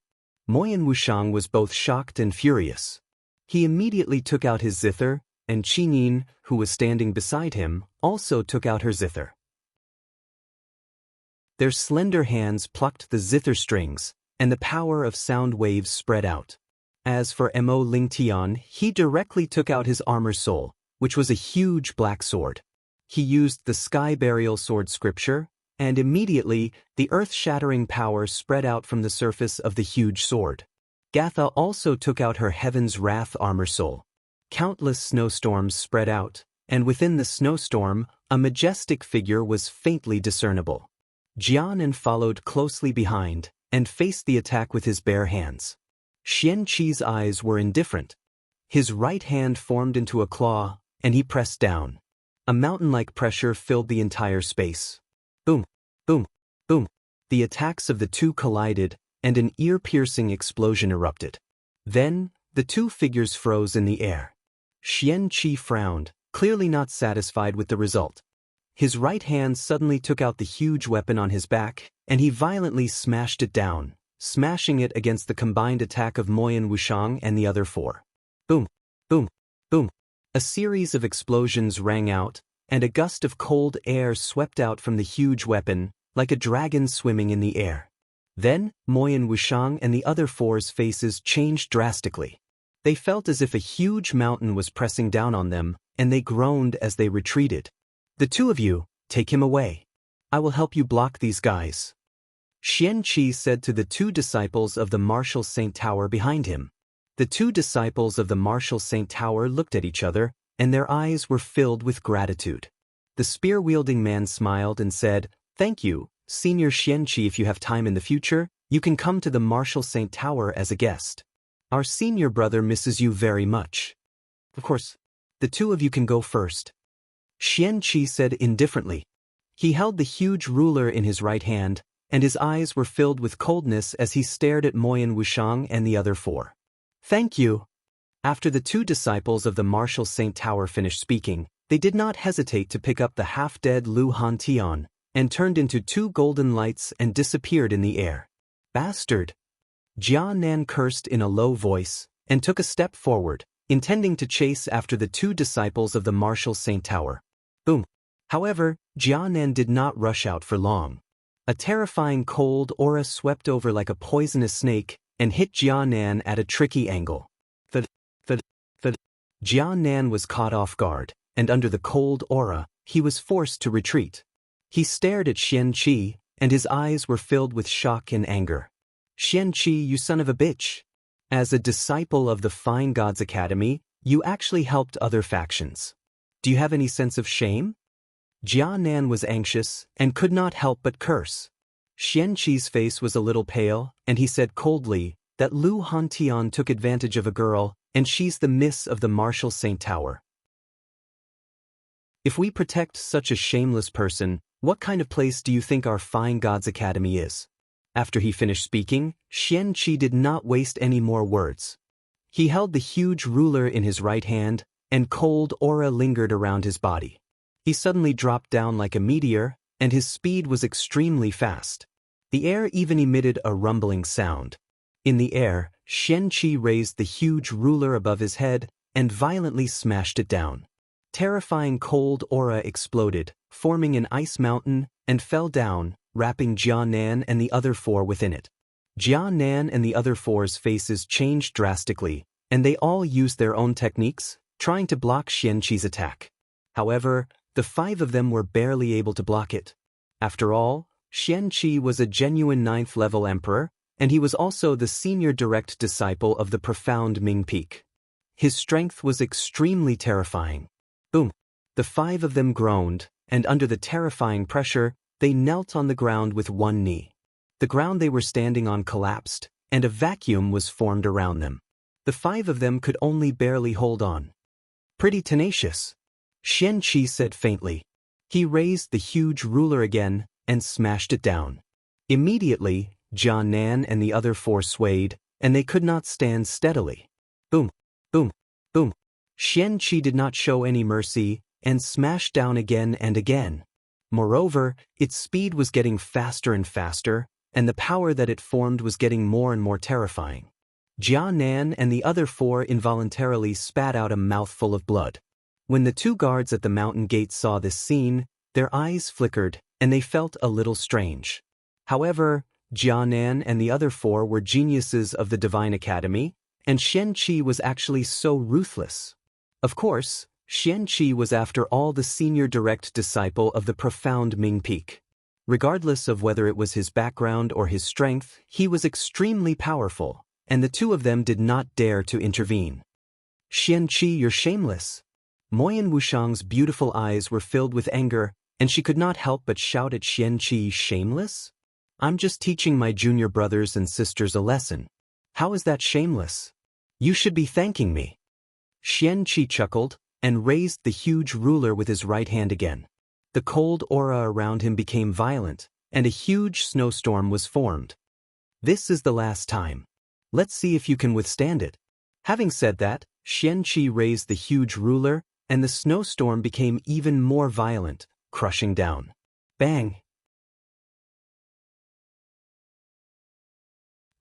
Moyan Wushang was both shocked and furious. He immediately took out his zither, and Qinyin, who was standing beside him, also took out her zither. Their slender hands plucked the zither strings, and the power of sound waves spread out. As for Mo Lingtian, he directly took out his armor soul, which was a huge black sword. He used the Sky Burial Sword scripture, and immediately, the earth-shattering power spread out from the surface of the huge sword. Gatha also took out her Heaven's Wrath armor soul. Countless snowstorms spread out, and within the snowstorm, a majestic figure was faintly discernible. Jianan followed closely behind, and faced the attack with his bare hands. Xianqi's eyes were indifferent. His right hand formed into a claw, and he pressed down. A mountain-like pressure filled the entire space. Boom, boom, boom. The attacks of the two collided, and an ear-piercing explosion erupted. Then, the two figures froze in the air. Xianqi frowned, clearly not satisfied with the result. His right hand suddenly took out the huge weapon on his back, and he violently smashed it down, smashing it against the combined attack of Moyan Wushang and the other four. Boom, boom, boom. A series of explosions rang out, and a gust of cold air swept out from the huge weapon, like a dragon swimming in the air. Then, Moyan Wushang and the other four's faces changed drastically. They felt as if a huge mountain was pressing down on them, and they groaned as they retreated. The two of you, take him away. I will help you block these guys. Xianqi said to the two disciples of the Martial Saint Tower behind him. The two disciples of the Martial Saint Tower looked at each other, and their eyes were filled with gratitude. The spear-wielding man smiled and said, thank you, Senior Xianqi. If you have time in the future, you can come to the Martial Saint Tower as a guest. Our senior brother misses you very much. Of course, the two of you can go first. Xianqi said indifferently. He held the huge ruler in his right hand, and his eyes were filled with coldness as he stared at Moyan Wushang and the other four. Thank you. After the two disciples of the Martial Saint Tower finished speaking, they did not hesitate to pick up the half-dead Lu Hantian, and turned into two golden lights and disappeared in the air. Bastard! Jianan cursed in a low voice, and took a step forward, intending to chase after the two disciples of the Martial Saint Tower. Boom! However, Jianan did not rush out for long. A terrifying cold aura swept over like a poisonous snake, and hit Jianan at a tricky angle. Jianan was caught off guard, and under the cold aura, he was forced to retreat. He stared at Xianqi, and his eyes were filled with shock and anger. Xianqi, you son of a bitch! As a disciple of the Fine Gods Academy, you actually helped other factions. Do you have any sense of shame? Jianan was anxious, and could not help but curse. Xianqi's face was a little pale, and he said coldly, that Lu Hantian took advantage of a girl, and she's the miss of the Martial Saint Tower. If we protect such a shameless person, what kind of place do you think our Fine Gods Academy is? After he finished speaking, Xianqi did not waste any more words. He held the huge ruler in his right hand, and cold aura lingered around his body. He suddenly dropped down like a meteor, and his speed was extremely fast. The air even emitted a rumbling sound. In the air, Xianqi raised the huge ruler above his head and violently smashed it down. Terrifying cold aura exploded, forming an ice mountain, and fell down, wrapping Jia Nan and the other four within it. Jia Nan and the other four's faces changed drastically, and they all used their own techniques, trying to block Xianqi's attack. However, the 5 of them were barely able to block it. After all, Xianqi was a genuine 9th-level emperor, and he was also the senior direct disciple of the profound Ming Peak. His strength was extremely terrifying. Boom! The 5 of them groaned, and under the terrifying pressure, they knelt on the ground with one knee. The ground they were standing on collapsed, and a vacuum was formed around them. The 5 of them could only barely hold on. Pretty tenacious, Xianqi said faintly. He raised the huge ruler again and smashed it down. Immediately, Jia Nan and the other 4 swayed, and they could not stand steadily. Boom, boom, boom. Xianqi did not show any mercy and smashed down again and again. Moreover, its speed was getting faster and faster, and the power that it formed was getting more and more terrifying. Jia Nan and the other 4 involuntarily spat out a mouthful of blood. When the 2 guards at the mountain gate saw this scene, their eyes flickered, and they felt a little strange. However, Jia Nan and the other 4 were geniuses of the Divine Academy, and Xianqi was actually so ruthless. Of course, Xianqi was after all the senior direct disciple of the profound Ming Peak. Regardless of whether it was his background or his strength, he was extremely powerful, and the 2 of them did not dare to intervene. Xianqi, you're shameless. Moyan Wushang's beautiful eyes were filled with anger, and she could not help but shout at Xianqi, shameless? I'm just teaching my junior brothers and sisters a lesson. How is that shameless? You should be thanking me. Xianqi chuckled and raised the huge ruler with his right hand again. The cold aura around him became violent, and a huge snowstorm was formed. This is the last time. Let's see if you can withstand it. Having said that, Xianqi raised the huge ruler, and the snowstorm became even more violent, crushing down. Bang!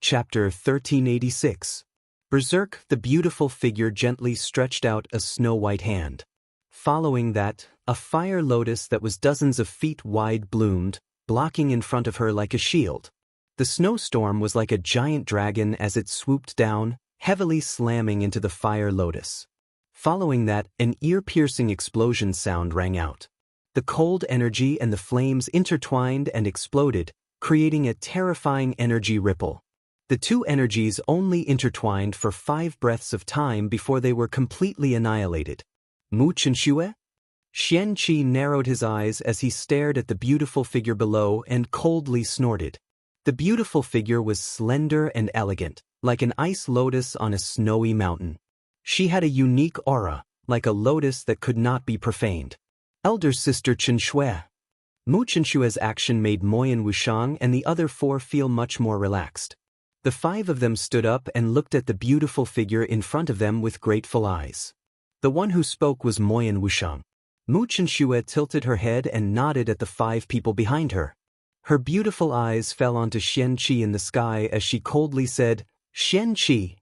Chapter 1386. Berserk, the beautiful figure gently stretched out a snow-white hand. Following that, a fire lotus that was dozens of feet wide bloomed, blocking in front of her like a shield. The snowstorm was like a giant dragon as it swooped down, heavily slamming into the fire lotus. Following that, an ear-piercing explosion sound rang out. The cold energy and the flames intertwined and exploded, creating a terrifying energy ripple. The 2 energies only intertwined for 5 breaths of time before they were completely annihilated. Mu Chenxue? Xianqi narrowed his eyes as he stared at the beautiful figure below and coldly snorted. The beautiful figure was slender and elegant, like an ice lotus on a snowy mountain. She had a unique aura, like a lotus that could not be profaned. Elder sister Chenxue. Mu Chenxue's action made Moyan Wushang and the other 4 feel much more relaxed. The 5 of them stood up and looked at the beautiful figure in front of them with grateful eyes. The one who spoke was Moyan Wushang. Mu Chenxue tilted her head and nodded at the 5 people behind her. Her beautiful eyes fell onto Xianqi in the sky as she coldly said, Xianqi,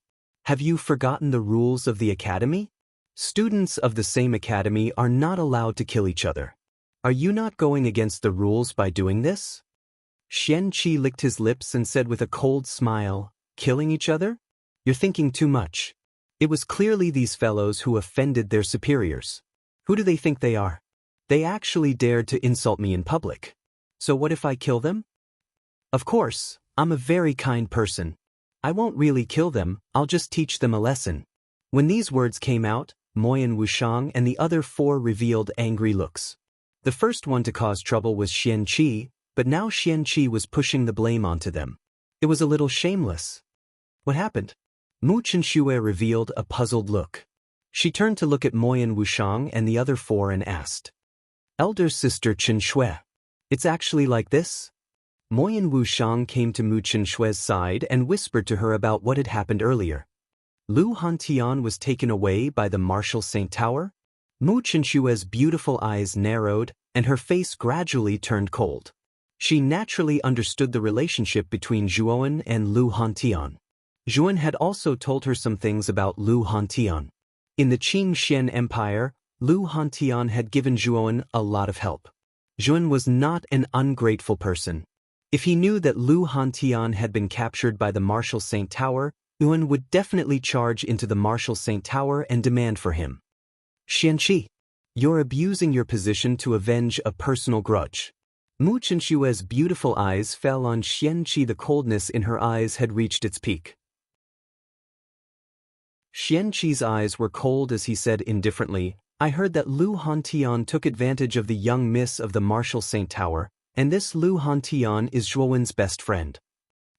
have you forgotten the rules of the academy? Students of the same academy are not allowed to kill each other. Are you not going against the rules by doing this? Xianqi licked his lips and said with a cold smile, killing each other? You're thinking too much. It was clearly these fellows who offended their superiors. Who do they think they are? They actually dared to insult me in public. So what if I kill them? Of course, I'm a very kind person. I won't really kill them, I'll just teach them a lesson. When these words came out, Moyan Wushang and the other 4 revealed angry looks. The first one to cause trouble was Xianqi, but now Xianqi was pushing the blame onto them. It was a little shameless. What happened? Mu Chenxue revealed a puzzled look. She turned to look at Moyan Wushang and the other 4 and asked, Elder sister Chenxue, it's actually like this? Moyan Wushang came to Mu Chenxue's side and whispered to her about what had happened earlier. Lu Hantian was taken away by the Martial Saint Tower? Mu Chenxue's beautiful eyes narrowed and her face gradually turned cold. She naturally understood the relationship between Zhuoan and Lu Hantian. Zhuoan had also told her some things about Lu Hantian. In the Qing Xian Empire, Lu Hantian had given Zhuoan a lot of help. Zhuoan was not an ungrateful person. If he knew that Lu Hantian had been captured by the Martial Saint Tower, Yuan would definitely charge into the Martial Saint Tower and demand for him. Xianqi, you're abusing your position to avenge a personal grudge. Mu Qinshue's beautiful eyes fell on Xianqi. The coldness in her eyes had reached its peak. Xianqi's eyes were cold as he said indifferently, I heard that Lu Hantian took advantage of the young miss of the Martial Saint Tower, and this Lu Hantian is Zhuowen's best friend.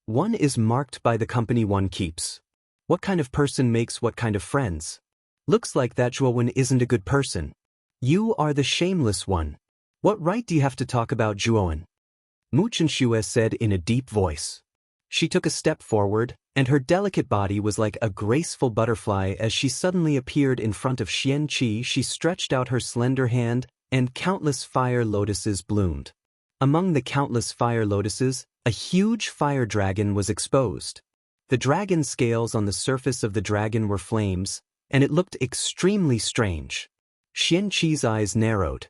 One is marked by the company one keeps. What kind of person makes what kind of friends? Looks like that Zhuowen isn't a good person. You are the shameless one. What right do you have to talk about Zhuowen? Mu Qinshu said in a deep voice. She took a step forward, and her delicate body was like a graceful butterfly as she suddenly appeared in front of Xianqi. She stretched out her slender hand, and countless fire lotuses bloomed. Among the countless fire lotuses, a huge fire dragon was exposed. The dragon scales on the surface of the dragon were flames, and it looked extremely strange. Xianqi's eyes narrowed.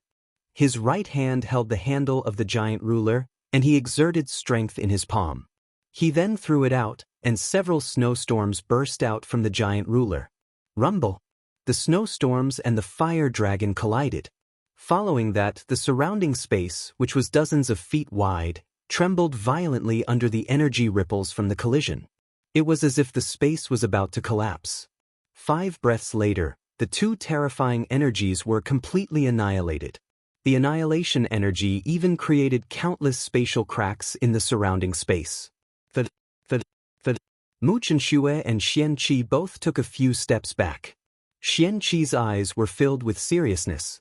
His right hand held the handle of the giant ruler, and he exerted strength in his palm. He then threw it out, and several snowstorms burst out from the giant ruler. Rumble! The snowstorms and the fire dragon collided. Following that, the surrounding space, which was dozens of feet wide, trembled violently under the energy ripples from the collision. It was as if the space was about to collapse. 5 breaths later, the two terrifying energies were completely annihilated. The annihilation energy even created countless spatial cracks in the surrounding space. Mu Qinshu and Xianqi both took a few steps back. Xianqi's eyes were filled with seriousness.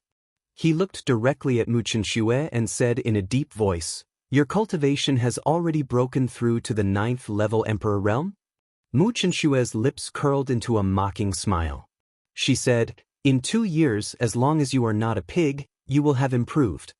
He looked directly at Mu Qinshu and said in a deep voice, Your cultivation has already broken through to the 9th level Emperor realm? Mu Qinshue's lips curled into a mocking smile. She said, In 2 years, as long as you are not a pig, you will have improved.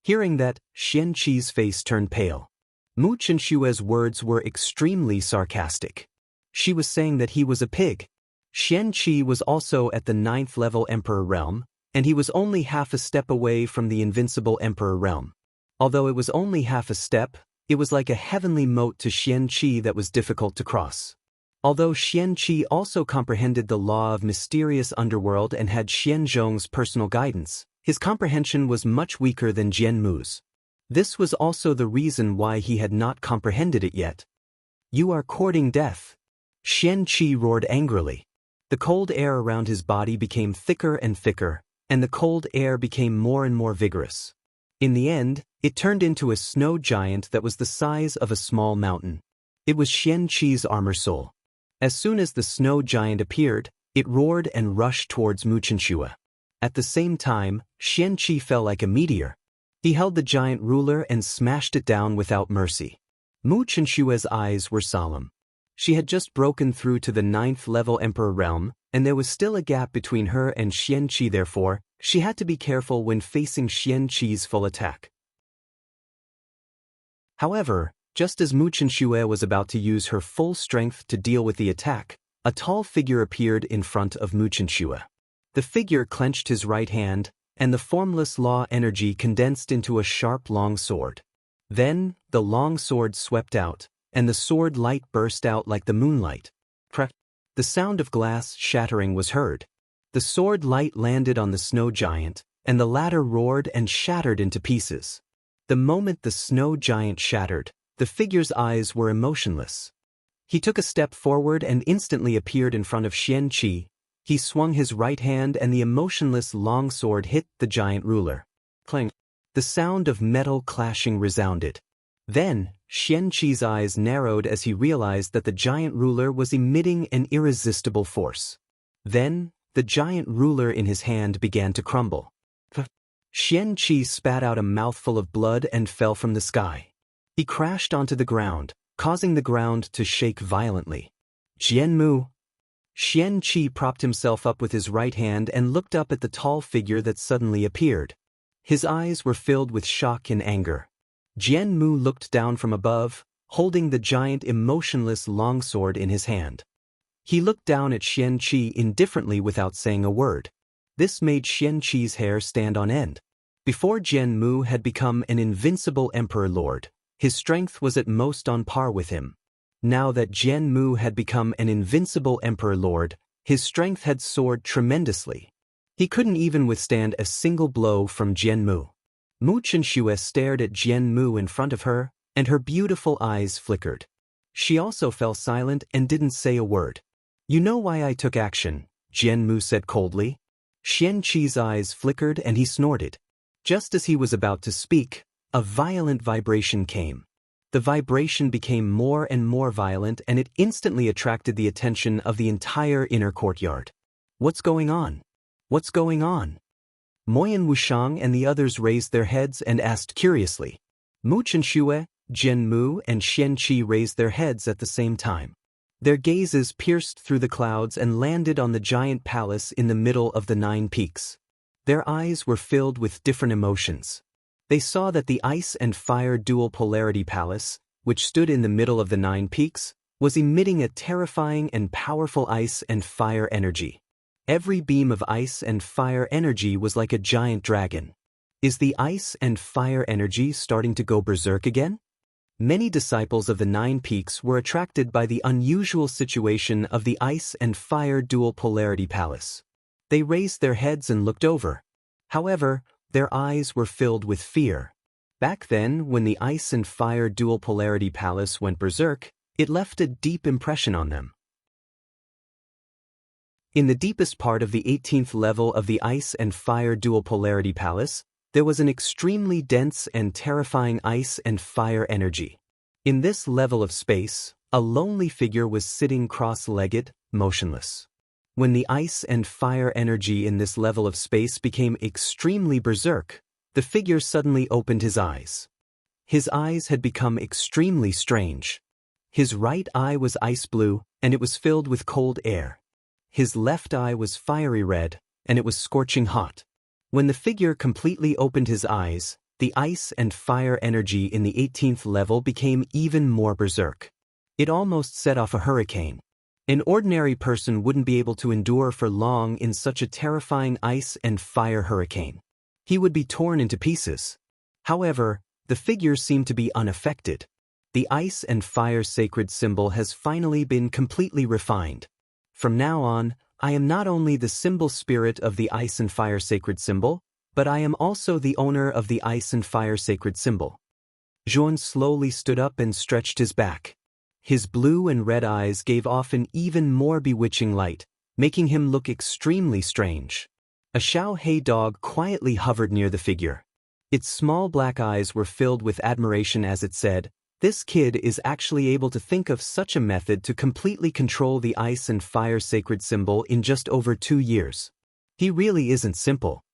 Hearing that, Xianqi's face turned pale. Mu Qinshue's words were extremely sarcastic. She was saying that he was a pig. Xianqi was also at the 9th level Emperor realm, and he was only half a step away from the invincible Emperor realm. Although it was only half a step, it was like a heavenly moat to Xianqi that was difficult to cross. Although Xianqi also comprehended the law of mysterious underworld and had Xianzhong's personal guidance, his comprehension was much weaker than Jianmu's. This was also the reason why he had not comprehended it yet. You are courting death. Xianqi roared angrily. The cold air around his body became thicker and thicker, and the cold air became more and more vigorous. In the end, it turned into a snow giant that was the size of a small mountain. It was Xianqi's armor soul. As soon as the snow giant appeared, it roared and rushed towards Mu Qinshu. At the same time, Xianqi fell like a meteor. He held the giant ruler and smashed it down without mercy. Mu Qinshue's eyes were solemn. She had just broken through to the 9th level Emperor realm, and there was still a gap between her and Xianqi. Therefore, she had to be careful when facing Xianqi's full attack. However, just as Mu Qinshu was about to use her full strength to deal with the attack, a tall figure appeared in front of Mu Qinshu. The figure clenched his right hand, and the formless law energy condensed into a sharp long sword. Then, the long sword swept out, and the sword light burst out like the moonlight. Crack! The sound of glass shattering was heard. The sword light landed on the snow giant, and the latter roared and shattered into pieces. The moment the snow giant shattered, the figure's eyes were emotionless. He took a step forward and instantly appeared in front of Xianqi. He swung his right hand and the emotionless long sword hit the giant ruler. Clang! The sound of metal clashing resounded. Then, Xianqi's eyes narrowed as he realized that the giant ruler was emitting an irresistible force. Then, the giant ruler in his hand began to crumble. Xianqi spat out a mouthful of blood and fell from the sky. He crashed onto the ground, causing the ground to shake violently. Jianmu! Xianqi propped himself up with his right hand and looked up at the tall figure that suddenly appeared. His eyes were filled with shock and anger. Jianmu looked down from above, holding the giant emotionless longsword in his hand. He looked down at Xianqi indifferently without saying a word. This made Xianqi's hair stand on end. Before Jianmu had become an invincible emperor lord, His strength was at most on par with him. Now that Jian Mu had become an invincible Emperor Lord, his strength had soared tremendously. He couldn't even withstand a single blow from Jian Mu. Mu Chenxue stared at Jian Mu in front of her, and her beautiful eyes flickered. She also fell silent and didn't say a word. "You know why I took action," Jian Mu said coldly. Xian Qi's eyes flickered and he snorted. Just as he was about to speak, a violent vibration came. The vibration became more and more violent, and it instantly attracted the attention of the entire inner courtyard. "What's going on? What's going on?" Moyan Wushang and the others raised their heads and asked curiously. Mu Chenxue, Jian Mu, and Xian Qi raised their heads at the same time. Their gazes pierced through the clouds and landed on the giant palace in the middle of the 9 peaks. Their eyes were filled with different emotions. They saw that the ice and fire dual polarity palace, which stood in the middle of the 9 peaks, was emitting a terrifying and powerful ice and fire energy. Every beam of ice and fire energy was like a giant dragon. Is the ice and fire energy starting to go berserk again? Many disciples of the 9 peaks were attracted by the unusual situation of the ice and fire dual polarity palace. They raised their heads and looked over. However, their eyes were filled with fear. Back then, when the ice and fire dual polarity palace went berserk, it left a deep impression on them. In the deepest part of the 18th level of the ice and fire dual polarity palace, there was an extremely dense and terrifying ice and fire energy. In this level of space, a lonely figure was sitting cross-legged, motionless. When the ice and fire energy in this level of space became extremely berserk, the figure suddenly opened his eyes. His eyes had become extremely strange. His right eye was ice blue, and it was filled with cold air. His left eye was fiery red, and it was scorching hot. When the figure completely opened his eyes, the ice and fire energy in the 18th level became even more berserk. It almost set off a hurricane. An ordinary person wouldn't be able to endure for long in such a terrifying ice and fire hurricane. He would be torn into pieces. However, the figure seemed to be unaffected. The ice and fire sacred symbol has finally been completely refined. From now on, I am not only the symbol spirit of the ice and fire sacred symbol, but I am also the owner of the ice and fire sacred symbol. Zhuan slowly stood up and stretched his back. His blue and red eyes gave off an even more bewitching light, making him look extremely strange. A Xiaohei dog quietly hovered near the figure. Its small black eyes were filled with admiration as it said, "This kid is actually able to think of such a method to completely control the ice and fire sacred symbol in just over 2 years. He really isn't simple."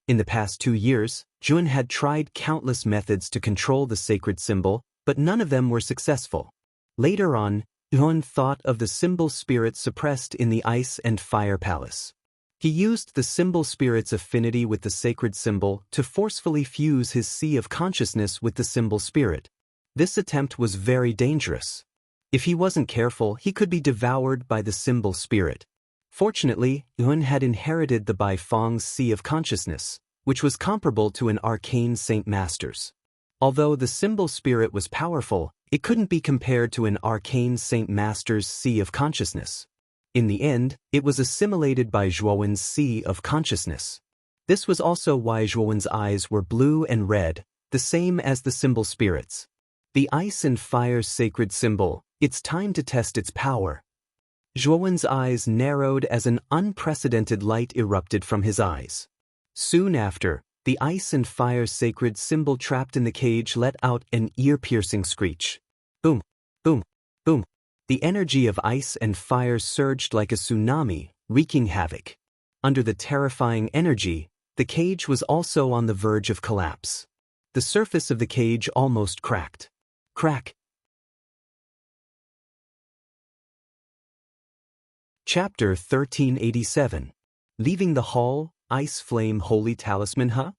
In the past 2 years, Jun had tried countless methods to control the sacred symbol, but none of them were successful. Later on, Jun thought of the symbol spirit suppressed in the ice and fire palace. He used the symbol spirit's affinity with the sacred symbol to forcefully fuse his sea of consciousness with the symbol spirit. This attempt was very dangerous. If he wasn't careful, he could be devoured by the symbol spirit. Fortunately, Yun had inherited the Baifeng's Sea of Consciousness, which was comparable to an arcane Saint Master's. Although the symbol spirit was powerful, it couldn't be compared to an arcane Saint Master's Sea of Consciousness. In the end, it was assimilated by Zhuowen's Sea of Consciousness. This was also why Zhuowen's eyes were blue and red, the same as the symbol spirit's. The ice and fire sacred symbol, it's time to test its power. Zhuowen's eyes narrowed as an unprecedented light erupted from his eyes. Soon after, the ice and fire sacred symbol trapped in the cage let out an ear-piercing screech. Boom, boom, boom. The energy of ice and fire surged like a tsunami, wreaking havoc. Under the terrifying energy, the cage was also on the verge of collapse. The surface of the cage almost cracked. Crack. Chapter 1387. Leaving the hall, Ice Flame Holy Talisman, huh?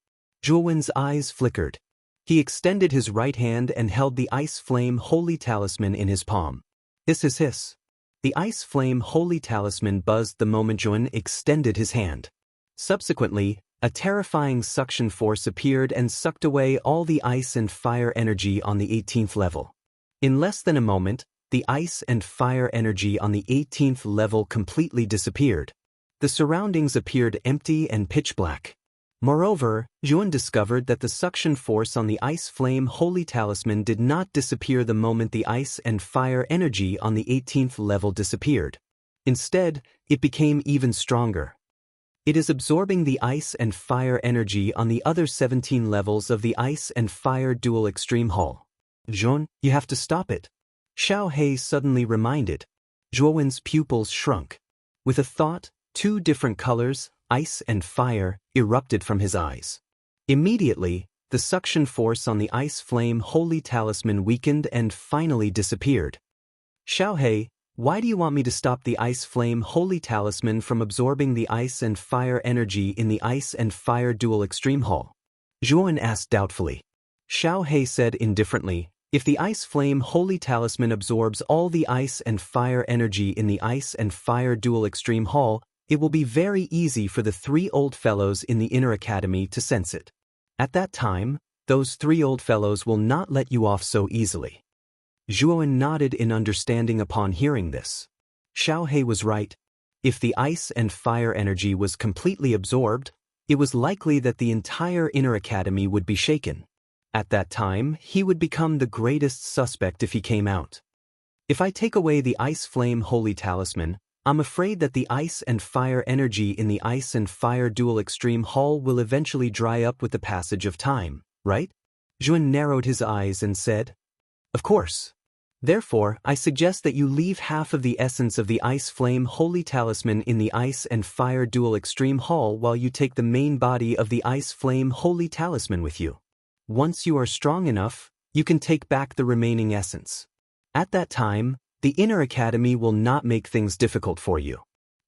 Zhuowen's eyes flickered. He extended his right hand and held the Ice Flame Holy Talisman in his palm. Hiss hiss hiss. The Ice Flame Holy Talisman buzzed the moment Zhuowen extended his hand. Subsequently, A terrifying suction force appeared and sucked away all the ice and fire energy on the 18th level. In less than a moment, the ice and fire energy on the 18th level completely disappeared. The surroundings appeared empty and pitch black. Moreover, Juan discovered that the suction force on the ice flame holy talisman did not disappear the moment the ice and fire energy on the 18th level disappeared. Instead, it became even stronger. It is absorbing the ice and fire energy on the other 17 levels of the ice and fire dual extreme hull. Juan, you have to stop it. Xiao He suddenly reminded. Zhuowen's pupils shrunk. With a thought, two different colors, ice and fire, erupted from his eyes. Immediately, the suction force on the ice flame holy talisman weakened and finally disappeared. Xiao He, why do you want me to stop the ice flame holy talisman from absorbing the ice and fire energy in the ice and fire dual extreme hull? Zhuowen asked doubtfully. Xiao He said indifferently, if the ice flame holy talisman absorbs all the ice and fire energy in the ice and fire dual extreme hull, it will be very easy for the 3 old fellows in the inner academy to sense it. At that time, those 3 old fellows will not let you off so easily. Zhuowen nodded in understanding upon hearing this. Xiao He was right. If the ice and fire energy was completely absorbed, it was likely that the entire inner academy would be shaken. At that time, he would become the greatest suspect if he came out. If I take away the ice flame holy talisman, I'm afraid that the ice and fire energy in the ice and fire dual extreme hull will eventually dry up with the passage of time, right? Zhuan narrowed his eyes and said, of course. Therefore, I suggest that you leave half of the essence of the ice flame holy talisman in the ice and fire dual extreme hull while you take the main body of the ice flame holy talisman with you. Once you are strong enough, you can take back the remaining essence. At that time, the inner academy will not make things difficult for you.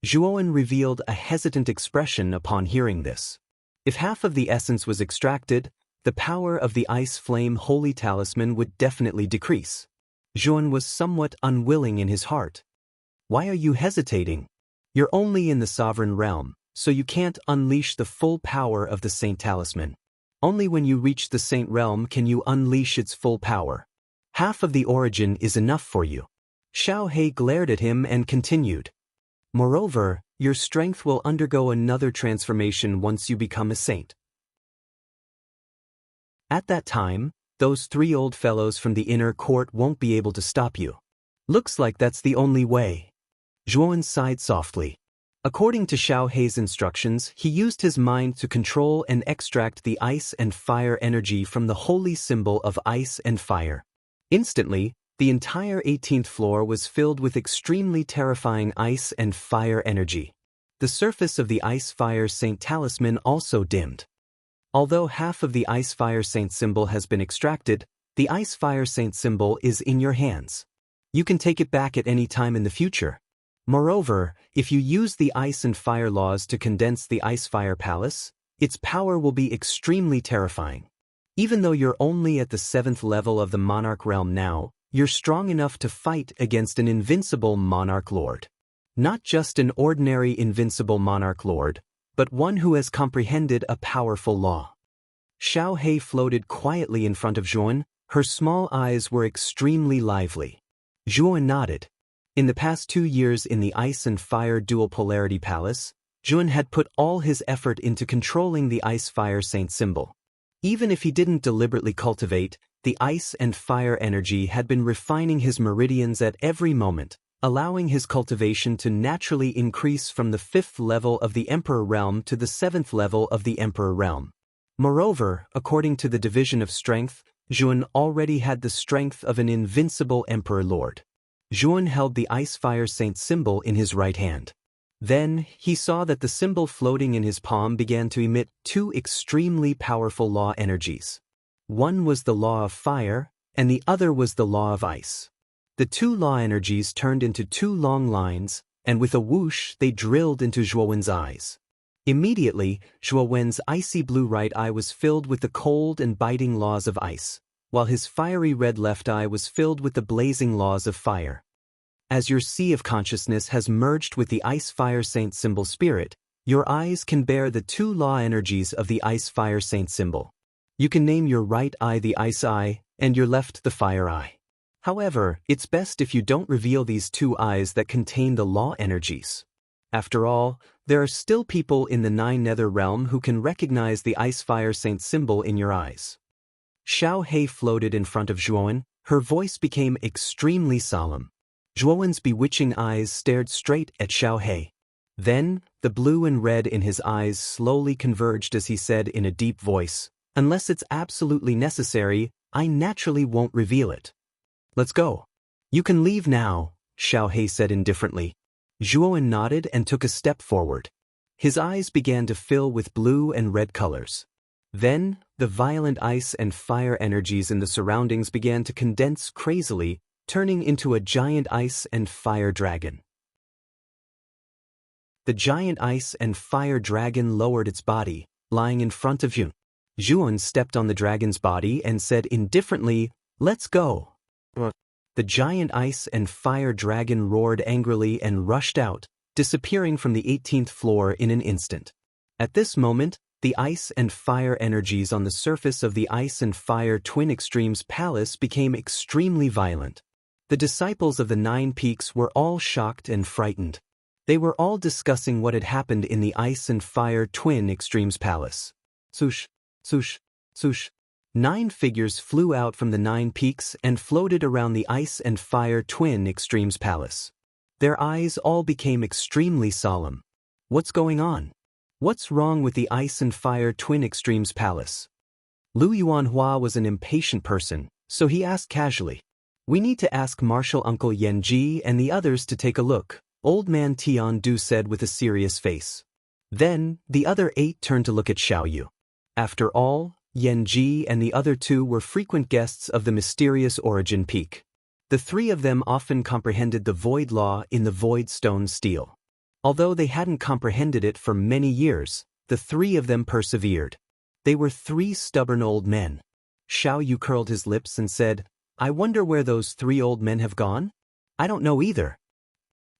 Zhuowen revealed a hesitant expression upon hearing this. If half of the essence was extracted, the power of the ice flame holy talisman would definitely decrease. Zhuowen was somewhat unwilling in his heart. Why are you hesitating? You're only in the sovereign realm, so you can't unleash the full power of the saint talisman. Only when you reach the saint realm can you unleash its full power. Half of the origin is enough for you. Xiao He glared at him and continued. Moreover, your strength will undergo another transformation once you become a saint. At that time, those 3 old fellows from the inner court won't be able to stop you. Looks like that's the only way. Zhuowen sighed softly. According to Xiao He's instructions, he used his mind to control and extract the ice and fire energy from the holy symbol of ice and fire. Instantly, the entire 18th floor was filled with extremely terrifying ice and fire energy. The surface of the ice-fire saint talisman also dimmed. Although half of the ice-fire saint symbol has been extracted, the ice-fire saint symbol is in your hands. You can take it back at any time in the future. Moreover, if you use the ice and fire laws to condense the ice-fire palace, its power will be extremely terrifying. Even though you're only at the 7th level of the monarch realm now, you're strong enough to fight against an invincible monarch lord. Not just an ordinary invincible monarch lord, but one who has comprehended a powerful law. Xiao He floated quietly in front of Zhuowen. Her small eyes were extremely lively. Zhuowen nodded. In the past 2 years in the ice and fire dual polarity palace, Zhuowen had put all his effort into controlling the ice-fire saint symbol. Even if he didn't deliberately cultivate, the ice and fire energy had been refining his meridians at every moment, allowing his cultivation to naturally increase from the 5th level of the Emperor Realm to the 7th level of the Emperor Realm. Moreover, according to the division of strength, Zhuowen already had the strength of an invincible Emperor Lord. Zhuowen held the ice-fire saint symbol in his right hand. Then, he saw that the symbol floating in his palm began to emit 2 extremely powerful law energies. One was the law of fire, and the other was the law of ice. The 2 law energies turned into 2 long lines, and with a whoosh they drilled into Zhuowen's eyes. Immediately, Zhuowen's icy blue right eye was filled with the cold and biting laws of ice, while his fiery red left eye was filled with the blazing laws of fire. As your sea of consciousness has merged with the ice-fire saint symbol spirit, Your eyes can bear the two law energies of the ice-fire saint symbol. You can name your right eye the ice eye, and your left the fire eye. However, it's best if you don't reveal these two eyes that contain the law energies. After all, there are still people in the Nine Nether Realm who can recognize the ice-fire saint symbol in your eyes. Xiao He floated in front of Zhuowen. Her voice became extremely solemn. Zhuowen's bewitching eyes stared straight at Xiao He. Then, the blue and red in his eyes slowly converged as he said in a deep voice, "Unless it's absolutely necessary, I naturally won't reveal it." "Let's go." "You can leave now," Xiao He said indifferently. Zhuowen nodded and took a step forward. His eyes began to fill with blue and red colors. Then, the violent ice and fire energies in the surroundings began to condense crazily, turning into a giant ice and fire dragon. The giant ice and fire dragon lowered its body, lying in front of Yun. Zhuowen stepped on the dragon's body and said indifferently, "Let's go." What? The giant ice and fire dragon roared angrily and rushed out, disappearing from the 18th floor in an instant. At this moment, the ice and fire energies on the surface of the Ice and Fire Twin Extremes Palace became extremely violent. The disciples of the Nine Peaks were all shocked and frightened. They were all discussing what had happened in the Ice and Fire Twin Extremes Palace. Swoosh, swoosh, swoosh. 9 figures flew out from the 9 peaks and floated around the Ice and Fire Twin Extremes Palace. Their eyes all became extremely solemn. What's going on? What's wrong with the Ice and Fire Twin Extremes Palace? Lu Yuanhua was an impatient person, so he asked casually. "We need to ask Marshal Uncle Yan Ji and the others to take a look," Old Man Tian Du said with a serious face. Then, the other 8 turned to look at Xiao Yu. After all, Yan Ji and the other 2 were frequent guests of the mysterious Origin Peak. The 3 of them often comprehended the Void Law in the Void Stone Steel. Although they hadn't comprehended it for many years, the 3 of them persevered. They were 3 stubborn old men. Xiao Yu curled his lips and said, "I wonder where those 3 old men have gone? I don't know either.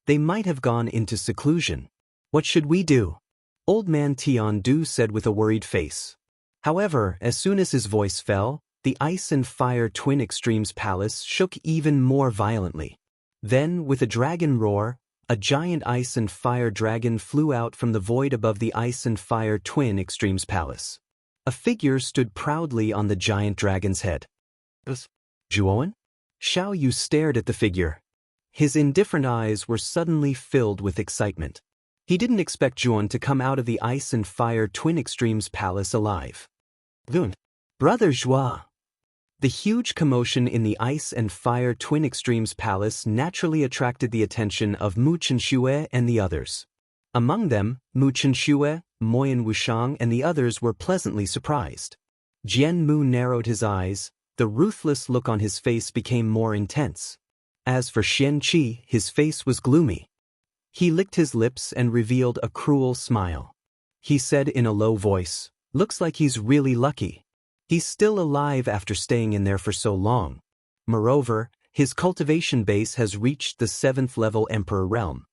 They might have gone into seclusion. What should we do?" Old Man Tian Du said with a worried face. However, as soon as his voice fell, the Ice and Fire Twin Extremes Palace shook even more violently. Then, with a dragon roar, a giant ice and fire dragon flew out from the void above the Ice and Fire Twin Extremes Palace. A figure stood proudly on the giant dragon's head. Zhuowen? Xiao Yu stared at the figure. His indifferent eyes were suddenly filled with excitement. He didn't expect Zhuowen to come out of the Ice and Fire Twin Extremes Palace alive. "Dun, Brother Zhua." The huge commotion in the Ice and Fire Twin Extremes Palace naturally attracted the attention of Mu Chenxue and the others. Among them, Mu Chenxue, Moyan Wushang and the others were pleasantly surprised. Jian Mu narrowed his eyes, the ruthless look on his face became more intense. As for Xian Qi, his face was gloomy. He licked his lips and revealed a cruel smile. He said in a low voice, "Looks like he's really lucky. He's still alive after staying in there for so long. Moreover, his cultivation base has reached the 7th level Emperor realm."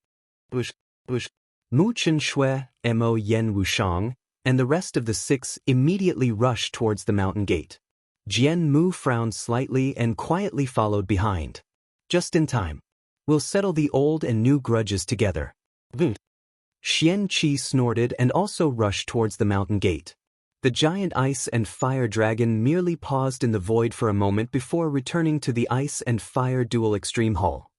Mu Chenxue, Mo Yen Wushang, and the rest of the 6 immediately rushed towards the mountain gate. Jian Mu frowned slightly and quietly followed behind. "Just in time. We'll settle the old and new grudges together." Xian Qi snorted and also rushed towards the mountain gate. The giant ice and fire dragon merely paused in the void for a moment before returning to the Ice and Fire Dual Extreme Hall.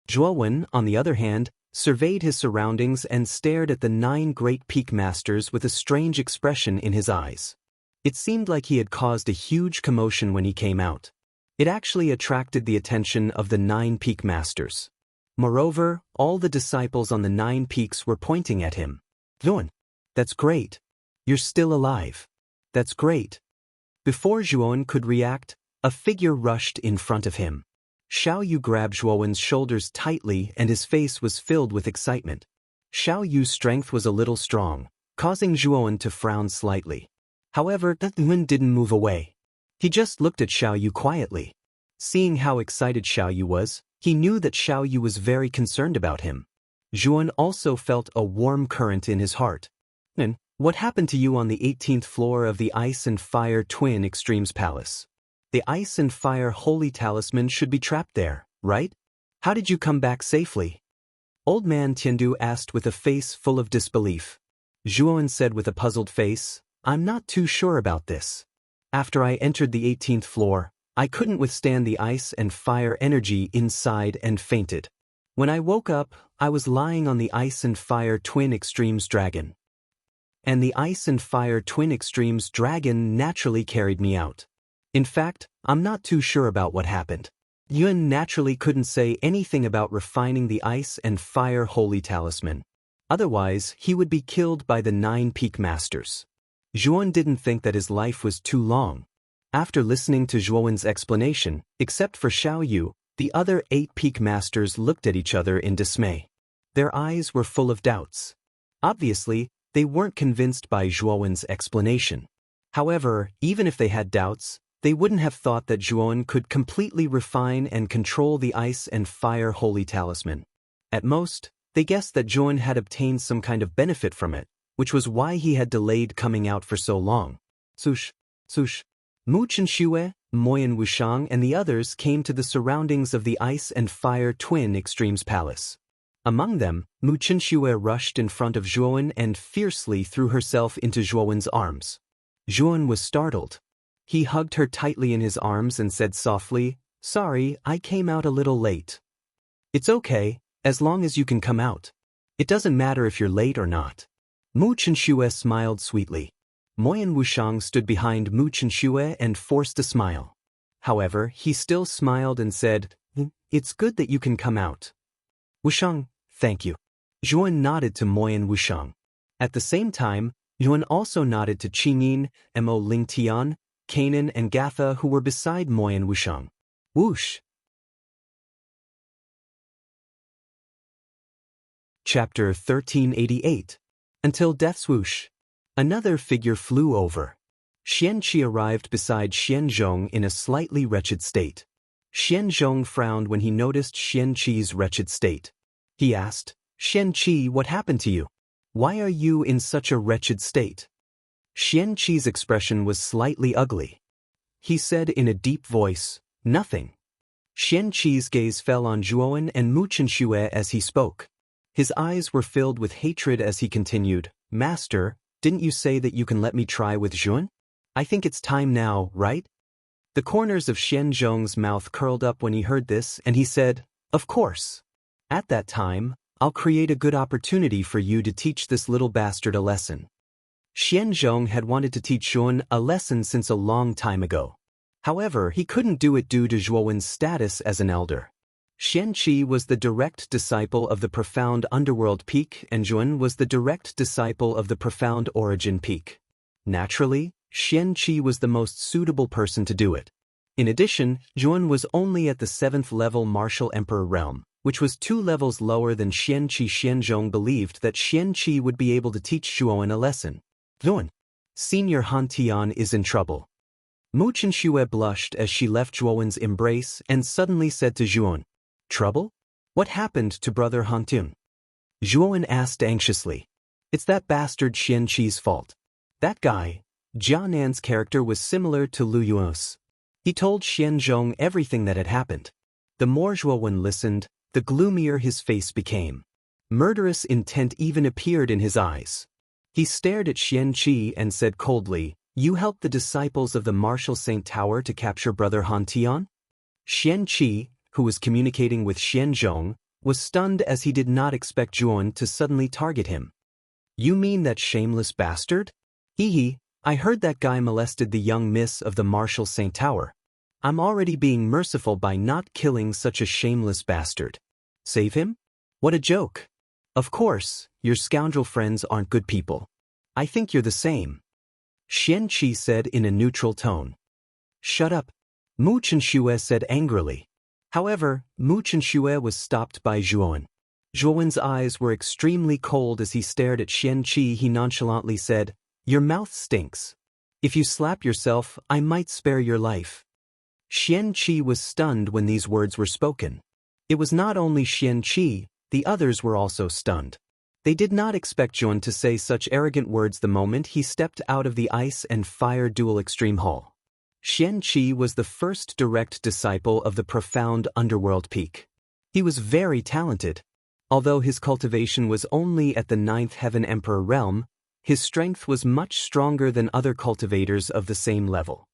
Zhuowen, on the other hand, surveyed his surroundings and stared at the 9 great peak masters with a strange expression in his eyes. It seemed like he had caused a huge commotion when he came out. It actually attracted the attention of the 9 peak masters. Moreover, all the disciples on the 9 peaks were pointing at him. "Zhuowen, that's great. You're still alive. That's great." Before Zhuowen could react, a figure rushed in front of him. Xiao Yu grabbed Zhuowen's shoulders tightly and his face was filled with excitement. Xiao Yu's strength was a little strong, causing Zhuowen to frown slightly. However, Zhuowen didn't move away. He just looked at Xiao Yu quietly. Seeing how excited Xiao Yu was, he knew that Xiao Yu was very concerned about him. Zhuan also felt a warm current in his heart. And what happened to you on the 18th floor of the Ice and Fire Twin Extremes Palace? The Ice and Fire Holy Talisman should be trapped there, right? How did you come back safely? Old man Tiandu asked with a face full of disbelief. Zhuan said with a puzzled face, I'm not too sure about this. After I entered the 18th floor, I couldn't withstand the ice and fire energy inside and fainted. When I woke up, I was lying on the Ice and Fire Twin Extremes Dragon. And the Ice and Fire Twin Extremes Dragon naturally carried me out. In fact, I'm not too sure about what happened. Yuan naturally couldn't say anything about refining the Ice and Fire Holy Talisman. Otherwise, he would be killed by the 9 Peak Masters. Zhuan didn't think that his life was too long. After listening to Zhuan's explanation, except for Xiao Yu, the other 8 Peak Masters looked at each other in dismay. Their eyes were full of doubts. Obviously, they weren't convinced by Zhuan's explanation. However, even if they had doubts, they wouldn't have thought that Zhuan could completely refine and control the Ice and Fire Holy Talisman. At most, they guessed that Zhuan had obtained some kind of benefit from it, which was why he had delayed coming out for so long. Sush. Mu Chenxue, Moyan Wushang and the others came to the surroundings of the Ice and Fire Twin Extremes Palace. Among them, Mu Chenxue rushed in front of Zhuan and fiercely threw herself into Zhuan's arms. Zhuan was startled. He hugged her tightly in his arms and said softly, Sorry, I came out a little late. It's okay, as long as you can come out. It doesn't matter if you're late or not. Mu Chenxue smiled sweetly. Moyan Wushang stood behind Mu Chenxue and forced a smile. However, he still smiled and said, It's good that you can come out. Wushang, thank you. Zhuan nodded to Moyan Wushang. At the same time, Yuan also nodded to Qingyin, Mo Lingtian, Kanan and Gatha who were beside Moyan Wushang. Whoosh! Chapter 1388. Until Death Swoosh. Another figure flew over. Xianqi arrived beside Xianzhong in a slightly wretched state. Xianzhong frowned when he noticed Xianqi's wretched state. He asked, Xianqi, what happened to you? Why are you in such a wretched state? Xianqi's expression was slightly ugly. He said in a deep voice, Nothing. Xianqi's gaze fell on Zhuan and Mu Chenxue as he spoke. His eyes were filled with hatred as he continued, Master, didn't you say that you can let me try with Zhuan? I think it's time now, right? The corners of Xianzhong's mouth curled up when he heard this, and he said, Of course. At that time, I'll create a good opportunity for you to teach this little bastard a lesson. Xianzhong had wanted to teach Zhuan a lesson since a long time ago. However, he couldn't do it due to Zhuan's status as an elder. Xianqi was the direct disciple of the Profound Underworld Peak and Zhuan was the direct disciple of the Profound Origin Peak. Naturally, Xianqi was the most suitable person to do it. In addition, Zhuan was only at the 7th level Martial Emperor realm, which was 2 levels lower than Xianqi. Xianzhong believed that Xianqi would be able to teach Zhuan a lesson. Zhuan, Senior Han Tian is in trouble. Mu Chenxue blushed as she left Zhuan's embrace and suddenly said to Zhuan, Trouble? What happened to brother Han Tian? Zhuan asked anxiously. It's that bastard Xianqi's fault. That guy, Jia Nan's character was similar to Lu Yuan's. He told Xianzhong everything that had happened. The more Zhuan listened, the gloomier his face became. Murderous intent even appeared in his eyes. He stared at Xianqi and said coldly, You helped the disciples of the Martial Saint Tower to capture brother Han Tian? Xianqi, who was communicating with Xianzhong, was stunned as he did not expect Zhuan to suddenly target him. You mean that shameless bastard? Hee, I heard that guy molested the young miss of the Martial Saint Tower. I'm already being merciful by not killing such a shameless bastard. Save him? What a joke. Of course, your scoundrel friends aren't good people. I think you're the same. Xianqi said in a neutral tone. Shut up. Mu Chenxue said angrily. However, Mu Chenxue was stopped by Zhuan. Zhuan's eyes were extremely cold as he stared at Xianqi. He nonchalantly said, Your mouth stinks. If you slap yourself, I might spare your life. Xianqi was stunned when these words were spoken. It was not only Xianqi, The others were also stunned. They did not expect Zhuan to say such arrogant words the moment he stepped out of the Ice and Fire Dual Extreme Hall. Xian Qi was the first direct disciple of the profound underworld peak. He was very talented. Although his cultivation was only at the 9th Heaven Emperor realm, his strength was much stronger than other cultivators of the same level.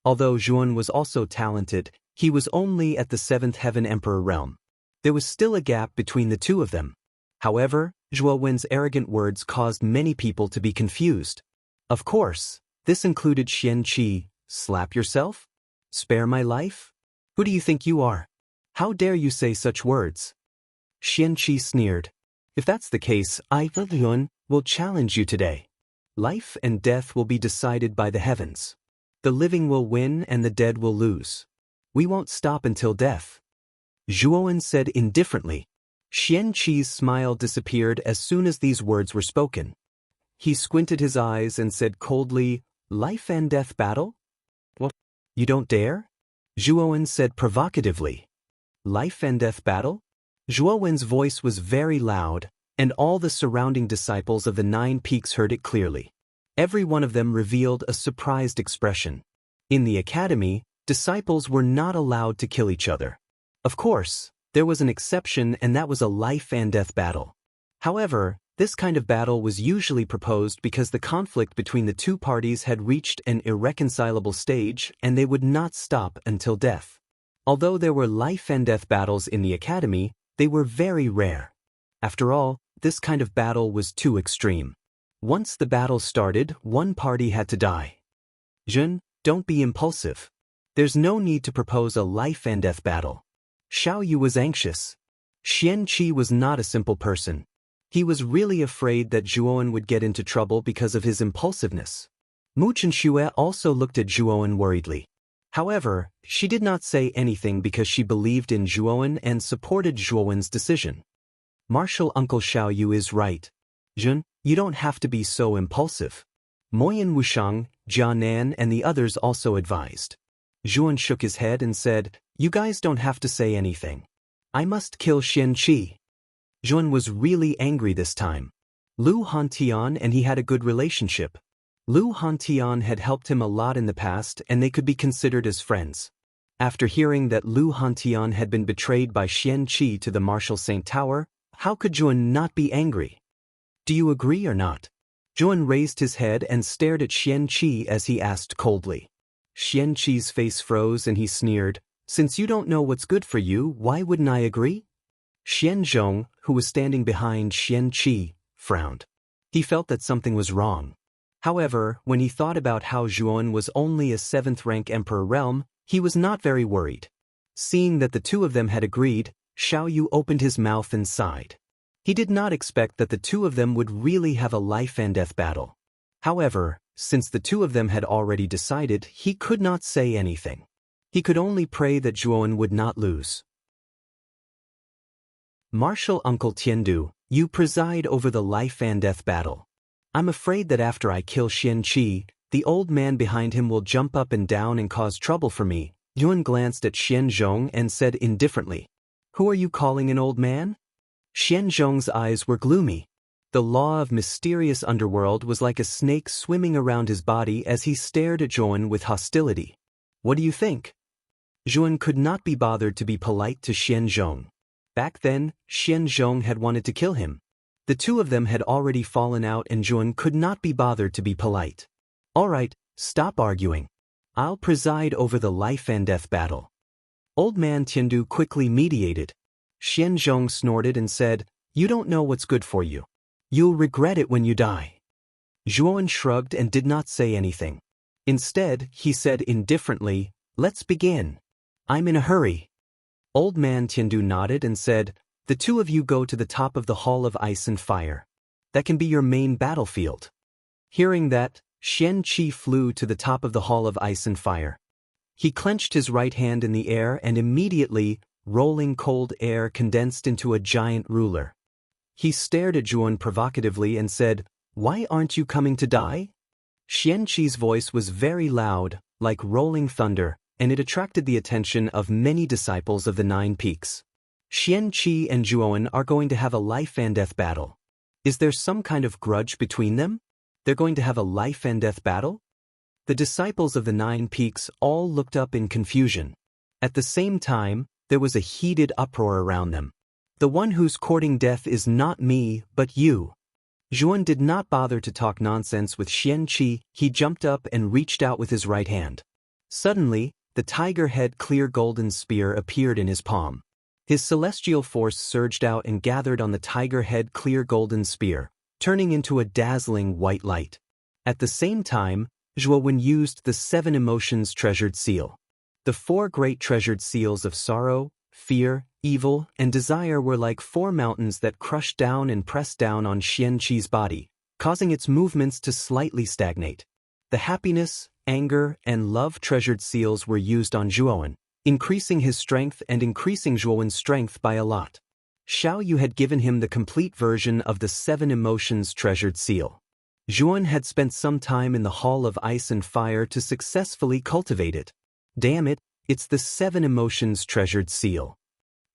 Although Zhuan was also talented, he was only at the 7th Heaven Emperor realm. There was still a gap between the two of them. However, Zhuo Wen's arrogant words caused many people to be confused. Of course, this included Xian Qi. Slap yourself? Spare my life? Who do you think you are? How dare you say such words? Xian Qi sneered. If that's the case, I, Zhuan, will challenge you today. Life and death will be decided by the heavens. The living will win and the dead will lose. We won't stop until death. Zhuowen said indifferently. Xian Qi's smile disappeared as soon as these words were spoken. He squinted his eyes and said coldly, life and death battle? What? You don't dare? Zhuowen said provocatively. Life and death battle? Zhuowen's voice was very loud, and all the surrounding disciples of the 9 peaks heard it clearly. Every one of them revealed a surprised expression. In the academy, disciples were not allowed to kill each other. Of course, there was an exception, and that was a life and death battle. However, this kind of battle was usually proposed because the conflict between the two parties had reached an irreconcilable stage and they would not stop until death. Although there were life and death battles in the academy, they were very rare. After all, this kind of battle was too extreme. Once the battle started, one party had to die. Zhen, don't be impulsive. There's no need to propose a life and death battle. Xiao Yu was anxious. Xian Qi was not a simple person. He was really afraid that Zhuowen would get into trouble because of his impulsiveness. Mu Chenxue also looked at Zhuowen worriedly. However, she did not say anything because she believed in Zhuowen and supported Zhuowen's decision. Martial Uncle Xiao Yu is right. Zhen, you don't have to be so impulsive. Moyan Wushang, Jia Nan and the others also advised. Zhuowen shook his head and said, you guys don't have to say anything. I must kill Xian Qi. Zhuowen was really angry this time. Lu Hantian and he had a good relationship. Lu Hantian had helped him a lot in the past and they could be considered as friends. After hearing that Lu Hantian had been betrayed by Xian Qi to the Martial Saint Tower, how could Zhuowen not be angry? Do you agree or not? Zhuowen raised his head and stared at Xian Qi as he asked coldly. Xian Qi's face froze and he sneered, since you don't know what's good for you, why wouldn't I agree? Xian Zhong, who was standing behind Xian Qi, frowned. He felt that something was wrong. However, when he thought about how Zhuowen was only a 7th rank emperor realm, he was not very worried. Seeing that the two of them had agreed, Xiao Yu opened his mouth and sighed. He did not expect that the two of them would really have a life and death battle. However, since the two of them had already decided, he could not say anything. He could only pray that Zhuowen would not lose. Martial Uncle Tiandu, you preside over the life and death battle. I'm afraid that after I kill Xian Qi, the old man behind him will jump up and down and cause trouble for me. Yuan glanced at Xian Zhong and said indifferently, who are you calling an old man? Xian Zhong's eyes were gloomy. The law of mysterious underworld was like a snake swimming around his body as he stared at Zhuowen with hostility. What do you think? Zhuowen could not be bothered to be polite to Xian Zhong. Back then, Xian Zhong had wanted to kill him. The two of them had already fallen out and Zhuowen could not be bothered to be polite. All right, stop arguing. I'll preside over the life and death battle. Old man Tiandu quickly mediated. Xian Zhong snorted and said, you don't know what's good for you. You'll regret it when you die. Zhuowen shrugged and did not say anything. Instead, he said indifferently, let's begin. I'm in a hurry. Old man Tiandu nodded and said, the two of you go to the top of the Hall of Ice and Fire. That can be your main battlefield. Hearing that, Xian Qi flew to the top of the Hall of Ice and Fire. He clenched his right hand in the air and immediately, rolling cold air condensed into a giant ruler. He stared at Zhuowen provocatively and said, why aren't you coming to die? Xian Qi's voice was very loud, like rolling thunder, and it attracted the attention of many disciples of the 9 peaks. Xian Qi and Zhuowen are going to have a life-and-death battle. Is there some kind of grudge between them? They're going to have a life-and-death battle? The disciples of the 9 Peaks all looked up in confusion. At the same time, there was a heated uproar around them. The one who's courting death is not me, but you. Zhuowen did not bother to talk nonsense with Xian Qi. He jumped up and reached out with his right hand. Suddenly, the tiger head clear golden spear appeared in his palm. His celestial force surged out and gathered on the tiger head clear golden spear, turning into a dazzling white light. At the same time, Zhuowen used the 7 emotions treasured seal. The 4 great treasured seals of sorrow, fear, evil, and desire were like 4 mountains that crushed down and pressed down on Xian Qi's body, causing its movements to slightly stagnate. The happiness, anger, and love treasured seals were used on Zhuowen, increasing his strength and increasing Zhuowen's strength by a lot. Xiao Yu had given him the complete version of the 7 emotions treasured seal. Zhuowen had spent some time in the Hall of Ice and Fire to successfully cultivate it. Damn it, it's the 7 emotions treasured seal.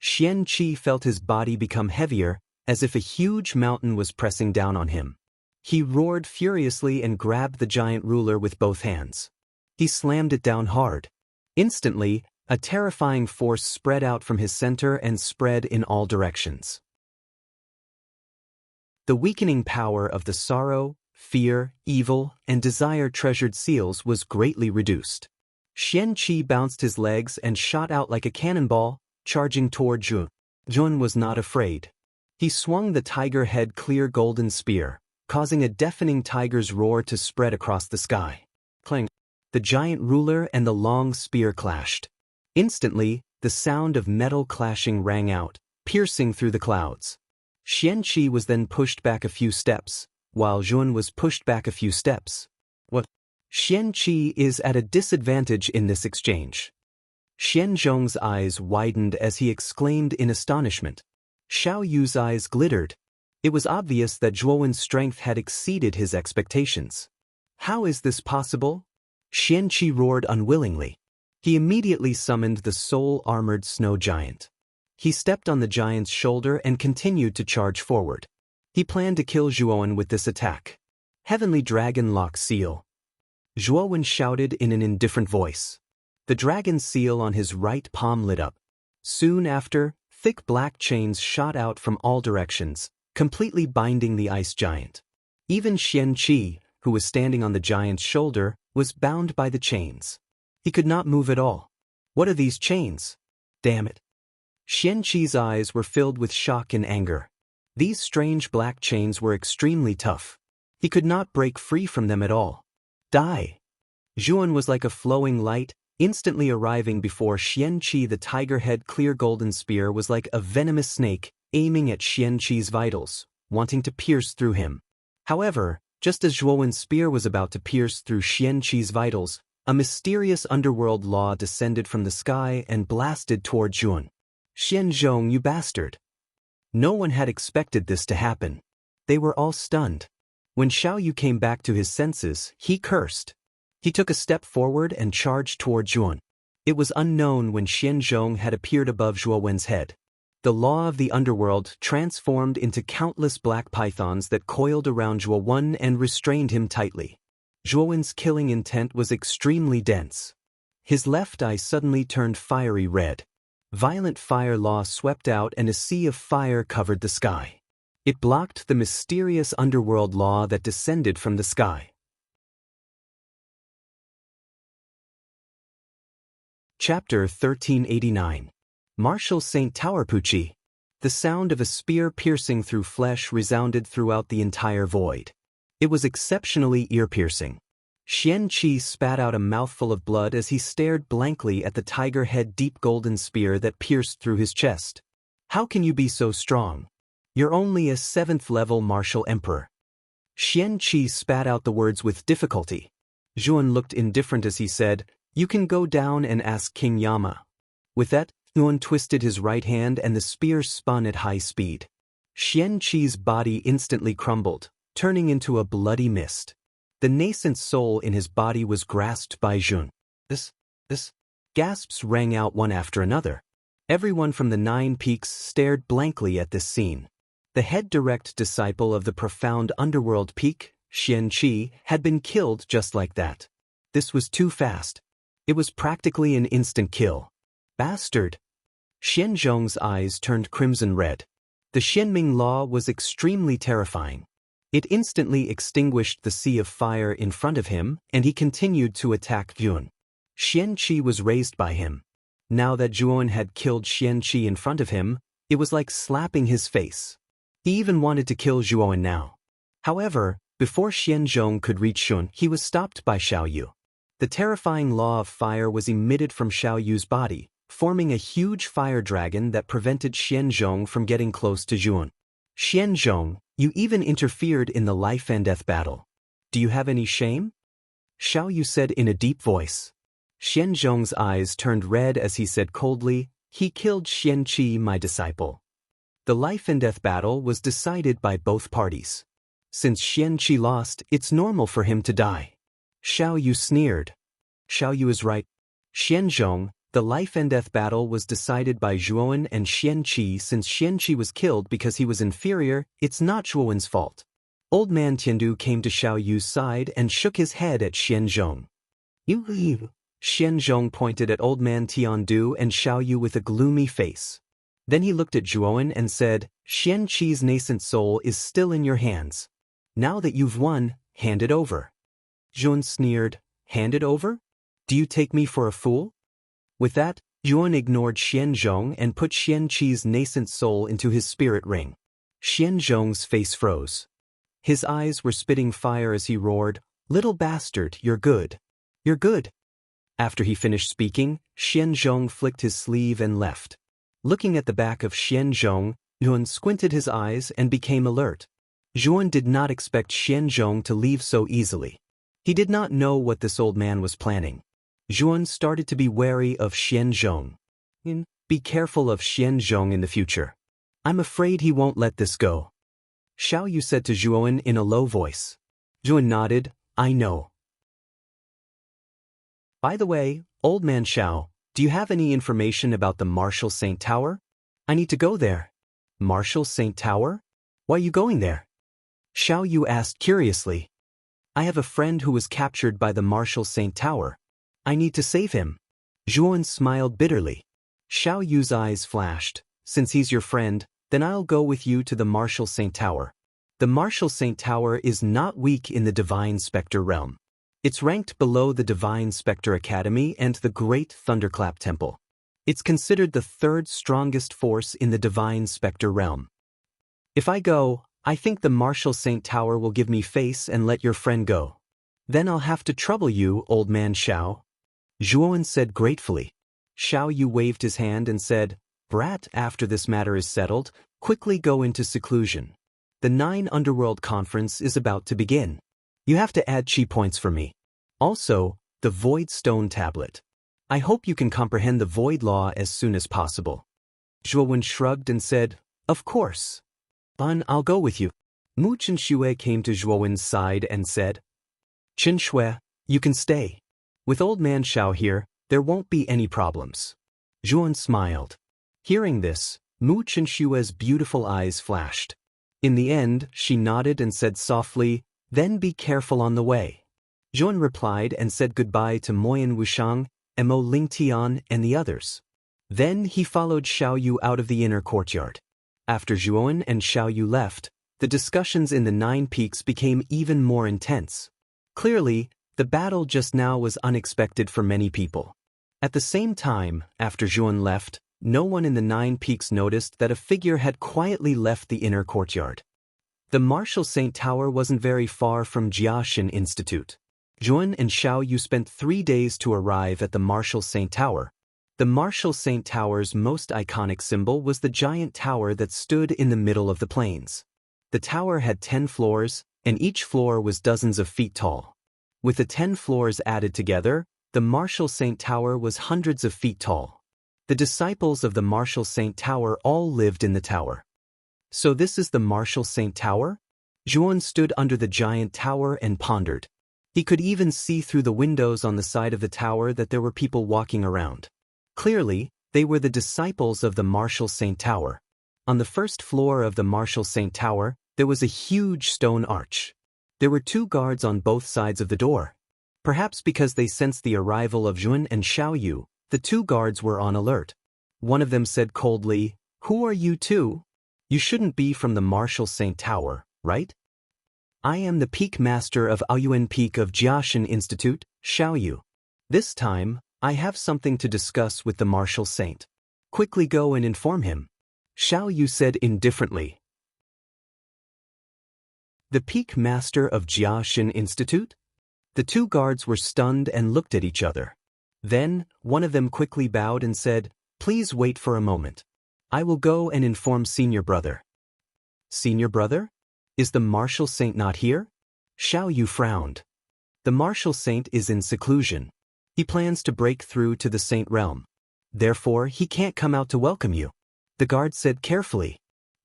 Xian Qi felt his body become heavier, as if a huge mountain was pressing down on him. He roared furiously and grabbed the giant ruler with both hands. He slammed it down hard. Instantly, a terrifying force spread out from his center and spread in all directions. The weakening power of the sorrow, fear, evil, and desire treasured seals was greatly reduced. Xian Qi bounced his legs and shot out like a cannonball, charging toward Zhuowen. Zhuowen was not afraid. He swung the tiger head clear golden spear, causing a deafening tiger's roar to spread across the sky. Clang! The giant ruler and the long spear clashed. Instantly, the sound of metal clashing rang out, piercing through the clouds. Xian Qi was then pushed back a few steps, while Zhuowen was pushed back a few steps. What? Xian Qi is at a disadvantage in this exchange. Xian Zhong's eyes widened as he exclaimed in astonishment. Xiao Yu's eyes glittered. It was obvious that Zhuowen's strength had exceeded his expectations. How is this possible? Xian Qi roared unwillingly. He immediately summoned the soul-armored snow giant. He stepped on the giant's shoulder and continued to charge forward. He planned to kill Zhuowen with this attack. Heavenly Dragon Lock Seal. Zhuowen shouted in an indifferent voice. The dragon seal on his right palm lit up. Soon after, thick black chains shot out from all directions, completely binding the ice giant. Even Xian Qi, who was standing on the giant's shoulder, was bound by the chains. He could not move at all. What are these chains? Damn it. Xian Qi's eyes were filled with shock and anger. These strange black chains were extremely tough. He could not break free from them at all. Die! Zhuowen was like a flowing light, instantly arriving before Xian Qi. The tiger head clear golden spear was like a venomous snake, aiming at Xian Qi's vitals, wanting to pierce through him. However, just as Zhuowen's spear was about to pierce through Xian Qi's vitals, a mysterious underworld law descended from the sky and blasted toward Zhuowen. Xian Zhong, you bastard! No one had expected this to happen. They were all stunned. When Xiao Yu came back to his senses, he cursed. He took a step forward and charged toward Zhuowen. It was unknown when Xian Zhong had appeared above Zhuowen's head. The law of the underworld transformed into countless black pythons that coiled around Zhuowen and restrained him tightly. Zhuowen's killing intent was extremely dense. His left eye suddenly turned fiery red. Violent fire law swept out and a sea of fire covered the sky. It blocked the mysterious underworld law that descended from the sky. Chapter 1389. Marshal Saint Towerpuchi. The sound of a spear piercing through flesh resounded throughout the entire void. It was exceptionally ear-piercing. Xian Qi spat out a mouthful of blood as he stared blankly at the tiger head deep golden spear that pierced through his chest. How can you be so strong? You're only a 7th level martial emperor. Xian Qi spat out the words with difficulty. Zhuowen looked indifferent as he said, "You can go down and ask King Yama." With that, Zhuowen twisted his right hand and the spear spun at high speed. Xian Qi's body instantly crumbled, turning into a bloody mist. The nascent soul in his body was grasped by Zhuowen. This. Gasps rang out one after another. Everyone from the 9 peaks stared blankly at this scene. The head direct disciple of the profound underworld peak, Xian Qi, had been killed just like that. This was too fast. It was practically an instant kill. Bastard! Xian Zhong's eyes turned crimson red. The Xianming law was extremely terrifying. It instantly extinguished the sea of fire in front of him, and he continued to attack Juan. Xian Qi was raised by him. Now that Juan had killed Xian Qi in front of him, it was like slapping his face. He even wanted to kill Juan now. However, before Xian Zhong could reach Juan, he was stopped by Xiao Yu. The terrifying law of fire was emitted from Xiao Yu's body, forming a huge fire dragon that prevented Xian Zhong from getting close to Juan. Xian Zhong, you even interfered in the life and death battle. Do you have any shame? Xiao Yu said in a deep voice. Xian Zhong's eyes turned red as he said coldly, he killed Xian Qi, my disciple. The life and death battle was decided by both parties. Since Xian Qi lost, it's normal for him to die. Xiao Yu sneered. Xiao Yu is right. Xian Zhong, the life and death battle was decided by Zhuowen and Xian Qi. Since Xian Qi was killed because he was inferior, it's not Zhuowen's fault. Old man Tiandu came to Xiao Yu's side and shook his head at Xian Zhong. You. Xian Zhong pointed at old man Tiandu and Xiao Yu with a gloomy face. Then he looked at Zhuowen and said, Xian Qi's nascent soul is still in your hands. Now that you've won, hand it over. Zhuowen sneered, hand it over? Do you take me for a fool? With that, Zhuowen ignored Xian Zhong and put Xian Qi's nascent soul into his spirit ring. Xian Zhong's face froze. His eyes were spitting fire as he roared, little bastard, you're good. You're good. After he finished speaking, Xian Zhong flicked his sleeve and left. Looking at the back of Xian Zhong, Zhuowen squinted his eyes and became alert. Zhuowen did not expect Xian Zhong to leave so easily. He did not know what this old man was planning. Zhuowen started to be wary of Xian Zhong. Be careful of Xian Zhong in the future. I'm afraid he won't let this go. Xiao Yu said to Zhuowen in a low voice. Zhuowen nodded, I know. By the way, old man Xiao, do you have any information about the Martial Saint Tower? I need to go there. Martial Saint Tower? Why are you going there? Xiao Yu asked curiously. I have a friend who was captured by the Martial Saint Tower. I need to save him. Zhuowen smiled bitterly. Xiao Yu's eyes flashed. Since he's your friend, then I'll go with you to the Martial Saint Tower. The Martial Saint Tower is not weak in the Divine Spectre realm. It's ranked below the Divine Spectre Academy and the Great Thunderclap Temple. It's considered the third strongest force in the Divine Spectre realm. If I go, I think the Martial Saint Tower will give me face and let your friend go. Then I'll have to trouble you, old man Xiao. Zhuowen said gratefully. Xiao Yu waved his hand and said, Brat, after this matter is settled, quickly go into seclusion. The 9 Underworld Conference is about to begin. You have to add chi points for me. Also, the Void Stone Tablet. I hope you can comprehend the Void Law as soon as possible. Zhuowen shrugged and said, Of course. Ban, I'll go with you. Mu Chenxue came to Zhuowen's side and said, Chenxue, you can stay. With old man Xiao here, there won't be any problems. Zhuowen smiled. Hearing this, Mu Chenxue's beautiful eyes flashed. In the end, she nodded and said softly, Then be careful on the way. Zhuowen replied and said goodbye to Moyan Wushang, Mo Lingtian, and the others. Then he followed Xiao Yu out of the inner courtyard. After Zhuowen and Xiao Yu left, the discussions in the 9 peaks became even more intense. Clearly, the battle just now was unexpected for many people. At the same time, after Zhuowen left, no one in the 9 peaks noticed that a figure had quietly left the inner courtyard. The Martial Saint Tower wasn't very far from Jiaxin Institute. Zhuowen and Xiao Yu spent 3 days to arrive at the Martial Saint Tower. The Martial Saint Tower's most iconic symbol was the giant tower that stood in the middle of the plains. The tower had 10 floors, and each floor was dozens of feet tall. With the 10 floors added together, the Martial Saint Tower was hundreds of feet tall. The disciples of the Martial Saint Tower all lived in the tower. So this is the Martial Saint Tower? Zhuowen stood under the giant tower and pondered. He could even see through the windows on the side of the tower that there were people walking around. Clearly, They were the disciples of the Marshal Saint Tower. On the first floor of the Marshal Saint Tower, there was a huge stone arch. There were 2 guards on both sides of the door. Perhaps because they sensed the arrival of Zhuan and Xiaoyu, the 2 guards were on alert. One of them said coldly, "Who are you two? You shouldn't be from the Marshal Saint Tower, right?" "I am the Peak Master of Aoyuan Peak of Jiaxin Institute, Xiaoyu. This time, I have something to discuss with the Marshal Saint. Quickly go and inform him," Xiaoyu said indifferently. The Peak Master of Jiaxin Institute? The 2 guards were stunned and looked at each other. Then, one of them quickly bowed and said, "Please wait for a moment. I will go and inform Senior Brother." "Senior Brother? Is the Marshal Saint not here?" Xiaoyu frowned. "The Marshal Saint is in seclusion. He plans to break through to the Saint Realm. Therefore, he can't come out to welcome you," the guard said carefully.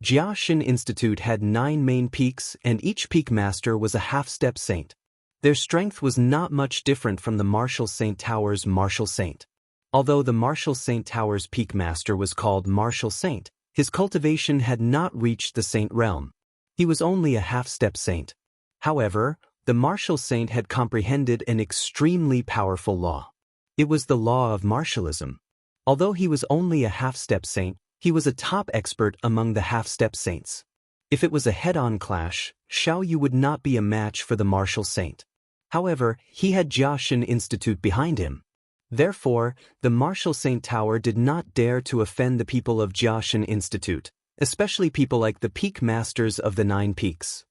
Jiaxin Institute had 9 main peaks, and each peak master was a half-step saint. Their strength was not much different from the Marshal Saint Tower's Marshal Saint. Although the Marshal Saint Tower's peak master was called Marshal Saint, his cultivation had not reached the Saint Realm. He was only a half-step saint. However, the Marshal Saint had comprehended an extremely powerful law. It was the law of martialism. Although he was only a half-step saint, he was a top expert among the half-step saints. If it was a head-on clash, Xiaoyu would not be a match for the Marshal Saint. However, he had Jiaxin Institute behind him. Therefore, the Marshal Saint Tower did not dare to offend the people of Jiaxin Institute, especially people like the peak masters of the 9 peaks.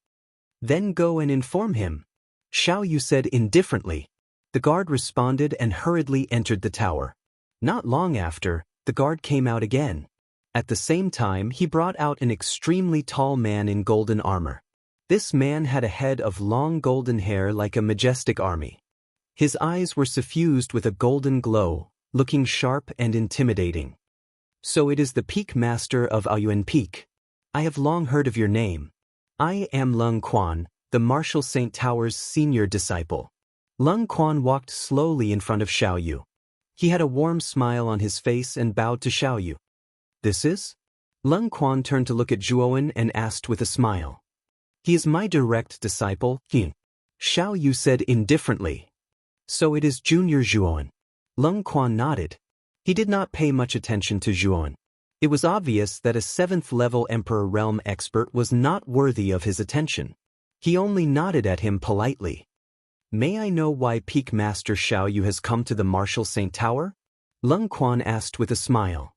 "Then go and inform him," Xiaoyu said indifferently. The guard responded and hurriedly entered the tower. Not long after, the guard came out again. At the same time, he brought out an extremely tall man in golden armor. This man had a head of long golden hair like a majestic army. His eyes were suffused with a golden glow, looking sharp and intimidating. "So it is the Peak Master of Aoyuan Peak. I have long heard of your name. I am Lung Quan, the Marshal Saint Tower's senior disciple." Lung Quan walked slowly in front of Xiaoyu. He had a warm smile on his face and bowed to Xiaoyu. "This is?" Lung Quan turned to look at Zhuowen and asked with a smile. "He is my direct disciple, Xiaoyu said indifferently. "So it is Junior Zhuowen." Lung Quan nodded. He did not pay much attention to Zhuowen. It was obvious that a 7th-level Emperor Realm expert was not worthy of his attention. He only nodded at him politely. "May I know why Peak Master Xiaoyu has come to the Marshal Saint Tower?" Lung Quan asked with a smile.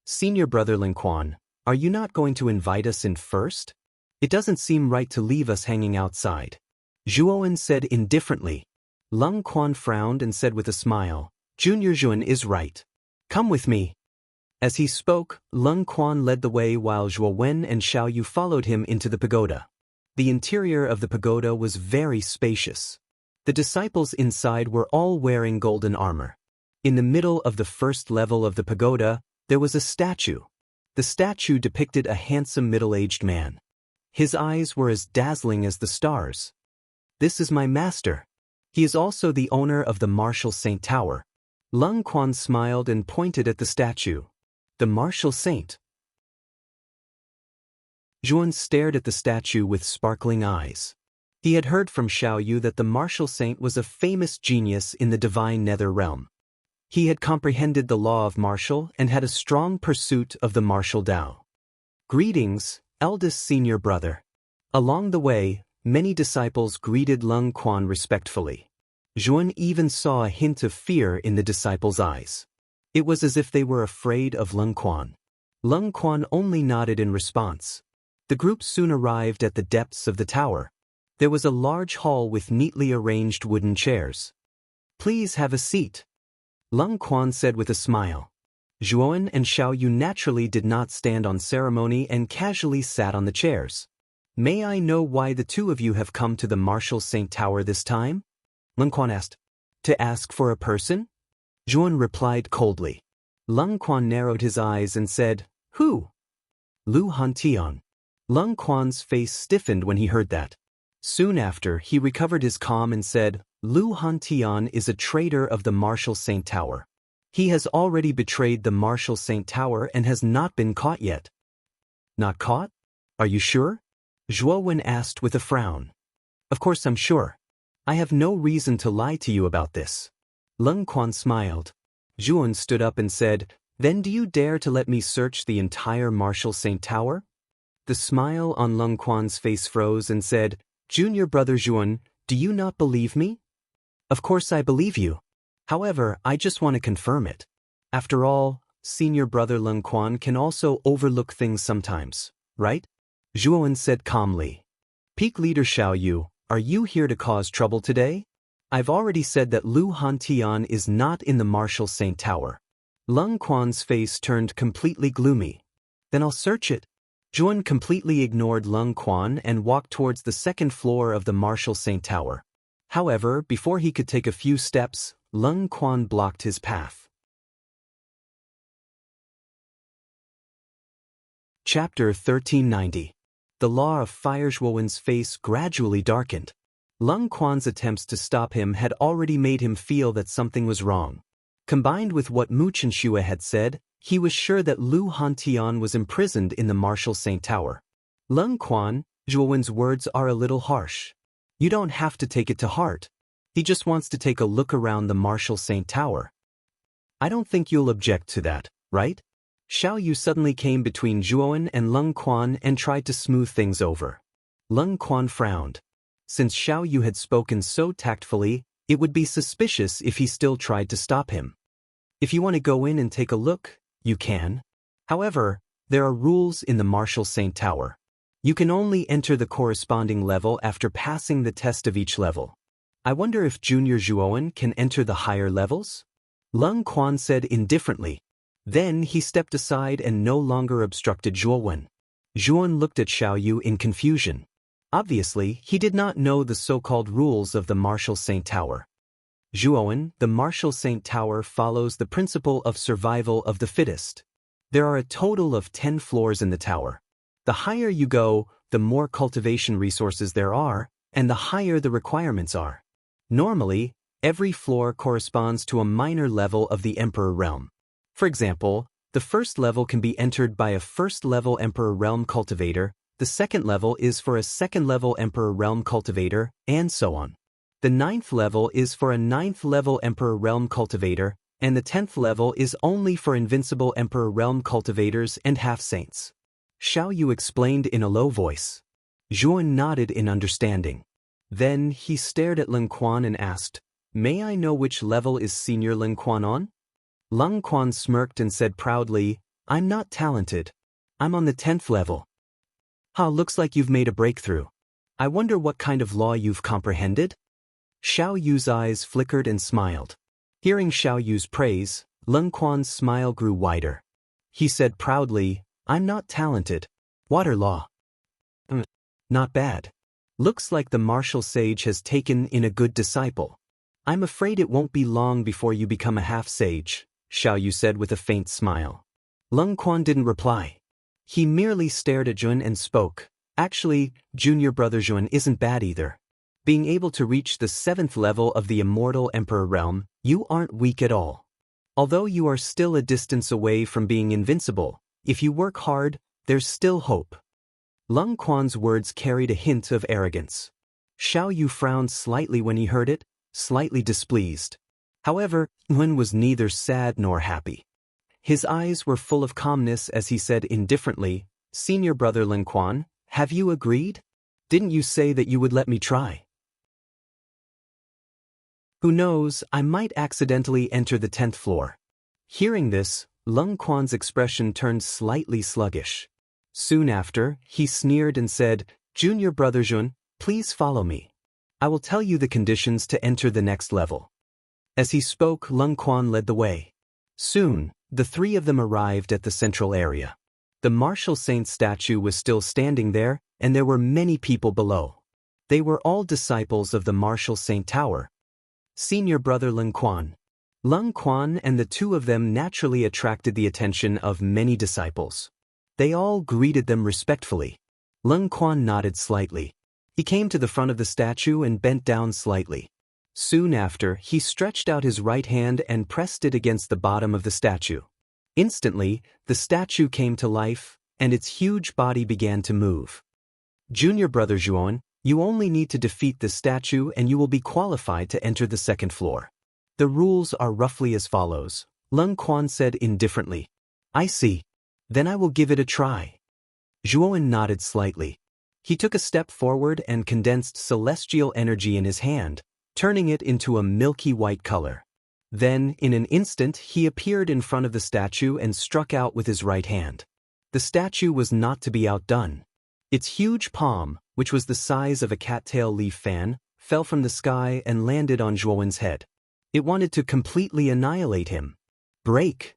"Senior Brother Lung Quan, are you not going to invite us in first? It doesn't seem right to leave us hanging outside," Zhuowen said indifferently. Lung Quan frowned and said with a smile, "Junior Zhuowen is right. Come with me." As he spoke, Lung Quan led the way while Zhuowen and Xiaoyu followed him into the pagoda. The interior of the pagoda was very spacious. The disciples inside were all wearing golden armor. In the middle of the first level of the pagoda, there was a statue. The statue depicted a handsome middle-aged man. His eyes were as dazzling as the stars. "This is my master. He is also the owner of the Marshal Saint Tower." Lung Quan smiled and pointed at the statue. "The Marshal Saint." Zhuowen stared at the statue with sparkling eyes. He had heard from Xiaoyu that the Marshal Saint was a famous genius in the divine nether realm. He had comprehended the law of martial and had a strong pursuit of the martial Tao. "Greetings, eldest senior brother." Along the way, many disciples greeted Lung Quan respectfully. Zhuowen even saw a hint of fear in the disciples' eyes. It was as if they were afraid of Lung Quan. Lung Quan only nodded in response. The group soon arrived at the depths of the tower. There was a large hall with neatly arranged wooden chairs. "Please have a seat," Lung Quan said with a smile. Zhuowen and Xiaoyu naturally did not stand on ceremony and casually sat on the chairs. "May I know why the 2 of you have come to the Marshal Saint Tower this time?" Lung Quan asked. "To ask for a person?" Zhuowen replied coldly. Lung Quan narrowed his eyes and said, "Who?" "Lu Hantian." Lung Quan's face stiffened when he heard that. Soon after, he recovered his calm and said, "Lu Hantian is a traitor of the Marshal Saint Tower. He has already betrayed the Martial Saint Tower and has not been caught yet. Not caught? Are you sure? Zhuowen asked with a frown. Of course I'm sure. I have no reason to lie to you about this. Leng Quan smiled. Zhuowen stood up and said, Then do you dare to let me search the entire Martial Saint Tower? The smile on Leng Quan's face froze and said, Junior brother Zhuowen, do you not believe me? Of course I believe you. However, I just want to confirm it. After all, senior brother Leng Quan can also overlook things sometimes, right? Zhuowen said calmly. Peak leader Xiao Yu, are you here to cause trouble today? I've already said that Lu Hantian is not in the Martial Saint Tower. Leng Quan's face turned completely gloomy. Then I'll search it. Zhuowen completely ignored Leng Quan and walked towards the second floor of the Martial Saint Tower. However, before he could take a few steps, Leng Quan blocked his path. Chapter 1390. The Law of Fire. Zhuowen's face gradually darkened. Leng Quan's attempts to stop him had already made him feel that something was wrong. Combined with what Mu Chenxue had said, he was sure that Lu Hantian was imprisoned in the Martial Saint Tower. Leng Quan, Zhuowen's words are a little harsh. You don't have to take it to heart. He just wants to take a look around the Martial Saint Tower. I don't think you'll object to that, right? Xiao Yu suddenly came between Zhuowen and Leng Quan and tried to smooth things over. Leng Quan frowned. Since Xiao Yu had spoken so tactfully, it would be suspicious if he still tried to stop him. If you want to go in and take a look, you can. However, there are rules in the Martial Saint Tower. You can only enter the corresponding level after passing the test of each level. I wonder if Junior Zhuowen can enter the higher levels? Leng Quan said indifferently. Then he stepped aside and no longer obstructed Zhuowen. Zhuowen looked at Xiao Yu in confusion. Obviously, he did not know the so-called rules of the Martial Saint Tower. Zhuowen, the Martial Saint Tower follows the principle of survival of the fittest. There are a total of 10 floors in the tower. The higher you go, the more cultivation resources there are, and the higher the requirements are. Normally, every floor corresponds to a minor level of the Emperor Realm. For example, the first level can be entered by a first-level Emperor Realm cultivator, the second level is for a second-level Emperor Realm cultivator, and so on. The 9th level is for a 9th-level Emperor Realm cultivator, and the 10th level is only for invincible Emperor Realm cultivators and half-saints. Xiao Yu explained in a low voice. Zhuowen nodded in understanding. Then he stared at Leng Quan and asked, May I know which level is Senior Leng Quan on? Leng Quan smirked and said proudly, I'm not talented. I'm on the 10th level. Looks like you've made a breakthrough. I wonder what kind of law you've comprehended? Xiao Yu's eyes flickered and smiled. Hearing Xiao Yu's praise, Leng Quan's smile grew wider. He said proudly, I'm not talented. Water law. Not bad. Looks like the martial sage has taken in a good disciple. I'm afraid it won't be long before you become a half-sage, Xiao Yu said with a faint smile. Leng Quan didn't reply. He merely stared at Zhuowen and spoke. Actually, junior brother Zhuowen isn't bad either. Being able to reach the 7th level of the Immortal Emperor Realm, you aren't weak at all. Although you are still a distance away from being invincible, if you work hard, there's still hope. Leng Quan's words carried a hint of arrogance. Xiao Yu frowned slightly when he heard it, slightly displeased. However, Zhuowen was neither sad nor happy. His eyes were full of calmness as he said indifferently, Senior brother Leng Quan, have you agreed? Didn't you say that you would let me try? Who knows, I might accidentally enter the 10th floor. Hearing this, Leng Quan's expression turned slightly sluggish. Soon after, he sneered and said, Junior brother Zhuowen, please follow me. I will tell you the conditions to enter the next level. As he spoke, Leng Quan led the way. Soon, the three of them arrived at the central area. The martial saint statue was still standing there, and there were many people below. They were all disciples of the martial saint tower. Senior brother Leng Quan. Leng Quan and the two of them naturally attracted the attention of many disciples. They all greeted them respectfully. Leng Quan nodded slightly. He came to the front of the statue and bent down slightly. Soon after, he stretched out his right hand and pressed it against the bottom of the statue. Instantly, the statue came to life, and its huge body began to move. Junior brother Juan, you only need to defeat this statue and you will be qualified to enter the second floor. The rules are roughly as follows, Lung Quan said indifferently. I see. Then I will give it a try. Juan nodded slightly. He took a step forward and condensed celestial energy in his hand, turning it into a milky white color. Then, in an instant, he appeared in front of the statue and struck out with his right hand. The statue was not to be outdone. Its huge palm, which was the size of a cattail leaf fan, fell from the sky and landed on Juan's head. It wanted to completely annihilate him. Break!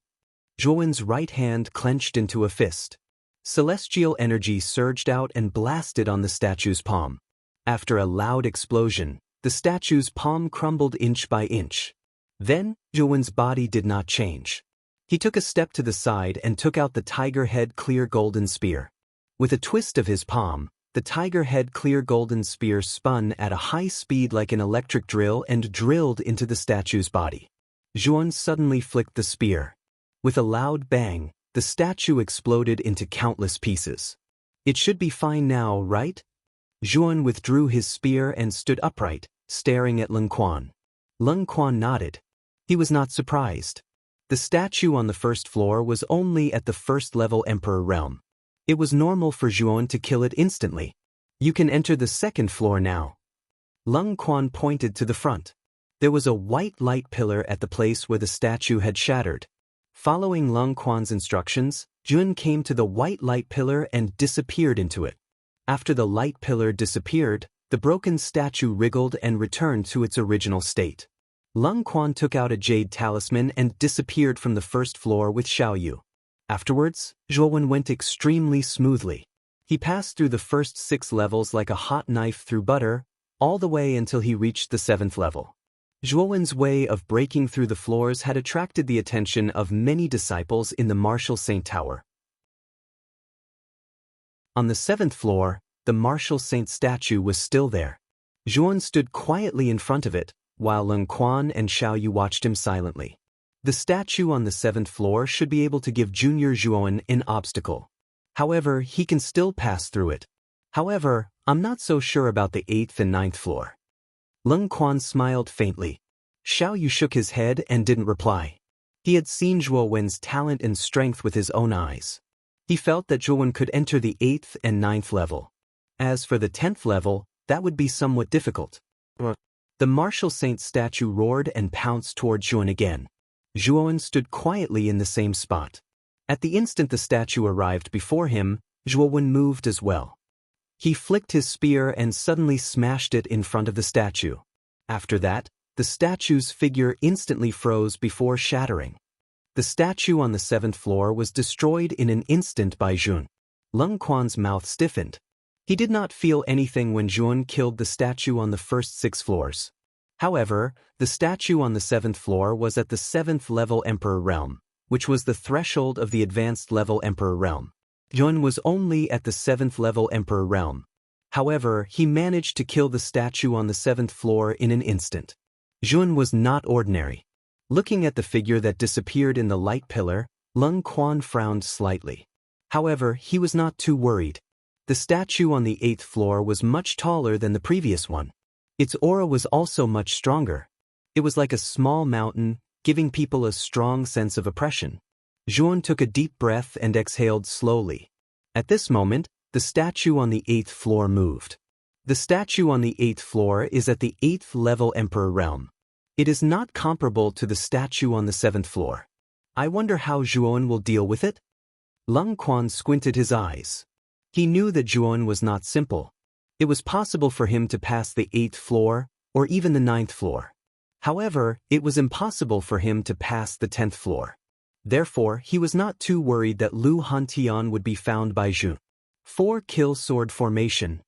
Juan's right hand clenched into a fist. Celestial energy surged out and blasted on the statue's palm. After a loud explosion, the statue's palm crumbled inch by inch. Then, Juan's body did not change. He took a step to the side and took out the tiger head clear golden spear. With a twist of his palm, the tiger head clear golden spear spun at a high speed like an electric drill and drilled into the statue's body. Juan suddenly flicked the spear. With a loud bang, the statue exploded into countless pieces. It should be fine now, right? Juan withdrew his spear and stood upright, staring at Lung Quan. Lung Quan nodded. He was not surprised. The statue on the first floor was only at the first-level Emperor realm. It was normal for Juan to kill it instantly. You can enter the second floor now. Lung Quan pointed to the front. There was a white light pillar at the place where the statue had shattered. Following Lung Quan's instructions, Jun came to the white light pillar and disappeared into it. After the light pillar disappeared, the broken statue wriggled and returned to its original state. Lung Quan took out a jade talisman and disappeared from the first floor with Xiaoyu. Afterwards, Juan went extremely smoothly. He passed through the first 6 levels like a hot knife through butter, all the way until he reached the 7th level. Juan's way of breaking through the floors had attracted the attention of many disciples in the Martial Saint Tower. On the 7th floor, the Martial Saint statue was still there. Juan stood quietly in front of it, while Lung Quan and Xiaoyu watched him silently. The statue on the 7th floor should be able to give Junior Juan an obstacle. However, he can still pass through it. However, I'm not so sure about the 8th and 9th floor. Lung Quan smiled faintly. Xiaoyu shook his head and didn't reply. He had seen Juan's talent and strength with his own eyes. He felt that Juan could enter the 8th and 9th level. As for the 10th level, that would be somewhat difficult. The Martial Saint statue roared and pounced toward Juan again. Juan stood quietly in the same spot. At the instant the statue arrived before him, Juan moved as well. He flicked his spear and suddenly smashed it in front of the statue. After that, the statue's figure instantly froze before shattering. The statue on the 7th floor was destroyed in an instant by Jun. Lung Quan's mouth stiffened. He did not feel anything when Jun killed the statue on the first 6 floors. However, the statue on the 7th floor was at the 7th level Emperor realm, which was the threshold of the advanced level Emperor realm. Jun was only at the 7th level Emperor realm. However, he managed to kill the statue on the 7th floor in an instant. Jun was not ordinary. Looking at the figure that disappeared in the light pillar, Lung Quan frowned slightly. However, he was not too worried. The statue on the 8th floor was much taller than the previous one. Its aura was also much stronger. It was like a small mountain, giving people a strong sense of oppression. Juan took a deep breath and exhaled slowly. At this moment, the statue on the 8th floor moved. The statue on the 8th floor is at the 8th level Emperor realm. It is not comparable to the statue on the 7th floor. I wonder how Juan will deal with it? Lung Quan squinted his eyes. He knew that Juan was not simple. It was possible for him to pass the 8th floor, or even the 9th floor. However, it was impossible for him to pass the 10th floor. Therefore, he was not too worried that Lu Hantian would be found by Jun. 4 kill sword formation.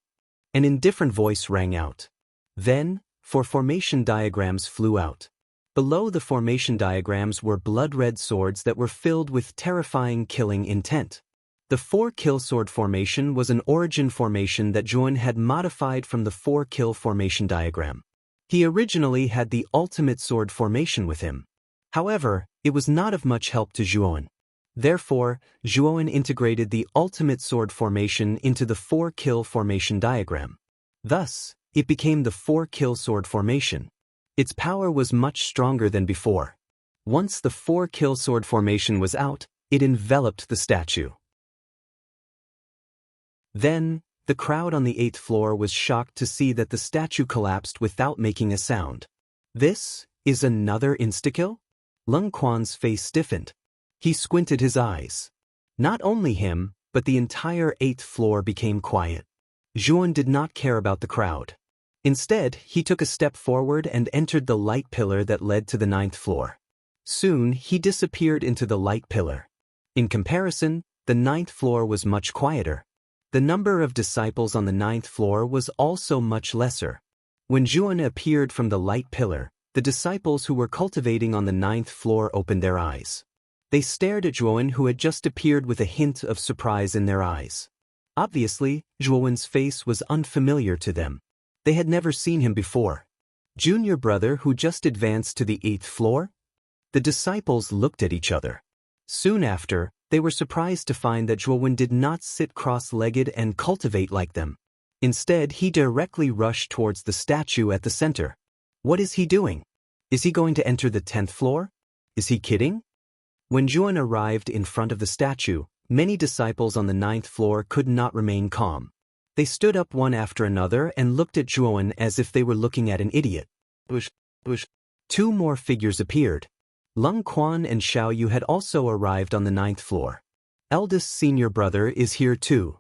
An indifferent voice rang out. Then, 4 formation diagrams flew out. Below the formation diagrams were blood-red swords that were filled with terrifying killing intent. The 4 kill sword formation was an origin formation that Juan had modified from the 4 kill formation diagram. He originally had the ultimate sword formation with him. However, it was not of much help to Zhuowen. Therefore, Zhuowen integrated the ultimate sword formation into the 4-kill formation diagram. Thus, it became the 4-kill sword formation. Its power was much stronger than before. Once the 4-kill sword formation was out, it enveloped the statue. Then, the crowd on the 8th floor was shocked to see that the statue collapsed without making a sound. This is another insta-kill? Lung Quan's face stiffened. He squinted his eyes. Not only him, but the entire 8th floor became quiet. Zhuowen did not care about the crowd. Instead, he took a step forward and entered the light pillar that led to the 9th floor. Soon, he disappeared into the light pillar. In comparison, the 9th floor was much quieter. The number of disciples on the 9th floor was also much lesser. When Zhuowen appeared from the light pillar, the disciples who were cultivating on the 9th floor opened their eyes. They stared at Zhuowen, who had just appeared with a hint of surprise in their eyes. Obviously, Zhuowen's face was unfamiliar to them. They had never seen him before. Junior brother who just advanced to the 8th floor? The disciples looked at each other. Soon after, they were surprised to find that Zhuowen did not sit cross-legged and cultivate like them. Instead, he directly rushed towards the statue at the center. What is he doing? Is he going to enter the 10th floor? Is he kidding? When Zhuowen arrived in front of the statue, many disciples on the 9th floor could not remain calm. They stood up one after another and looked at Zhuowen as if they were looking at an idiot. Two more figures appeared. Lung Quan and Xiao Yu had also arrived on the 9th floor. Eldest senior brother is here too.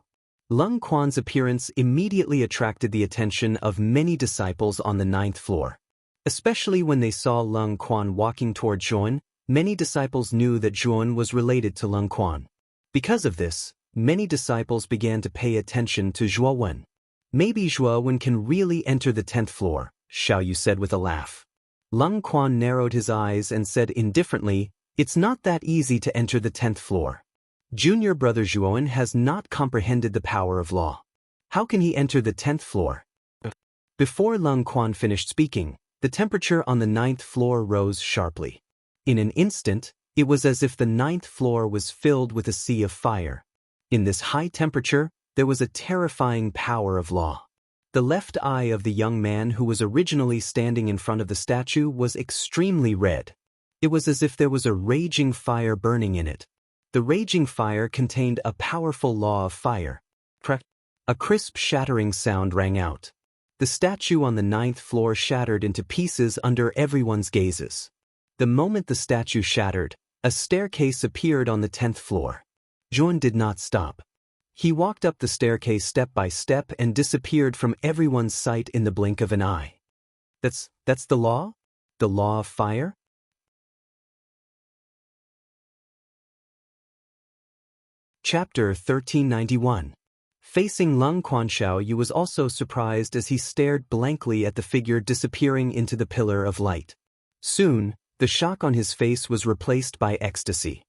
Lung Quan's appearance immediately attracted the attention of many disciples on the 9th floor. Especially when they saw Lung Quan walking toward Zhuowen, many disciples knew that Zhuowen was related to Lung Quan. Because of this, many disciples began to pay attention to Zhuowen. Maybe Zhuowen can really enter the 10th floor, Xiao Yu said with a laugh. Lung Quan narrowed his eyes and said indifferently, it's not that easy to enter the 10th floor. Junior brother Zhuowen has not comprehended the power of law. How can he enter the 10th floor? Before Lung Quan finished speaking, the temperature on the 9th floor rose sharply. In an instant, it was as if the 9th floor was filled with a sea of fire. In this high temperature, there was a terrifying power of law. The left eye of the young man who was originally standing in front of the statue was extremely red. It was as if there was a raging fire burning in it. The raging fire contained a powerful law of fire. A crisp shattering sound rang out. The statue on the 9th floor shattered into pieces under everyone's gazes. The moment the statue shattered, a staircase appeared on the 10th floor. Zhuowen did not stop. He walked up the staircase step by step and disappeared from everyone's sight in the blink of an eye. That's the law? The law of fire? Chapter 1391. Facing Lung Quan, Xiao Yu was also surprised as he stared blankly at the figure disappearing into the pillar of light. Soon, the shock on his face was replaced by ecstasy.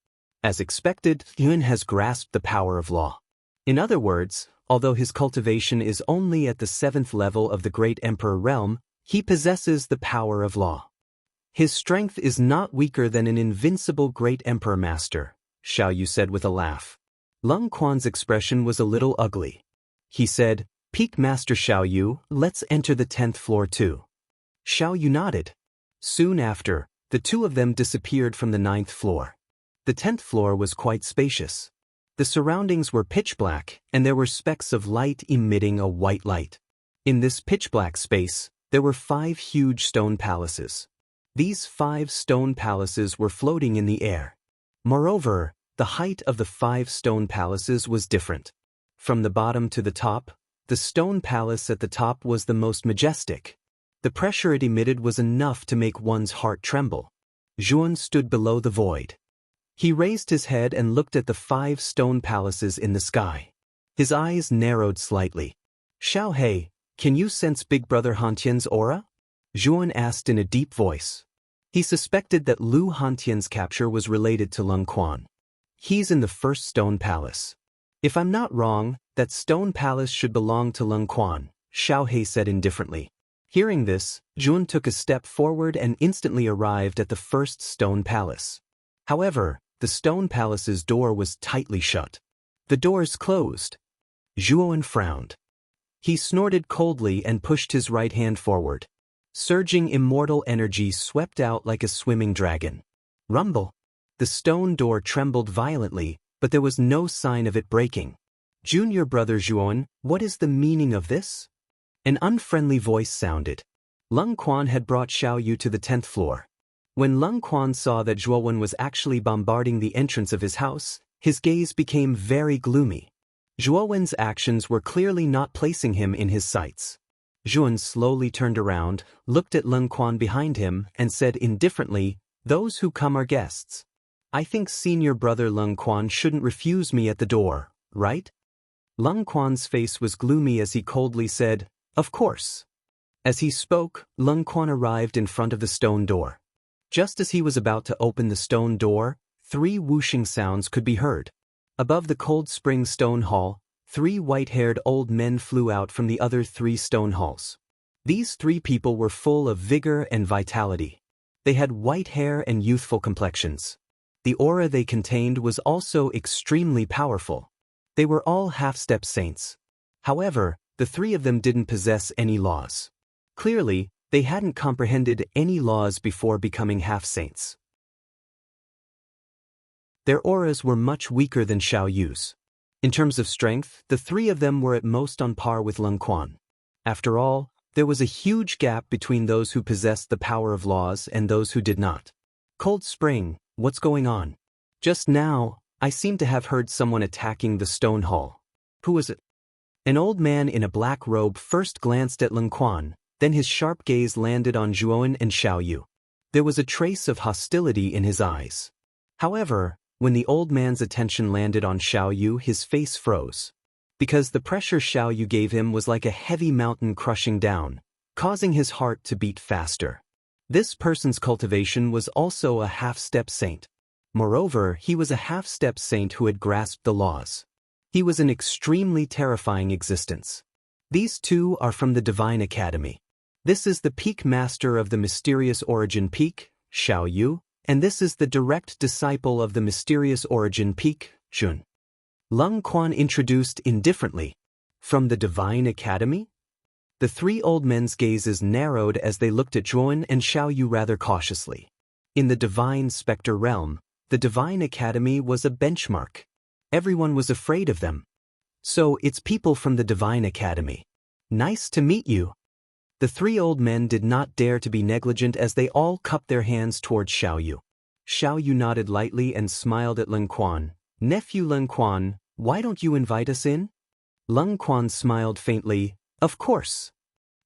As expected, Yun has grasped the power of law. In other words, although his cultivation is only at the 7th level of the Great Emperor realm, he possesses the power of law. His strength is not weaker than an invincible Great Emperor Master, Xiao Yu said with a laugh. Lung Quan's expression was a little ugly. He said, Peak Master Xiao Yu, let's enter the 10th floor too. Xiao Yu nodded. Soon after, the two of them disappeared from the 9th floor. The 10th floor was quite spacious. The surroundings were pitch black, and there were specks of light emitting a white light. In this pitch black space, there were 5 huge stone palaces. These 5 stone palaces were floating in the air. Moreover, the height of the 5 stone palaces was different. From the bottom to the top, the stone palace at the top was the most majestic. The pressure it emitted was enough to make one's heart tremble. Zhuowen stood below the void. He raised his head and looked at the 5 stone palaces in the sky. His eyes narrowed slightly. Xiao He, can you sense Big Brother Hantian's aura? Zhuowen asked in a deep voice. He suspected that Lu Hantian's capture was related to Lung Quan. He's in the 1st stone palace. If I'm not wrong, that stone palace should belong to Lung Quan, Xiao He said indifferently. Hearing this, Jun took a step forward and instantly arrived at the first stone palace. However, the stone palace's door was tightly shut. The doors closed. Zhuowen frowned. He snorted coldly and pushed his right hand forward. Surging immortal energy swept out like a swimming dragon. Rumble! The stone door trembled violently, but there was no sign of it breaking. Junior brother Zhuowen, what is the meaning of this? An unfriendly voice sounded. Lung Quan had brought Xiao Yu to the 10th floor. When Lung Quan saw that Zhuowen was actually bombarding the entrance of his house, his gaze became very gloomy. Zhuowen's actions were clearly not placing him in his sights. Zhuowen slowly turned around, looked at Lung Quan behind him, and said indifferently, "Those who come are guests. I think senior brother Lung Quan shouldn't refuse me at the door, right?" Lung Quan's face was gloomy as he coldly said, "Of course." As he spoke, Lung Quan arrived in front of the stone door. Just as he was about to open the stone door, 3 whooshing sounds could be heard. Above the cold spring stone hall, 3 white-haired old men flew out from the other 3 stone halls. These 3 people were full of vigor and vitality. They had white hair and youthful complexions. The aura they contained was also extremely powerful. They were all half-step saints. However, the 3 of them didn't possess any laws. Clearly, they hadn't comprehended any laws before becoming half-saints. Their auras were much weaker than Xiao Yu's. In terms of strength, the 3 of them were at most on par with Lung Quan. After all, there was a huge gap between those who possessed the power of laws and those who did not. Cold Spring, what's going on? Just now, I seem to have heard someone attacking the stone hall. Who was it? An old man in a black robe first glanced at Lung Quan, then his sharp gaze landed on Zhuowen and Xiao Yu. There was a trace of hostility in his eyes. However, when the old man's attention landed on Xiao Yu, his face froze. Because the pressure Xiao Yu gave him was like a heavy mountain crushing down, causing his heart to beat faster. This person's cultivation was also a half-step saint. Moreover, he was a half-step saint who had grasped the laws. He was an extremely terrifying existence. These 2 are from the Divine Academy. This is the peak master of the mysterious origin peak, Xiao Yu, and this is the direct disciple of the mysterious origin peak, Jun. Lung Quan introduced indifferently. From the Divine Academy? The 3 old men's gazes narrowed as they looked at Zhuowen and Xiao Yu rather cautiously. In the Divine Spectre realm, the Divine Academy was a benchmark. Everyone was afraid of them. So it's people from the Divine Academy. Nice to meet you. The 3 old men did not dare to be negligent as they all cupped their hands towards Xiao Yu. Xiao Yu nodded lightly and smiled at Lung Quan. "Nephew Lung Quan, why don't you invite us in?" Lung Quan smiled faintly, "Of course."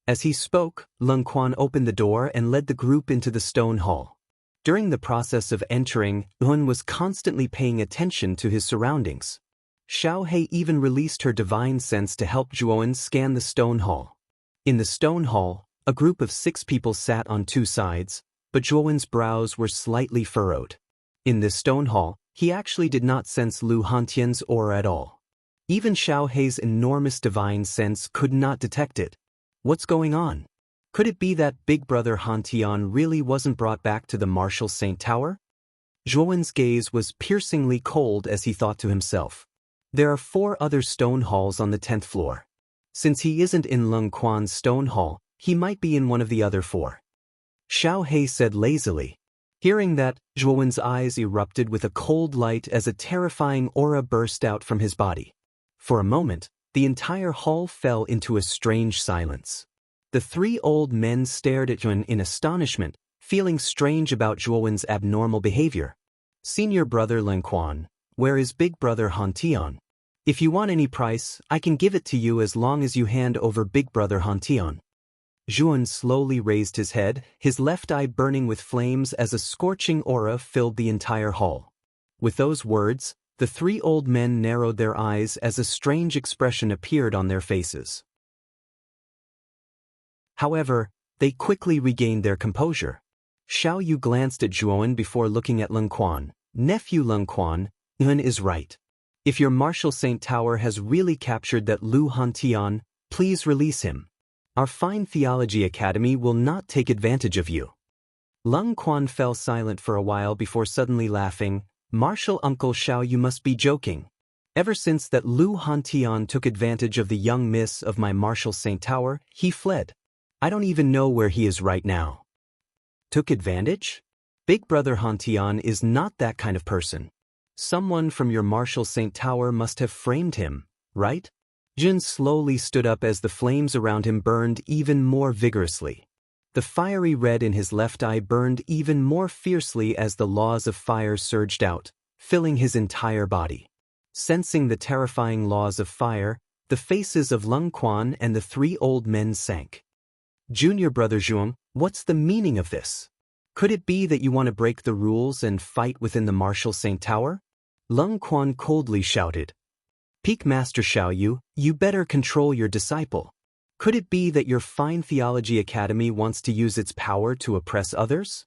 As he spoke, Lung Quan opened the door and led the group into the stone hall. During the process of entering, Yun was constantly paying attention to his surroundings. Xiao He even released her divine sense to help Zhuowen scan the stone hall. In the stone hall, a group of 6 people sat on 2 sides, but Zhuowen's brows were slightly furrowed. In this stone hall, he actually did not sense Lu Hantian's aura at all. Even Xiao He's enormous divine sense could not detect it. What's going on? Could it be that Big Brother Hantian really wasn't brought back to the Martial Saint Tower? Zhuowen's gaze was piercingly cold as he thought to himself. There are 4 other stone halls on the 10th floor. Since he isn't in Lung Quan's stone hall, he might be in one of the other 4. Xiao He said lazily. Hearing that, Zhuowen's eyes erupted with a cold light as a terrifying aura burst out from his body. For a moment, the entire hall fell into a strange silence. The 3 old men stared at Yun in astonishment, feeling strange about Zhuowen's abnormal behavior. "Senior brother Lung Quan, where is Big Brother Hantian? If you want any price, I can give it to you as long as you hand over Big Brother Hantian." Zhuowen slowly raised his head, his left eye burning with flames as a scorching aura filled the entire hall. With those words, the 3 old men narrowed their eyes as a strange expression appeared on their faces. However, they quickly regained their composure. Xiao Yu glanced at Zhuowen before looking at Lung Quan. "Nephew Lung Quan, Yun is right. If your Martial Saint Tower has really captured that Lu Hantian, please release him." Our fine theology academy will not take advantage of you. Lung Quan fell silent for a while before suddenly laughing. Martial Uncle Xiao, you must be joking. Ever since that Lu Hantian took advantage of the young miss of my martial Saint Tower, he fled. I don't even know where he is right now. Took advantage? Big Brother Hantian is not that kind of person. Someone from your martial Saint Tower must have framed him, right? Jun slowly stood up as the flames around him burned even more vigorously. The fiery red in his left eye burned even more fiercely as the laws of fire surged out, filling his entire body. Sensing the terrifying laws of fire, the faces of Lung Quan and the three old men sank. Junior Brother Zhuang, what's the meaning of this? Could it be that you want to break the rules and fight within the martial Saint Tower? Lung Quan coldly shouted. Peak Master Xiaoyu, you better control your disciple. Could it be that your fine theology academy wants to use its power to oppress others?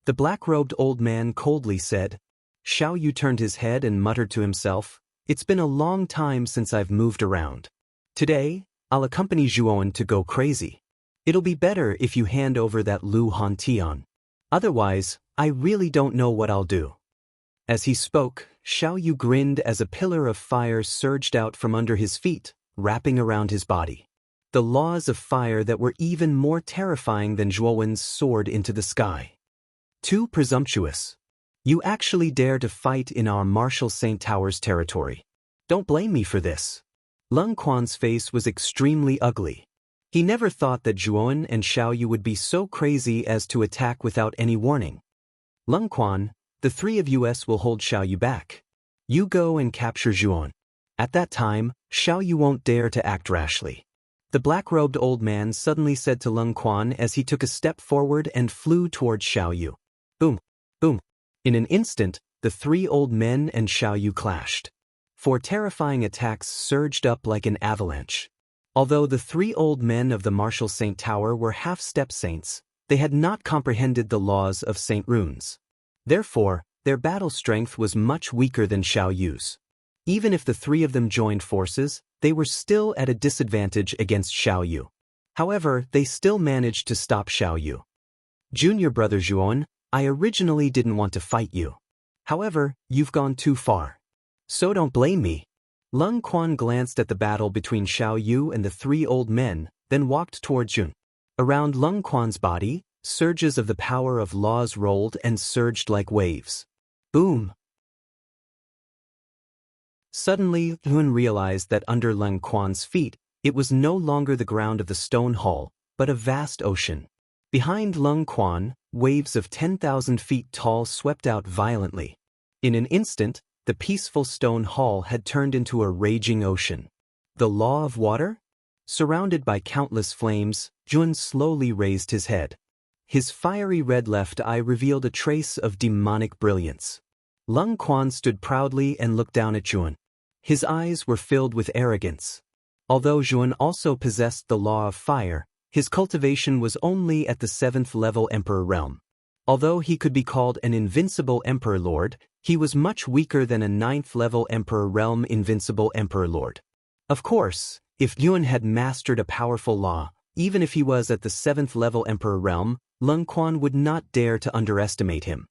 The black-robed old man coldly said. Xiaoyu turned his head and muttered to himself, it's been a long time since I've moved around. Today, I'll accompany Zhuowen to go crazy. It'll be better if you hand over that Lu Hantian. Otherwise, I really don't know what I'll do. As he spoke, Xiaoyu grinned as a pillar of fire surged out from under his feet, wrapping around his body. The laws of fire that were even more terrifying than Zhuowen's soared into the sky. Too presumptuous. You actually dare to fight in our martial Saint Tower's territory. Don't blame me for this. Lung Quan's face was extremely ugly. He never thought that Zhuowen and Xiaoyu would be so crazy as to attack without any warning. Lung Quan, the three of us will hold Xiaoyu back. You go and capture Zhuowen. At that time, Xiaoyu won't dare to act rashly. The black-robed old man suddenly said to Lung Quan as he took a step forward and flew towards Xiaoyu. Boom, boom. In an instant, the three old men and Xiaoyu clashed. Four terrifying attacks surged up like an avalanche. Although the three old men of the martial Saint Tower were half-step saints, they had not comprehended the laws of Saint Runes. Therefore, their battle strength was much weaker than Xiaoyu's. Even if the three of them joined forces, they were still at a disadvantage against Xiaoyu. However, they still managed to stop Xiaoyu. Junior Brother Zhuowen, I originally didn't want to fight you. However, you've gone too far. So don't blame me. Lung Quan glanced at the battle between Xiaoyu and the three old men, then walked towards Jun. Around Lung Quan's body, surges of the power of laws rolled and surged like waves. Boom! Suddenly, Jun realized that under Lung Quan's feet, it was no longer the ground of the stone hall, but a vast ocean. Behind Lung Quan, waves of 10,000 feet tall swept out violently. In an instant, the peaceful stone hall had turned into a raging ocean. The law of water? Surrounded by countless flames, Jun slowly raised his head. His fiery red left eye revealed a trace of demonic brilliance. Lung Quan stood proudly and looked down at Jun. His eyes were filled with arrogance. Although Jun also possessed the law of fire, his cultivation was only at the 7th level Emperor realm. Although he could be called an invincible Emperor Lord, he was much weaker than a 9th level Emperor realm invincible Emperor Lord. Of course, if Yun had mastered a powerful law, even if he was at the 7th level Emperor realm, Lung Quan would not dare to underestimate him.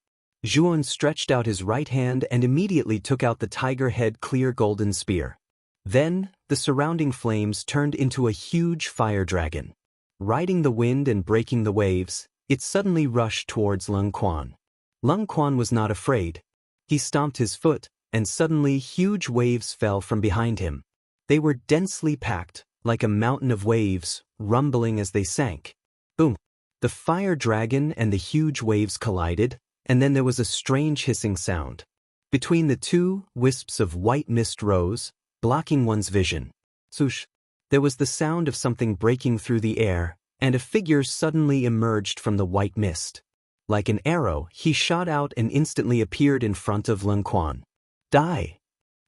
Zhuowen stretched out his right hand and immediately took out the tiger head clear golden spear. Then, the surrounding flames turned into a huge fire dragon. Riding the wind and breaking the waves, it suddenly rushed towards Lung Quan. Lung Quan was not afraid. He stomped his foot, and suddenly huge waves fell from behind him. They were densely packed, like a mountain of waves, rumbling as they sank. Boom! The fire dragon and the huge waves collided, and then there was a strange hissing sound. Between the two, wisps of white mist rose, blocking one's vision. Swoosh! There was the sound of something breaking through the air, and a figure suddenly emerged from the white mist. Like an arrow, he shot out and instantly appeared in front of Lung Quan. Die!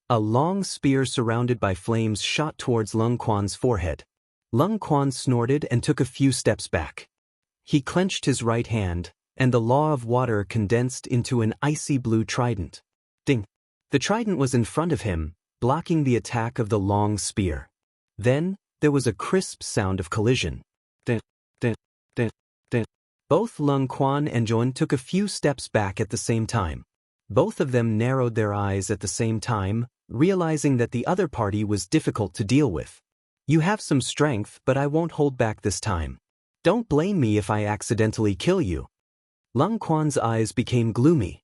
A long spear surrounded by flames shot towards Lung Quan's forehead. Lung Quan snorted and took a few steps back. He clenched his right hand, and the law of water condensed into an icy blue trident. Ding! The trident was in front of him, blocking the attack of the long spear. Then, there was a crisp sound of collision. dun, dun, dun, dun. Both Lung Quan and Zhuan took a few steps back at the same time. Both of them narrowed their eyes at the same time, realizing that the other party was difficult to deal with. You have some strength, but I won't hold back this time. Don't blame me if I accidentally kill you. Lung Quan's eyes became gloomy.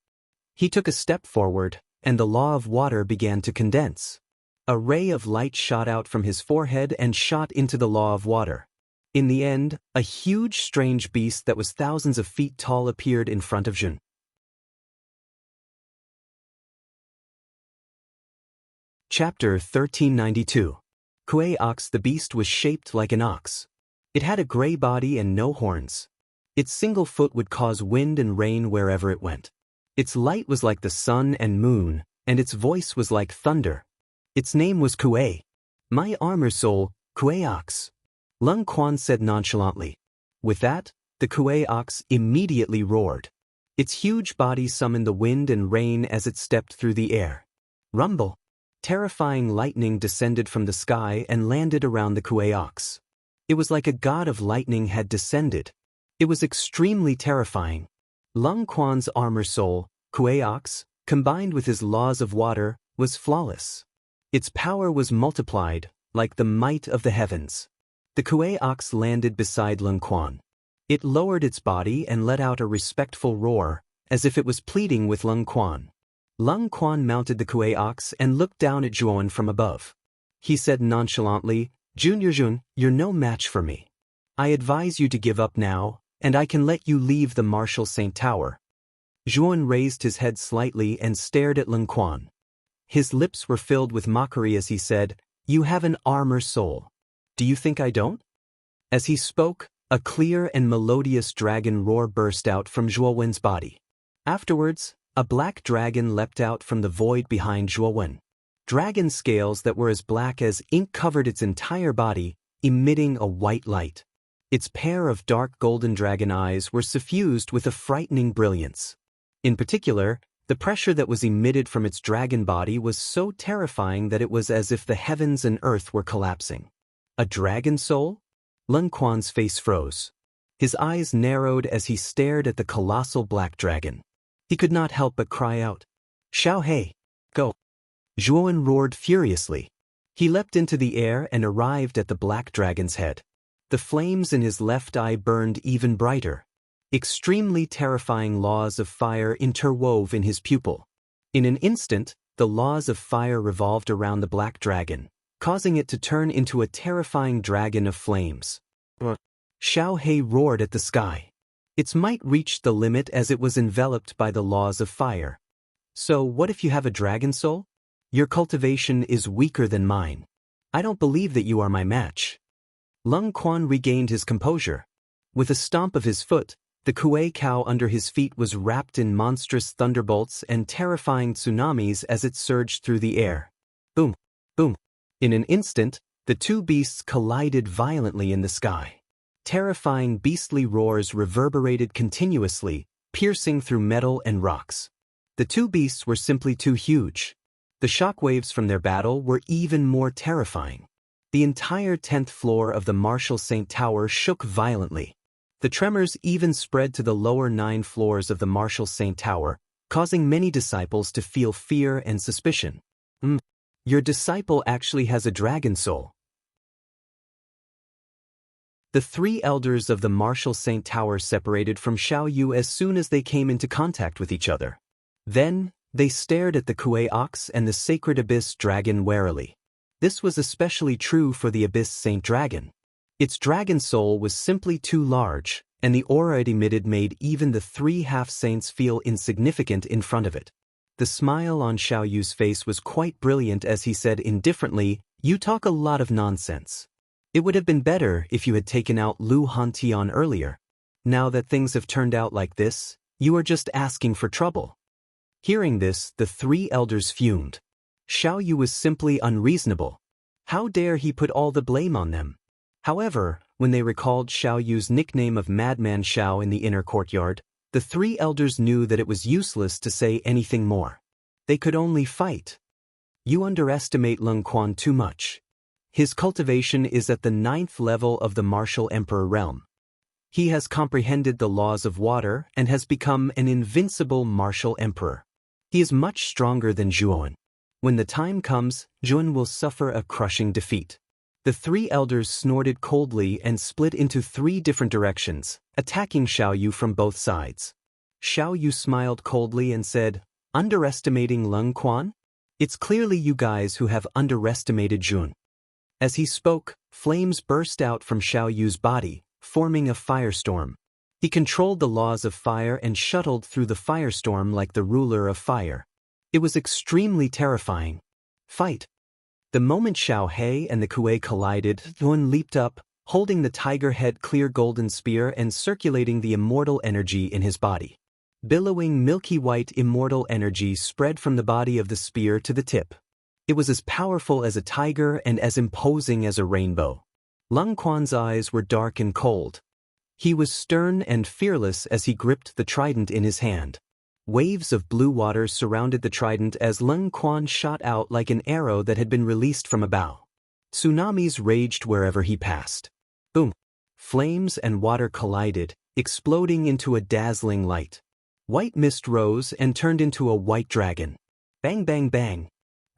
He took a step forward, and the law of water began to condense. A ray of light shot out from his forehead and shot into the law of water. In the end, a huge strange beast that was thousands of feet tall appeared in front of Jun. Chapter 1392. Kuei Ox. The beast was shaped like an ox. It had a gray body and no horns. Its single foot would cause wind and rain wherever it went. Its light was like the sun and moon, and its voice was like thunder. Its name was Kuei. My armor soul, Kuei Ox. Lung Quan said nonchalantly. With that, the Kuei Ox immediately roared. Its huge body summoned the wind and rain as it stepped through the air. Rumble. Terrifying lightning descended from the sky and landed around the Kuei Ox. It was like a god of lightning had descended. It was extremely terrifying. Lung Quan's armor soul, Kuei Ox, combined with his laws of water, was flawless. Its power was multiplied, like the might of the heavens. The Kuei Ox landed beside Lung Quan. It lowered its body and let out a respectful roar, as if it was pleading with Lung Quan. Lung Quan mounted the Kuei Ox and looked down at Zhuan from above. He said nonchalantly, Junior Jun, you're no match for me. I advise you to give up now, and I can let you leave the Martial Saint Tower. Zhuan raised his head slightly and stared at Lung Quan. His lips were filled with mockery as he said, You have an armor soul. Do you think I don't? As he spoke, a clear and melodious dragon roar burst out from Zhuowen's body. Afterwards, a black dragon leapt out from the void behind Zhuowen. Dragon scales that were as black as ink covered its entire body, emitting a white light. Its pair of dark golden dragon eyes were suffused with a frightening brilliance. In particular, the pressure that was emitted from its dragon body was so terrifying that it was as if the heavens and earth were collapsing. A dragon soul? Lung Quan's face froze. His eyes narrowed as he stared at the colossal black dragon. He could not help but cry out, Xiao Hei, go. Zhuowen roared furiously. He leapt into the air and arrived at the black dragon's head. The flames in his left eye burned even brighter. Extremely terrifying laws of fire interwove in his pupil. In an instant, the laws of fire revolved around the black dragon, causing it to turn into a terrifying dragon of flames. Xiao Hei roared at the sky. Its might reached the limit as it was enveloped by the laws of fire. So what if you have a dragon soul? Your cultivation is weaker than mine. I don't believe that you are my match. Lung Quan regained his composure. With a stomp of his foot, the Kuei cow under his feet was wrapped in monstrous thunderbolts and terrifying tsunamis as it surged through the air. Boom, boom. In an instant, the two beasts collided violently in the sky. Terrifying beastly roars reverberated continuously, piercing through metal and rocks. The two beasts were simply too huge. The shockwaves from their battle were even more terrifying. The entire 10th floor of the Martial Saint Tower shook violently. The tremors even spread to the lower 9 floors of the Martial Saint Tower, causing many disciples to feel fear and suspicion. Your disciple actually has a dragon soul. The 3 elders of the Martial Saint Tower separated from Xiao Yu as soon as they came into contact with each other. Then, they stared at the Kuei Ox and the Sacred Abyss Dragon warily. This was especially true for the Abyss Saint Dragon. Its dragon soul was simply too large, and the aura it emitted made even the 3 half-saints feel insignificant in front of it. The smile on Xiao Yu's face was quite brilliant as he said indifferently, You talk a lot of nonsense. It would have been better if you had taken out Lu Hantian earlier. Now that things have turned out like this, you are just asking for trouble. Hearing this, the 3 elders fumed. Xiao Yu was simply unreasonable. How dare he put all the blame on them? However, when they recalled Xiao Yu's nickname of Madman Xiao in the inner courtyard, the 3 elders knew that it was useless to say anything more. They could only fight. You underestimate Lung Quan too much. His cultivation is at the 9th level of the martial emperor realm. He has comprehended the laws of water and has become an invincible martial emperor. He is much stronger than Zhuan. When the time comes, Zhuan will suffer a crushing defeat. The three elders snorted coldly and split into 3 different directions, attacking Xiaoyu from both sides. Xiaoyu smiled coldly and said, "Underestimating Leng Quan? It's clearly you guys who have underestimated Zhuan." As he spoke, flames burst out from Xiaoyu's body, forming a firestorm. He controlled the laws of fire and shuttled through the firestorm like the ruler of fire. It was extremely terrifying. Fight! The moment Xiao He and the Kuei collided, Zhuan leaped up, holding the tiger head clear golden spear and circulating the immortal energy in his body. Billowing milky white immortal energy spread from the body of the spear to the tip. It was as powerful as a tiger and as imposing as a rainbow. Leng Quan's eyes were dark and cold. He was stern and fearless as he gripped the trident in his hand. Waves of blue water surrounded the trident as Leng Quan shot out like an arrow that had been released from a bow. Tsunamis raged wherever he passed. Boom! Flames and water collided, exploding into a dazzling light. White mist rose and turned into a white dragon. Bang bang bang!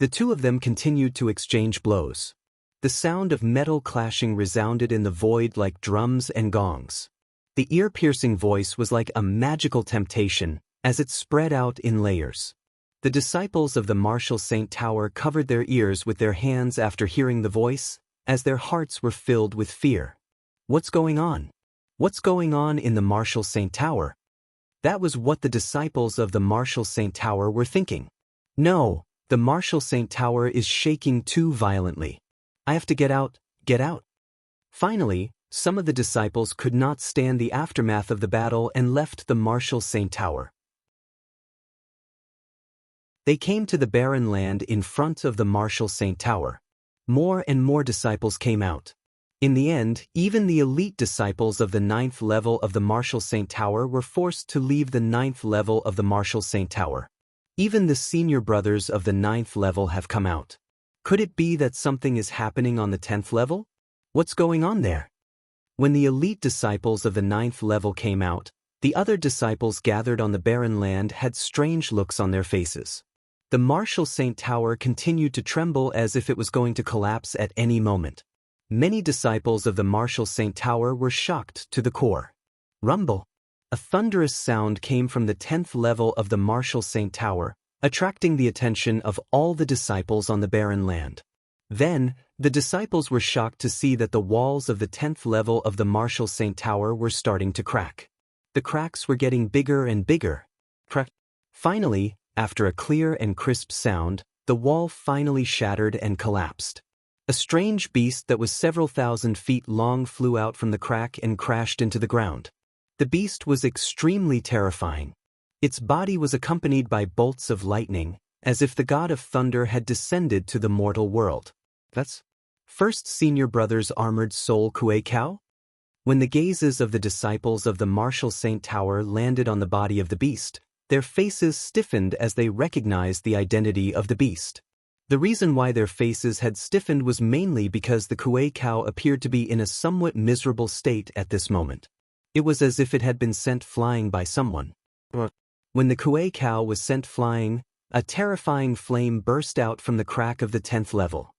The two of them continued to exchange blows. The sound of metal clashing resounded in the void like drums and gongs. The ear-piercing voice was like a magical temptation, as it spread out in layers. The disciples of the martial Saint Tower covered their ears with their hands after hearing the voice, as their hearts were filled with fear. What's going on? What's going on in the martial Saint Tower? That was what the disciples of the martial Saint Tower were thinking. No, the martial Saint Tower is shaking too violently. I have to get out, get out. Finally, some of the disciples could not stand the aftermath of the battle and left the martial Saint Tower. They came to the barren land in front of the martial Saint Tower. More and more disciples came out. In the end, even the elite disciples of the 9th level of the martial Saint Tower were forced to leave the 9th level of the martial Saint Tower. Even the senior brothers of the 9th level have come out. Could it be that something is happening on the 10th level? What's going on there? When the elite disciples of the 9th level came out, the other disciples gathered on the barren land had strange looks on their faces. The martial Saint Tower continued to tremble as if it was going to collapse at any moment. Many disciples of the martial Saint Tower were shocked to the core. Rumble! A thunderous sound came from the 10th level of the martial Saint Tower, attracting the attention of all the disciples on the barren land. Then, the disciples were shocked to see that the walls of the 10th level of the martial Saint Tower were starting to crack. The cracks were getting bigger and bigger. Crack! Finally, after a clear and crisp sound, the wall finally shattered and collapsed. A strange beast that was several thousand feet long flew out from the crack and crashed into the ground. The beast was extremely terrifying. Its body was accompanied by bolts of lightning, as if the god of thunder had descended to the mortal world. That's First Senior Brother's armored soul Kuei Kao? When the gazes of the disciples of the martial Saint Tower landed on the body of the beast, their faces stiffened as they recognized the identity of the beast. The reason why their faces had stiffened was mainly because the Kuei Kao appeared to be in a somewhat miserable state at this moment. It was as if it had been sent flying by someone. When the Kuei Kao was sent flying, a terrifying flame burst out from the crack of the 10th level.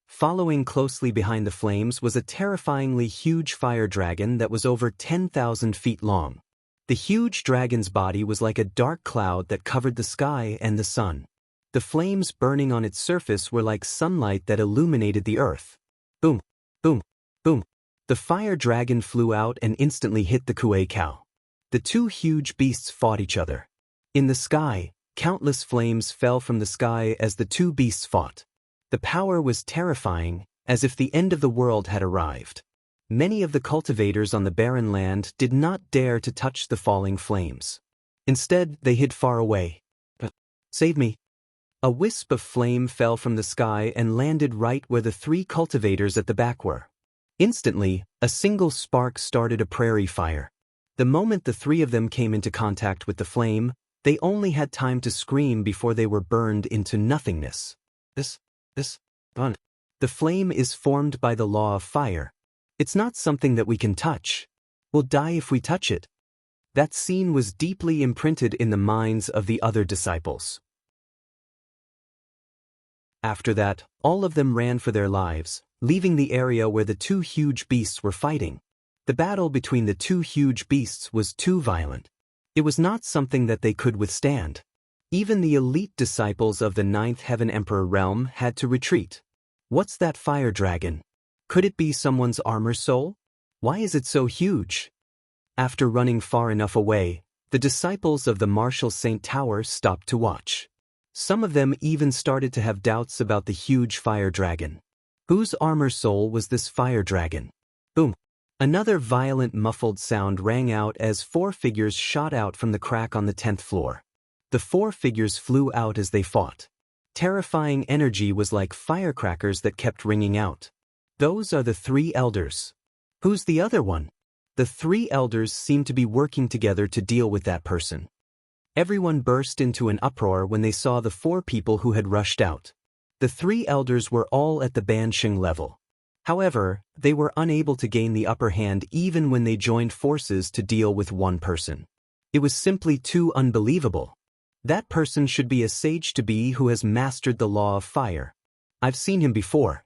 Following closely behind the flames was a terrifyingly huge fire dragon that was over 10,000 feet long. The huge dragon's body was like a dark cloud that covered the sky and the sun. The flames burning on its surface were like sunlight that illuminated the earth. Boom, boom, boom. The fire dragon flew out and instantly hit the Kuei Kao. The two huge beasts fought each other. In the sky, countless flames fell from the sky as the two beasts fought. The power was terrifying, as if the end of the world had arrived. Many of the cultivators on the barren land did not dare to touch the falling flames. Instead, they hid far away. Save me! A wisp of flame fell from the sky and landed right where the three cultivators at the back were. Instantly, a single spark started a prairie fire. The moment the three of them came into contact with the flame, they only had time to scream before they were burned into nothingness. Run. The flame is formed by the law of fire. It's not something that we can touch. We'll die if we touch it. That scene was deeply imprinted in the minds of the other disciples. After that, all of them ran for their lives, leaving the area where the two huge beasts were fighting. The battle between the two huge beasts was too violent. It was not something that they could withstand. Even the elite disciples of the Ninth Heaven Emperor realm had to retreat. What's that fire dragon? Could it be someone's armor soul? Why is it so huge? After running far enough away, the disciples of the Martial Saint Tower stopped to watch. Some of them even started to have doubts about the huge fire dragon. Whose armor soul was this fire dragon? Boom! Another violent muffled sound rang out as 4 figures shot out from the crack on the 10th floor. The 4 figures flew out as they fought. Terrifying energy was like firecrackers that kept ringing out. Those are the 3 elders. Who's the other one? The 3 elders seemed to be working together to deal with that person. Everyone burst into an uproar when they saw the 4 people who had rushed out. The 3 elders were all at the Bansheng level. However, they were unable to gain the upper hand even when they joined forces to deal with one person. It was simply too unbelievable. That person should be a sage-to-be who has mastered the law of fire. I've seen him before.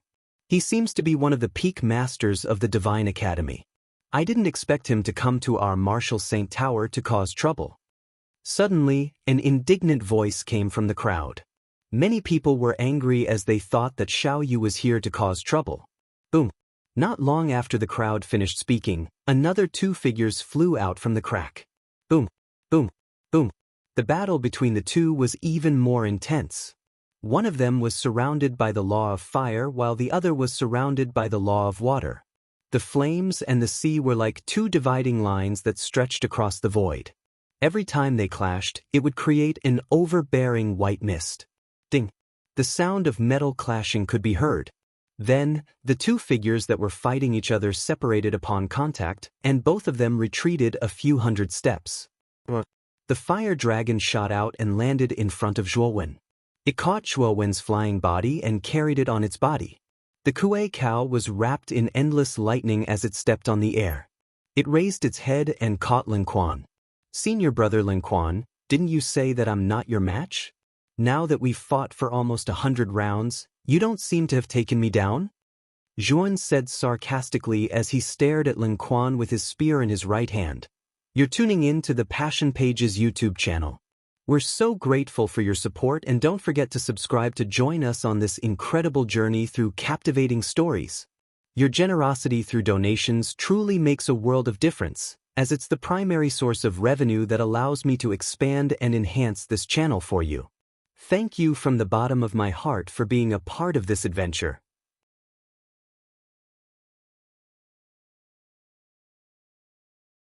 He seems to be one of the peak masters of the Divine Academy. I didn't expect him to come to our Martial Saint Tower to cause trouble. Suddenly, an indignant voice came from the crowd. Many people were angry as they thought that Xiao Yu was here to cause trouble. Boom! Not long after the crowd finished speaking, another 2 figures flew out from the crack. Boom! Boom! Boom! The battle between the 2 was even more intense. One of them was surrounded by the law of fire while the other was surrounded by the law of water. The flames and the sea were like 2 dividing lines that stretched across the void. Every time they clashed, it would create an overbearing white mist. Ding! The sound of metal clashing could be heard. Then, the 2 figures that were fighting each other separated upon contact, and both of them retreated a few hundred steps. The fire dragon shot out and landed in front of Zhuowen. It caught Zhuowen's flying body and carried it on its body. The Kuei cow was wrapped in endless lightning as it stepped on the air. It raised its head and caught Lin Quan. Senior brother Lin Quan, didn't you say that I'm not your match? Now that we've fought for almost 100 rounds, you don't seem to have taken me down? Zhuan said sarcastically as he stared at Lin Quan with his spear in his right hand. You're tuning in to the Passion Pages YouTube channel. We're so grateful for your support, and don't forget to subscribe to join us on this incredible journey through captivating stories. Your generosity through donations truly makes a world of difference, as it's the primary source of revenue that allows me to expand and enhance this channel for you. Thank you from the bottom of my heart for being a part of this adventure.